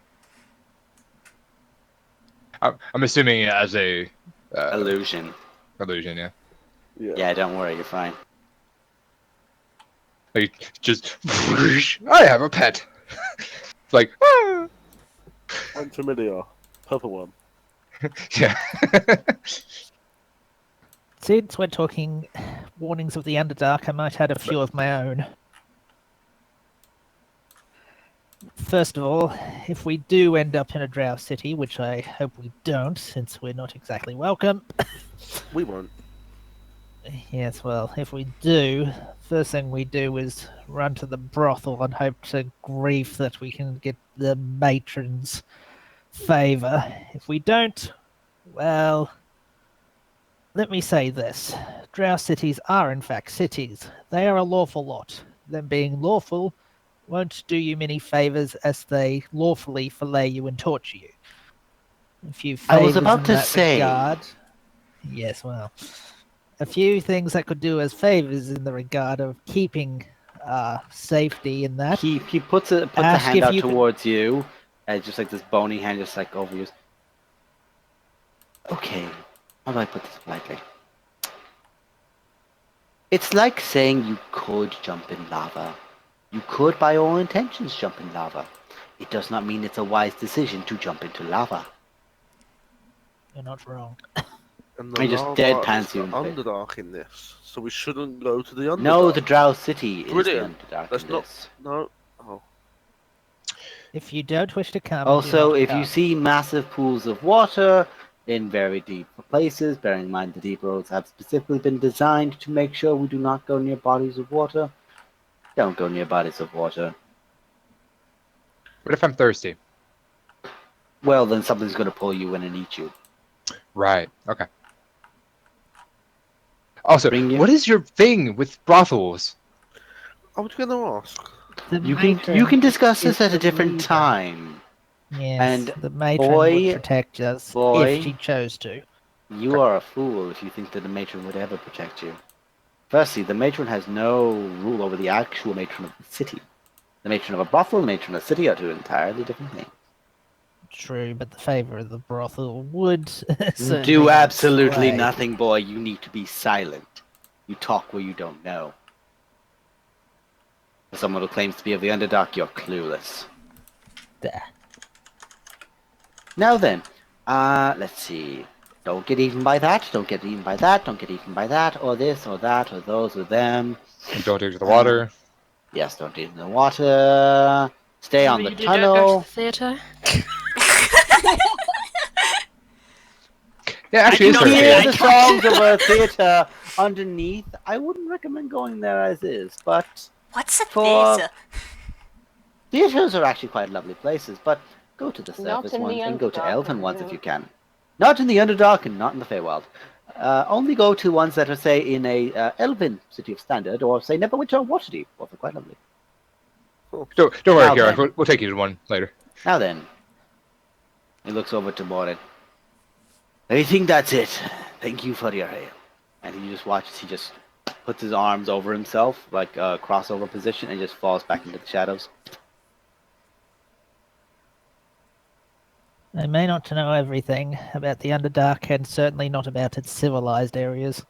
I'm assuming as a Illusion. illusion, yeah. Yeah, don't worry, you're fine. Like just, I have a pet. It's like, ah! I'm familiar. Purple worm. Yeah. Since we're talking warnings of the Underdark, I might add a few of my own. First of all, if we do end up in a drow city, which I hope we don't, since we're not exactly welcome. We won't. Yes, well, if we do, first thing we do is run to the brothel and hope to grief that we can get the matron's favour. If we don't, well, let me say this. Drow cities are in fact cities. They are a lawful lot. Them being lawful won't do you many favours as they lawfully fillet you and torture you. A few I was favours about in to that say. regard. Yes, well, a few things that could do as favours in the regard of keeping safety in that. He puts a Ask hand if out you could- towards you, and just like this bony hand, just like over you. Okay, how do I put this politely? It's like saying you could jump in lava. You could, by all intentions, jump in lava. It does not mean it's a wise decision to jump into lava. You're not wrong. And the I just lava deadpans is you the in the face. Underdark in this, so we shouldn't go to the Underdark. No, the Drow City is the Brilliant. Underdark That's in not. this. No. Oh. If you don't wish to come, Also, do not if come. you see massive pools of water in very deep places, bearing in mind the deep roads have specifically been designed to make sure we do not go near bodies of water, don't go near bodies of water. What if I'm thirsty? Well, then something's going to pull you in and eat you. Right. Okay. Also, Bring you- what is your thing with brothels? I was going to ask. The You matron can discuss is this at a the different leader. time. Yes, And the matron boy- would protect us boy- if she chose to. You are a fool if you think that the matron would ever protect you. Firstly, the matron has no rule over the actual matron of the city. The matron of a brothel and the matron of a city are two entirely different things. True, but the favor of the brothel would certainly Do not absolutely sway. nothing, boy. You need to be silent. You talk where you don't know. For someone who claims to be of the Underdark, you're clueless. There. Now then, let's see. Don't get eaten by that, don't get eaten by that, don't get eaten by that, or this, or that, or those, or them. And don't dig to the water. Yes, don't eat in the water. Stay on the Maybe you don't go tunnel. to the theatre. Yeah, actually, it's cannot very hear Hear good. the songs of a theatre underneath. I wouldn't recommend going there as is, but What's a For- theatre? theatres are actually quite lovely places, but go to the Not surface in the ones and go to Underdark, Elven ones no. if you can. Not in the Underdark and not in the Feywild. Only go to ones that are, say, in a Elven City of Standard, or, say, Neverwinter or Waterdeep. Both are quite lovely. Don't worry, Now Kira. then. We'll take you to one later. Now then, he looks over to Morin. I think that's it. Thank you for your help. And he just watches, he just puts his arms over himself, like a crossover position, and just falls back into the shadows. I may not know everything about the Underdark, and certainly not about its civilized areas.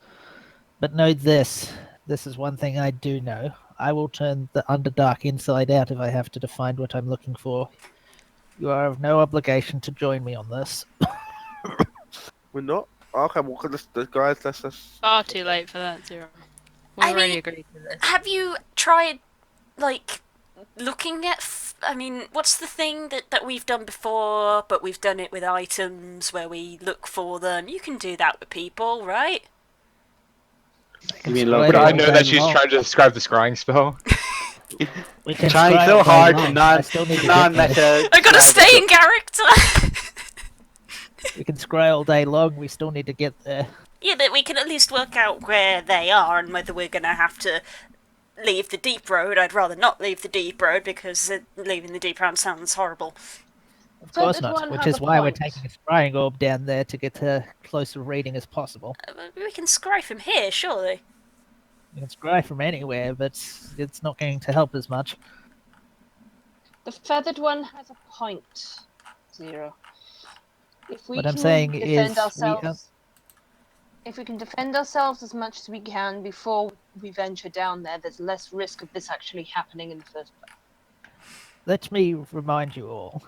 But know this. This is one thing I do know. I will turn the Underdark inside out if I have to find what I'm looking for. You are of no obligation to join me on this. We're not? Okay, well, guys, let's Far too late for that, Zero. We I already mean- agreed to this. Have you tried, like, looking at... I mean, what's the thing that we've done before, but we've done it with items where we look for them? You can do that with people, right? You mean Scry look, But I all know day that she's long. trying to describe the scrying spell. We can trying scry so all day hard to long. I still need to get there. non-meta. I gotta stay in character! We can scry all day long. We still need to get there. Yeah, but we can at least work out where they are and whether we're gonna have to leave the deep road. I'd rather not leave the deep road because leaving the deep road sounds horrible. Of So course did not. one Which have is a why we're point? taking a scrying orb down there to get a closer reading as possible. We can scry from here, surely. We can scry from anywhere, but it's not going to help as much. The feathered one has a point. Zero. If we What I'm can saying defend is ourselves, if we can defend ourselves as much as we can before we venture down there, there's less risk of this actually happening in the first place. Let me remind you all.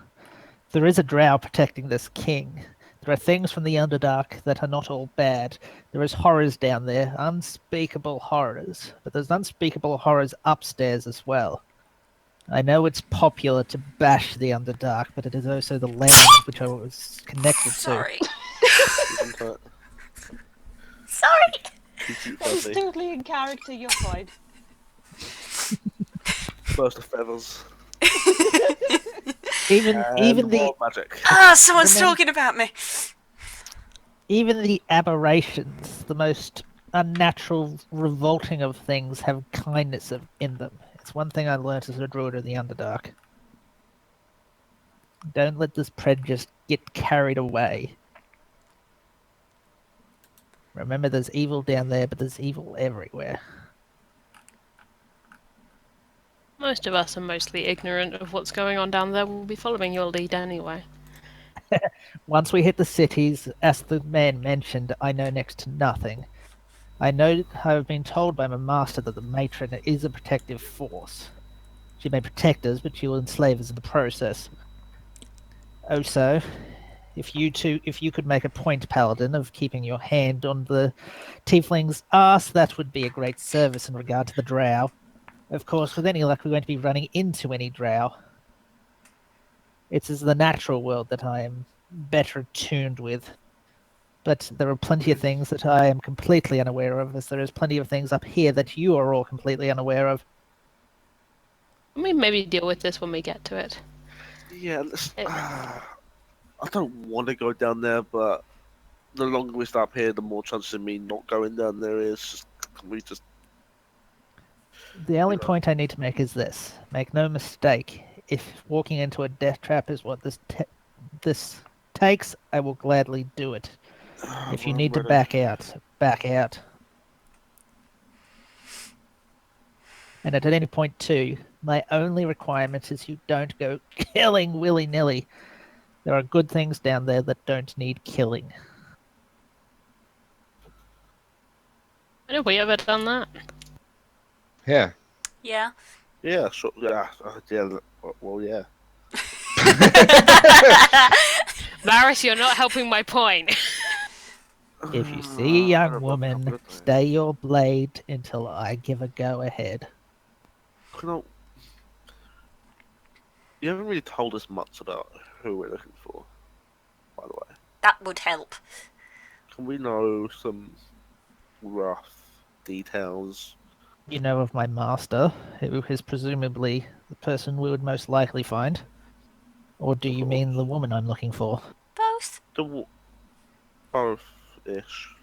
There is a drow protecting this king. There are things from the Underdark that are not all bad. There is horrors down there, unspeakable horrors. But there's unspeakable horrors upstairs as well. I know it's popular to bash the Underdark, but it is also the land which I was connected to. Sorry. Sorry. Sorry! That's totally in character, you're fine. Burst of feathers. Even the more magic. Ah, someone's Remember- talking about me. even the aberrations, the most unnatural, revolting of things, have kindness in them. It's one thing I learnt as a druid in the Underdark. Don't let this prejudice get carried away. Remember, there's evil down there, but there's evil everywhere. Most of us are mostly ignorant of what's going on down there. We'll be following your lead anyway. Once we hit the cities, as the man mentioned, I know next to nothing. I know I've been told by my master that the matron is a protective force. She may protect us, but she will enslave us in the process. Also, if you could make a point, Paladin, of keeping your hand on the tiefling's arse, that would be a great service in regard to the drow. Of course, with any luck, we won't be running into any drow. It's as the natural world that I am better attuned with. But there are plenty of things that I am completely unaware of, as there is plenty of things up here that you are all completely unaware of. Can we maybe deal with this when we get to it? Yeah, let's, It- I don't want to go down there, but the longer we stay up here, the more chances of me not going down there is. Can we just? The only know. point I need to make is this: make no mistake. If walking into a death trap is what this takes, I will gladly do it. If you need to back out, back out. And at any point too, my only requirement is you don't go killing willy-nilly. There are good things down there that don't need killing. Have we ever done that? Yeah. Yeah. Yeah, sure. Yeah, yeah. Well, yeah. Varys, you're not helping my point. If you see a young woman, stay your blade until I give a go-ahead. You haven't really told us much about who we're looking for, by the way. That would help. Can we know some rough details? You know of my master, who is presumably the person we would most likely find? Or do you mean the woman I'm looking for? Both. Both-ish.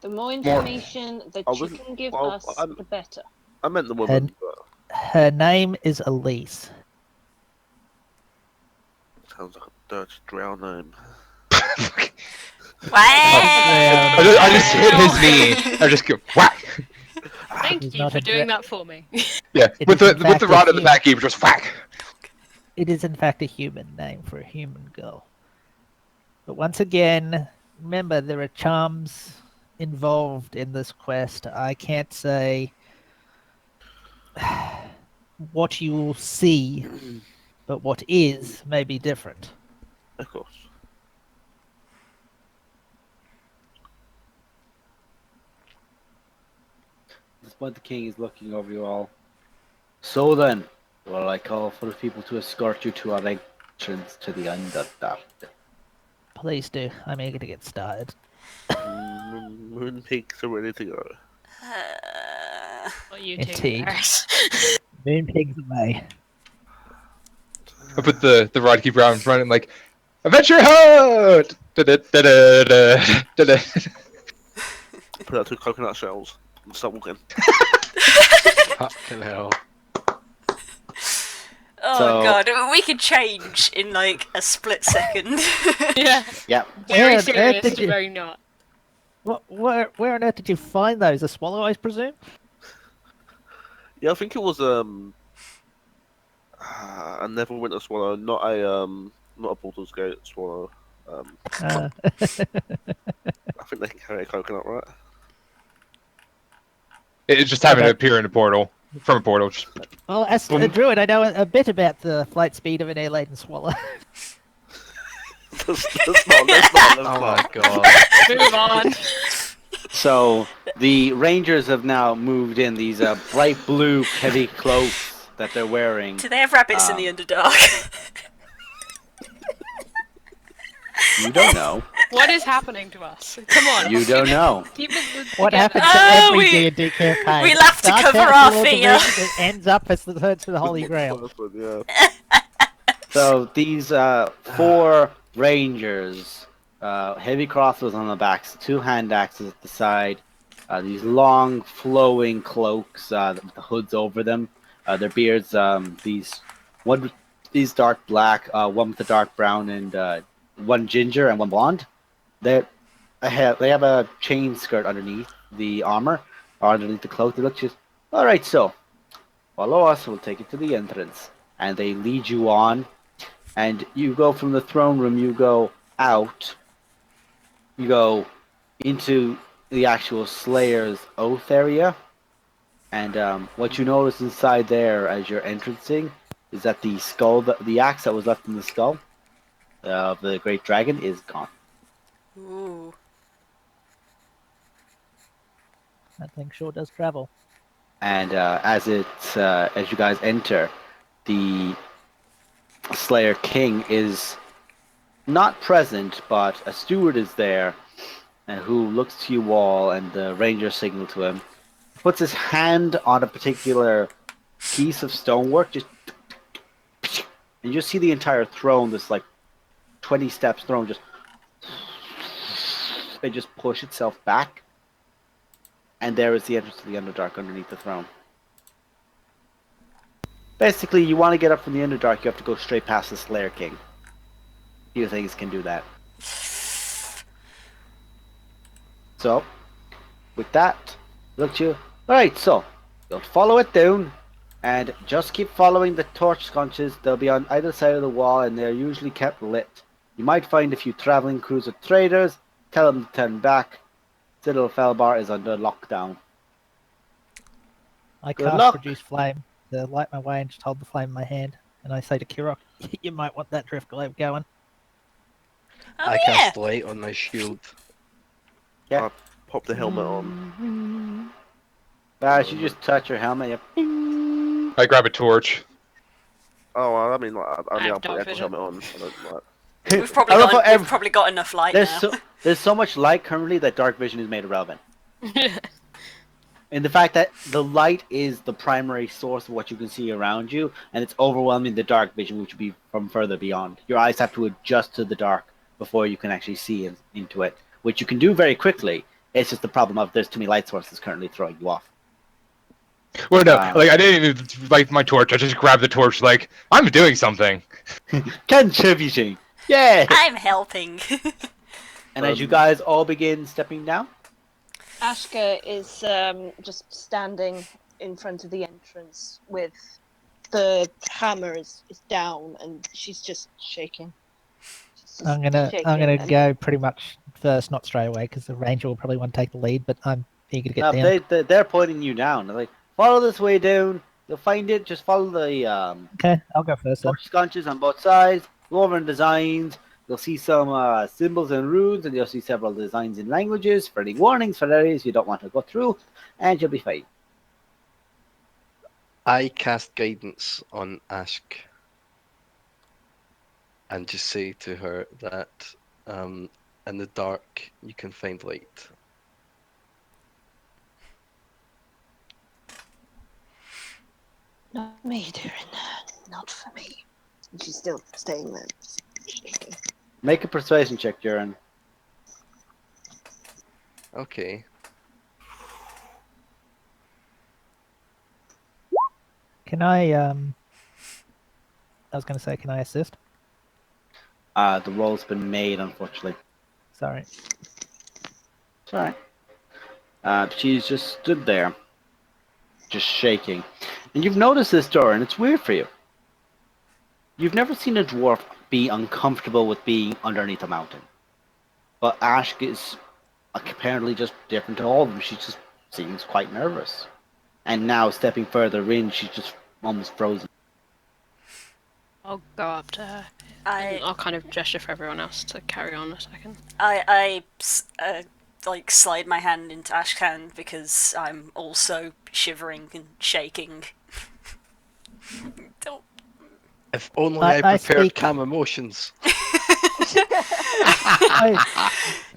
The more information that you can give us, the better. I meant the woman, but... Her name is Elise. Sounds like a dirty drow name. I just hit his knee. I just go whack. Thank you for doing that for me. Yeah, with the rod in the back, you just whack. It is in fact a human name for a human girl. But once again, remember there are charms involved in this quest. I can't say what you will see, but what is may be different. Of course. This point the king is looking over you all. So then, will I call for the people to escort you to our entrance to the Underdark? Please do. I'm eager to get started. Moon peaks are ready to go. What you Indeed. Varys? Moon pigs away. I put the rod keeper out in front and like, adventure hunt! Da-da-da-da-da-da-da. Put out 2 coconut shells and start walking. Fucking hell. Oh So- god, we could change in like a split second. Yeah. Yeah. Where Very on earth serious did to you- very not. Where on earth did you find those? A swallow, I presume? Yeah, I think it was a Neverwinter swallow, not a Baldur's Gate swallow. I think they can carry a coconut, right? It just happened to Okay. appear in a portal. From a portal. Just... Well, as a druid, I know a bit about the flight speed of an air-laden swallow. Let's not. Oh my god. Move on. So the rangers have now moved in these bright blue heavy cloaks that they're wearing. Do they have rabbits in the Underdark? You don't know. What is happening to us? Come on. You don't know. Keep it What together. happens to Oh, every we- D&D campaign? we'll have to Starts cover out our towards the fear. west, it ends up as the third to the Holy Grail. Yeah. So these 4 rangers, heavy crossbows on the backs, 2 hand axes at the side, these long flowing cloaks with the hoods over them, their beards, these dark black, one with a dark brown, and one ginger and one blonde. They have a chain skirt underneath the armor, or underneath the cloak. They look just all right. So follow us. We'll take you to the entrance, and they lead you on. And you go from the throne room. You go out. You go into the actual Slayer's Oath area. And what you notice inside there as you're entrancing is that the skull, the axe that was left in the skull of the great dragon is gone. Ooh. That thing sure does travel. And as you guys enter, the Slayer King is not present, but a steward is there, and who looks to you all, and the ranger signal to him, puts his hand on a particular piece of stonework, just, and you see the entire throne, this like 20 steps throne, just may just push itself back, and there is the entrance to the Underdark underneath the throne. Basically, you want to get up from the Underdark, you have to go straight past the Slayer King. Few things can do that. So, with that, look you. Alright, so, you'll follow it down, and just keep following the torch sconces. They'll be on either side of the wall, and they're usually kept lit. You might find a few traveling crews of traders, tell them to turn back. Citadel Felbar is under lockdown. I Good cast luck. Produce Flame to light my way and just hold the flame in my hand. And I say to Kirok, you might want that drift globe going. Oh, I yeah. cast light on my shield. Yeah. Pop the helmet on. As you just touch your helmet, you I grab a torch. Oh, I mean, like, I have I'll put the dark echo vision. helmet on. I don't, like, We've probably I love got, how we've probably got enough light now. there's so much light currently that dark vision is made irrelevant. And the fact that the light is the primary source of what you can see around you, and it's overwhelming the dark vision, which would be from further beyond. Your eyes have to adjust to the dark before you can actually see into it, which you can do very quickly. It's just the problem of there's too many light sources currently throwing you off. Well, no, like I didn't even light my torch. I just grabbed the torch, like I'm doing something. Contributing! Yeah! I'm helping. And as you guys all begin stepping down, Ashka is just standing in front of the entrance with the hammer is down and she's just shaking. She's just I'm gonna shaking and- go pretty much first, not straight away, because the ranger will probably want to take the lead. But I'm eager to get down. they're pointing you down. They're like, follow this way down. You'll find it. Just follow the Okay, I'll go first then. torch sconces on both sides. Go over in designs. You'll see some symbols and runes, and you'll see several designs in languages for any warnings for areas you don't want to go through, and you'll be fine. I cast guidance on Ashk and just say to her that in the dark you can find light. Not me, Durin. Not for me. And she's still staying there, shaking. Make a persuasion check, Durin. Okay. Can I was going to say, can I assist? The roll's been made, unfortunately. Sorry. It's alright. She's just stood there, just shaking. And you've noticed this, Durin, it's weird for you. You've never seen a dwarf be uncomfortable with being underneath a mountain. But Ashk is apparently just different to all of them. She just seems quite nervous. And now, stepping further in, she's just almost frozen. I'll go up to her. I'll kind of gesture for everyone else to carry on a second. I like slide my hand into Ash's hand because I'm also shivering and shaking. Don't. If only I I prepared speak- calm emotions.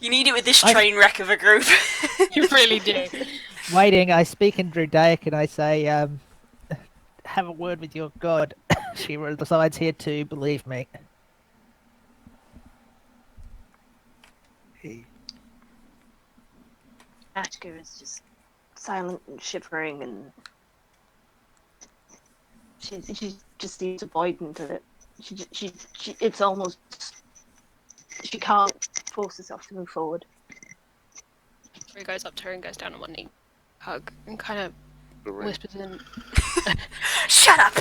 You need it with this train wreck of a group. You really do. Waiting, I speak in Drudaic and I say, have a word with your god. She resides here too, believe me. Ashka is just silent and shivering, and she just seems avoidant of it. She it's almost she can't force herself to move forward. He goes up to her and goes down on one knee, hug, and kind of whispers in. Shut up.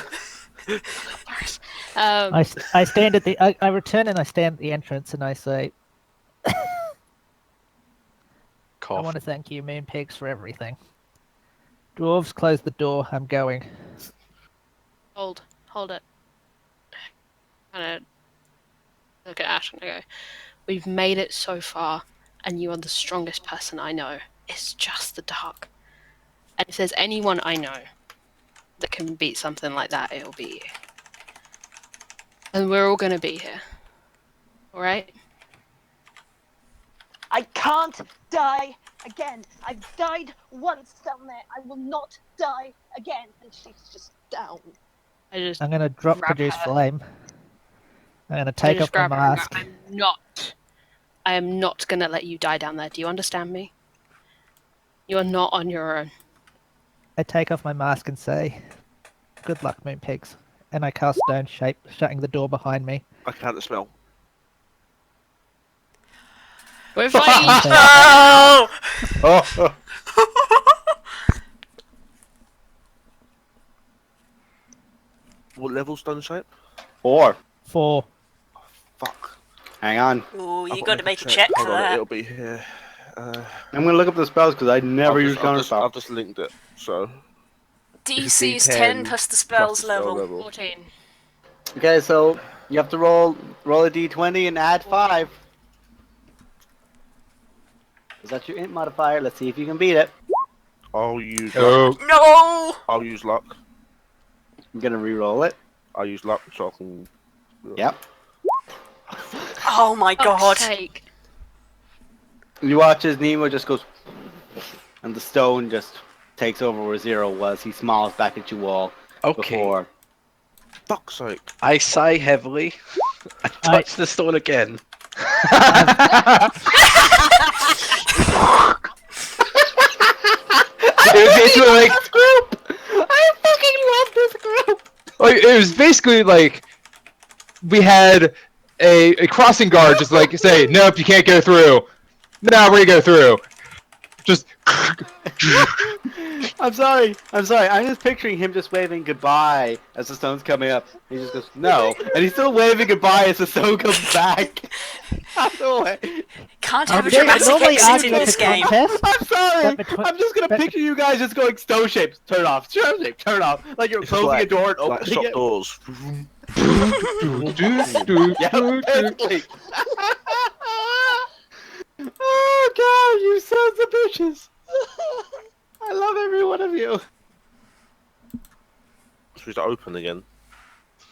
I stand at the. I return and I stand at the entrance and I say, I Cough. want to thank you, Moon Pigs, for everything. Dwarves, close the door. I'm going. Hold it. Kind of look at Ash and I go, we've made it so far, and you are the strongest person I know. It's just the dark. And if there's anyone I know that can beat something like that, it'll be you. And we're all gonna be here. Alright? I can't die again. I've died once down there. I will not die again. And she's just down. I'm going to drop grab Produce her. Flame. I'm going to I take just off my grab her and go, mask. I'm not I am not going to let you die down there. Do you understand me? You are not on your own. I take off my mask and say, "Good luck, moon pigs," and I cast stone shape, shutting the door behind me. I can't smell. We're fighting each Oh! Oh, What level stone shape? 4. 4. Fuck. Hang on. Ooh, you I've got to make a check Hold for on, that. it'll be here. I'm gonna look up the spells because I never use counterspell. I've just linked it. So DC is D10 10 plus the spell's spell level. 14. Okay, so you have to roll a d20 and add 5. Is that your int modifier? Let's see if you can beat it. I'll use luck. oh. No! I'll use luck. I'm gonna re-roll it. I'll use luck so I can. Yep. Oh my god. Fuck's sake. You watch as Nemo just goes, and the stone just takes over where Zero was. He smiles back at you all. Okay. Before. Fuck's sake. I sigh heavily. I touch the stone again. It was basically like, I fucking love this group. like, it was basically like we had a crossing guard just like say, nope, you can't go through. No, we're gonna go through. Just I'm sorry. I'm just picturing him just waving goodbye as the stone's coming up. He just goes, no. And he's still waving goodbye as the stone comes back. Out the way. Can't have a Yeah, dramatic normally exit in argument this is game. contest. I'm sorry. But between- I'm just gonna but- picture you guys just going stone shapes. Turn off. Stone shape. Turn off. Like you're It's closing like- a door and Like opening shop it. doors. Yeah, basically. Oh god, you sons of bitches. I love every one of you. Supposed to open again.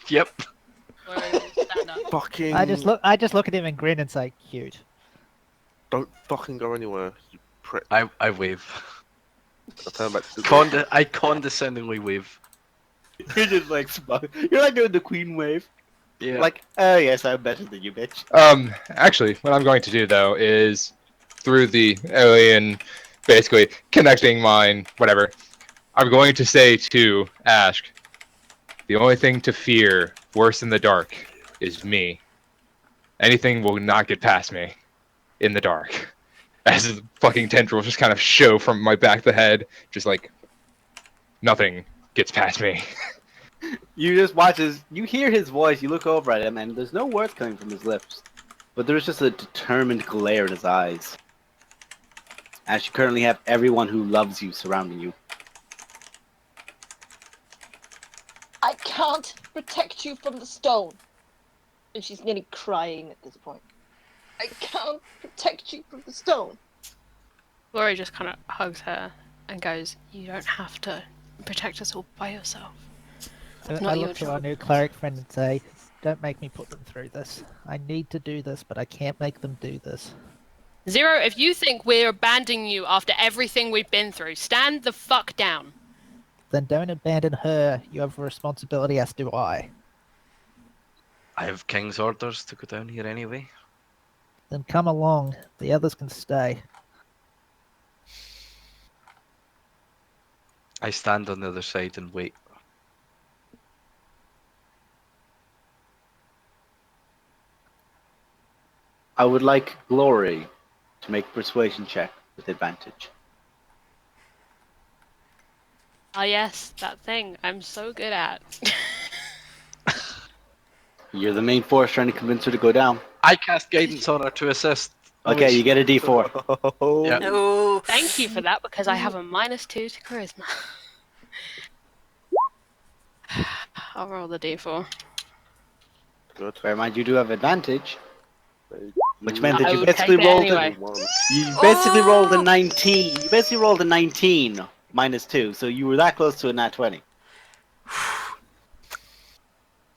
Yep. Stand up. Fucking. I just look at him and grin and say, "Cute." Don't fucking go anywhere, you prick. I wave. I turn back to the I condescendingly wave. You're just like smug. You're like doing the queen wave. Yeah. Like, oh yes, I'm better than you, bitch. actually, what I'm going to do though is through the alien, basically connecting mine, whatever. I'm going to say to Ash, the only thing to fear worse in the dark is me. Anything will not get past me in the dark. As the fucking tendrils just kind of show from my back of the head, just like nothing gets past me. You just watch you hear his voice, you look over at him, and there's no words coming from his lips. But there's just a determined glare in his eyes. As you currently have everyone who loves you surrounding you. I can't protect you from the stone. And she's nearly crying at this point. I can't protect you from the stone. Glory just kind of hugs her and goes, "You don't have to protect us all by yourself." I Not your look to our job. new cleric friend and say, "Don't make me put them through this. I need to do this, but I can't make them do this." Zero, if you think we're abandoning you after everything we've been through, stand the fuck down. Then don't abandon her. You have a responsibility, as do I. I have King's orders to go down here anyway. Then come along. The others can stay. I stand on the other side and wait. I would like Glory to make a persuasion check with advantage. Ah, yes, that thing I'm so good at. You're the main force trying to convince her to go down. I cast guidance on her to assist. Okay, you get a d4. Oh, Yeah. No. Thank you for that, because I have a -2 to charisma. I'll roll the d4. good. Bear in mind, you do have advantage, which meant that I you would basically take it rolled anyway. You basically rolled a 19. You basically rolled a 19 -2, so you were that close to a nat 20.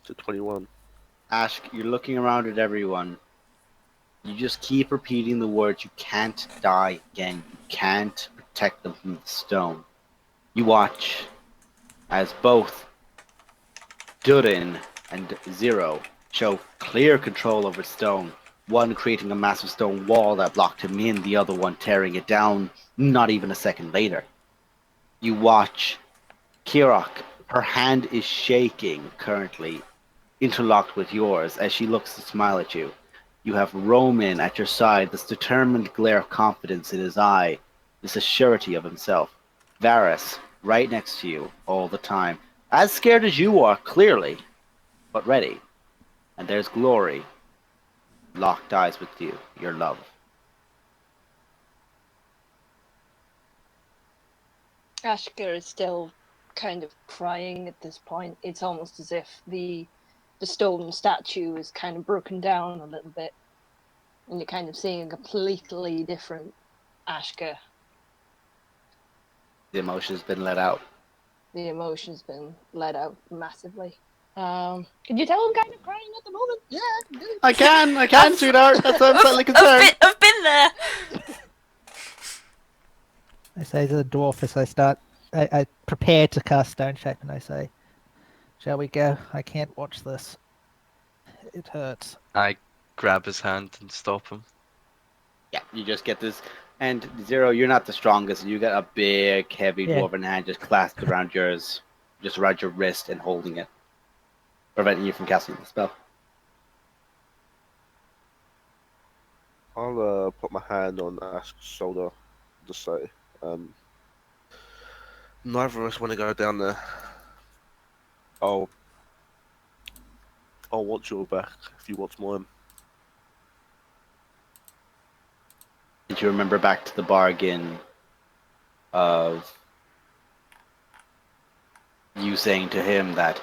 To 21. Ash, you're looking around at everyone. You just keep repeating the words, "You can't die again. You can't protect them from the stone." You watch as both Durin and Zero show clear control over stone, one creating a massive stone wall that blocked him in, the other one tearing it down not even a second later. You watch Kirok, her hand is shaking currently, interlocked with yours as she looks to smile at you. You have Roman at your side, this determined glare of confidence in his eye, this assurity of himself. Varys, right next to you all the time, as scared as you are, clearly, but ready. And there's Glory, locked eyes with you, your love. Ashka is still kind of crying at this point. It's almost as if the stone statue is kind of broken down a little bit, and you're kind of seeing a completely different Ashka. The emotion's been let out. The emotion's been let out massively. Can you tell I'm kind of crying at the moment? Yeah. I can, sweetheart. That's why I'm slightly concerned. I've been there. I say to the dwarf as I prepare to cast Stone Shape, and I say, "Shall we go? I can't watch this. It hurts." I grab his hand and stop him. Yeah, you just get this. And Zero, you're not the strongest. You got a big, heavy dwarven hand just clasped around yours, just around your wrist and holding it, preventing you from casting the spell. I'll put my hand on Ash's shoulder, just say, neither of us want to go down there. I'll watch your back if you watch mine. Did you remember back to the bargain of you saying to him that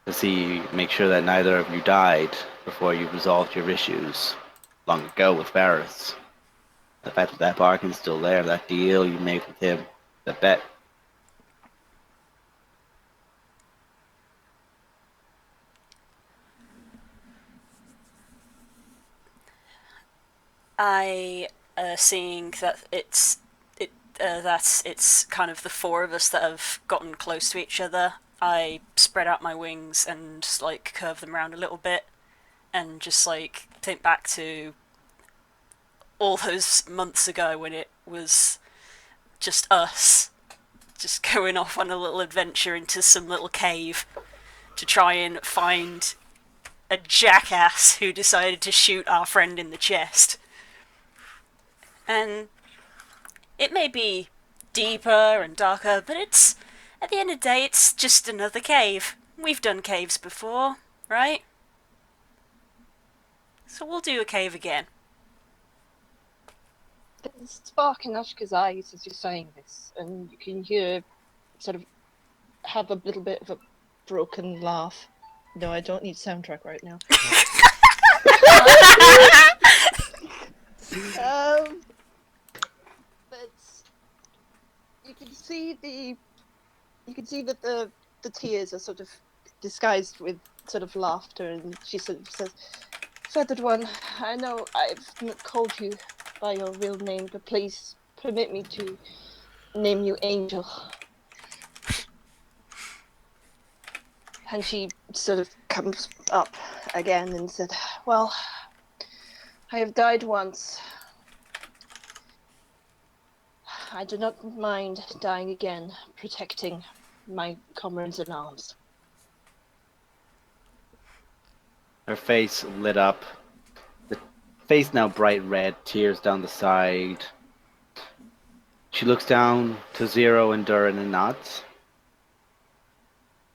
to see, make sure that neither of you died before you resolved your issues long ago with Varys? The fact that that bargain's still there, that deal you made with him, the bet. I seeing that it's kind of the four of us that have gotten close to each other. I spread out my wings and like curve them around a little bit, and just like think back to all those months ago when it was just us, just going off on a little adventure into some little cave to try and find a jackass who decided to shoot our friend in the chest. And it may be deeper and darker, but it's, at the end of the day, it's just another cave. We've done caves before, right? So we'll do a cave again. There's a spark in Ashka's eyes as you're saying this, and you can hear sort of have a little bit of a broken laugh. No, I don't need soundtrack right now. But you can see that the tears are sort of disguised with sort of laughter, and she sort of says, "Feathered One, I know I've not called you by your real name, but please permit me to name you Angel." And she sort of comes up again and said, "Well, I have died once. I do not mind dying again, protecting my comrades in arms." Her face lit up. The face now bright red, tears down the side. She looks down to Zero and Durin and nods.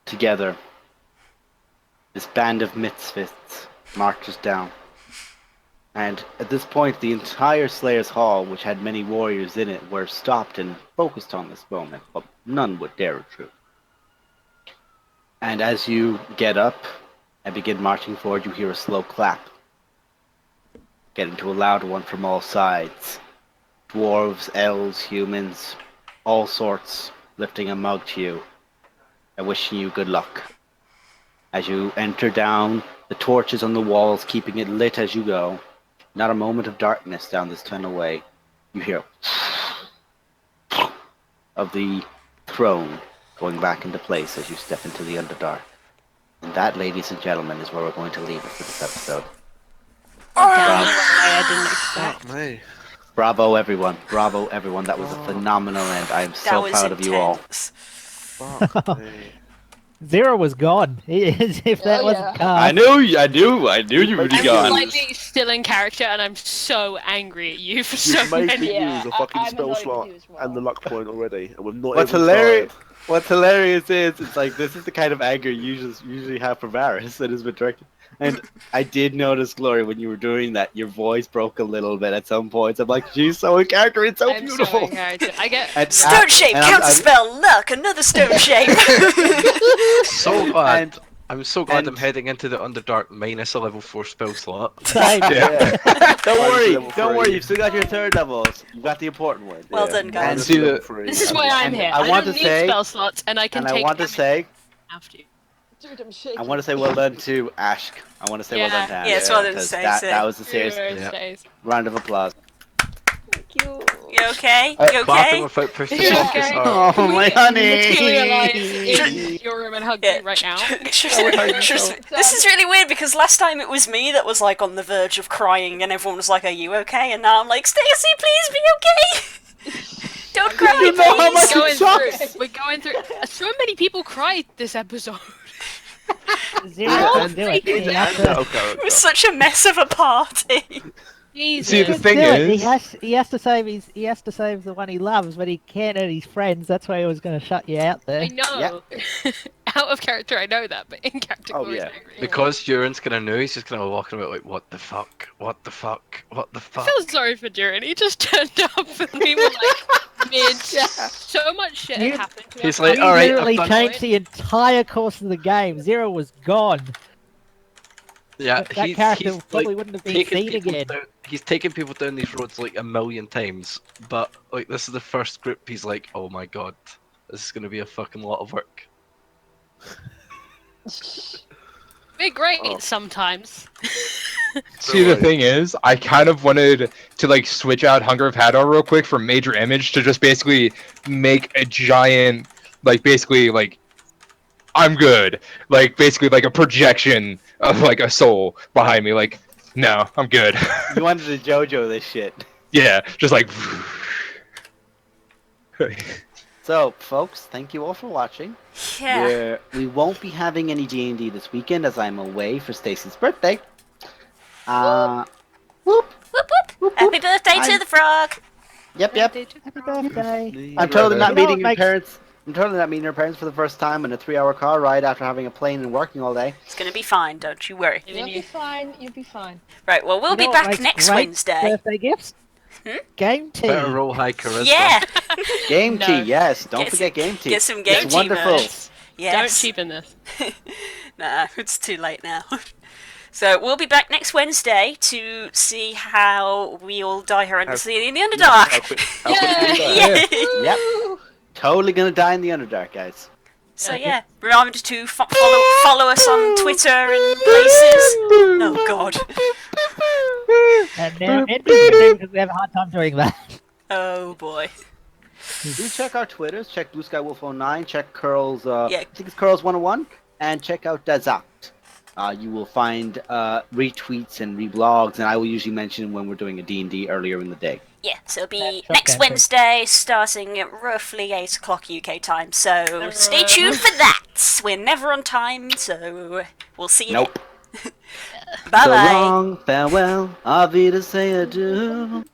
Together, this band of misfits marches down. And at this point, the entire Slayer's Hall, which had many warriors in it, were stopped and focused on this moment, but none would dare intrude. And as you get up and begin marching forward, you hear a slow clap, getting to a loud one from all sides. Dwarves, elves, humans, all sorts, lifting a mug to you and wishing you good luck. As you enter down, the torches on the walls keeping it lit as you go. Not a moment of darkness down this tunnelway. You hear of the throne going back into place as you step into the Underdark. And that, ladies and gentlemen, is where we're going to leave it for this episode. I didn't expect. Fuck me. Bravo, everyone. Bravo, everyone. That was a phenomenal end. I am That so was proud of you all. intense. Fuck me. Zero was gone. If that Oh, wasn't yeah. cast. I knew you would be I'm gone. slightly still in character, and I'm so angry at you for so You've made me many. Yeah, use a fucking I'm spell annoyed slot with you as well. and the luck point already, and we've not What's even hilarious? started. What's hilarious is it's like this is the kind of anger you usually have for Varys that has been directed. And I did notice, Glory, when you were doing that, your voice broke a little bit at some points. I'm like, she's so in character. It's so I'm beautiful. so in character. I get And- Stone shape, and I'm- counter I'm- spell, luck, another stone shape. So glad. And I'm so glad I'm and- heading into the Underdark minus a level 4 spell slot. Same. Yeah. don't worry, level don't 3. worry. You've still got your third levels. You've got the important one. Well done, guys. And see the- This is why I'm and here. I I want don't to need say- spell slots, and I can And I take. want to damage say, after you. Dude, I'm shaking. I want to say well done to Ashk. I want to say well done to Ashk. Yeah, it's well done to because say, that, so. that was a serious Yeah. Days. round of applause. Thank you. You okay? You Clapping okay? without pushing Yeah, focus okay. hard. Oh, my honey! Materialize in your room and hug Yeah. you right now. This is really weird because last time it was me that was like on the verge of crying and everyone was like, "Are you okay?" And now I'm like, "Stacey, please be okay. Don't cry, You know how please." much Going it sucks. through. We're going through. So many people cried this episode. Zero Oh, can do it. freaking He has No, to, It was such a mess of a party. Jesus. See, the just thing do it. is- he has to save the one he loves, but he can't hurt his friends. That's why he was going to shut you out there. I know. Out of character, I know that, but in character, Oh, Glory's yeah. angry. Because Duran's gonna know, he's just gonna walk about like, what the fuck, what the fuck, what the I fuck. feel sorry for Duran. He just turned up and we were like mid. So much shit had You- happened to He's us. like, He all right, literally I've done- changed the entire course of the game. Zero was gone. Yeah, That character he's probably like, wouldn't have been taken seen people again. down, he's taken people down these roads like a million times, but like this is the first group he's like, oh my god, this is gonna be a fucking lot of work. We're great Oh. sometimes. See, the thing is, I kind of wanted to like switch out Hunger of Hadar real quick for Major Image to just basically make a giant, like basically like, I'm good, like basically like a projection of like a soul behind me. Like, no, I'm good. You wanted to JoJo this shit. Yeah, just like. So, folks, thank you all for watching. Yeah. We won't be having any D&D this weekend as I'm away for Stacy's birthday. Whoop. Whoop whoop. Happy birthday to I'm- the frog. Yep. Happy birthday. I'm totally not You know meeting what your makes- parents. I'm totally not meeting your parents for the first time in a 3-hour car ride after having a plane and working all day. It's gonna be fine, don't you worry. You'll be fine. You'll be fine. Right, well, we'll You be know what back makes next great Wednesday. Birthday gifts? Hmm? Game tea. Better roll high charisma. Yeah. Game No. tea, yes. Don't Get forget game tea. Get some game It's tea wonderful. merch. Yes. Don't cheapen this. Nah, it's too late now. So we'll be back next Wednesday to see how we all die horrendously in the How Underdark. quick do you die? Yeah. Yep. Totally gonna die in the Underdark, guys. So yeah, remember to follow us on Twitter and places. Oh God. And now ending because we have a hard time doing that. Oh boy. Do check our Twitters. Check Blue Sky Wolf 09. Check Curls. Yeah. I think it's Curls 101. And check out Dazat. You will find retweets and reblogs, and I will usually mention when we're doing a D&D earlier in the day. Yeah, so it'll be Shotgun next thing. Wednesday, starting at roughly 8 o'clock UK time. So stay tuned for that. We're never on time, so we'll see you. Nope. Bye So bye. long, farewell, Auf Wiedersehen, adieu.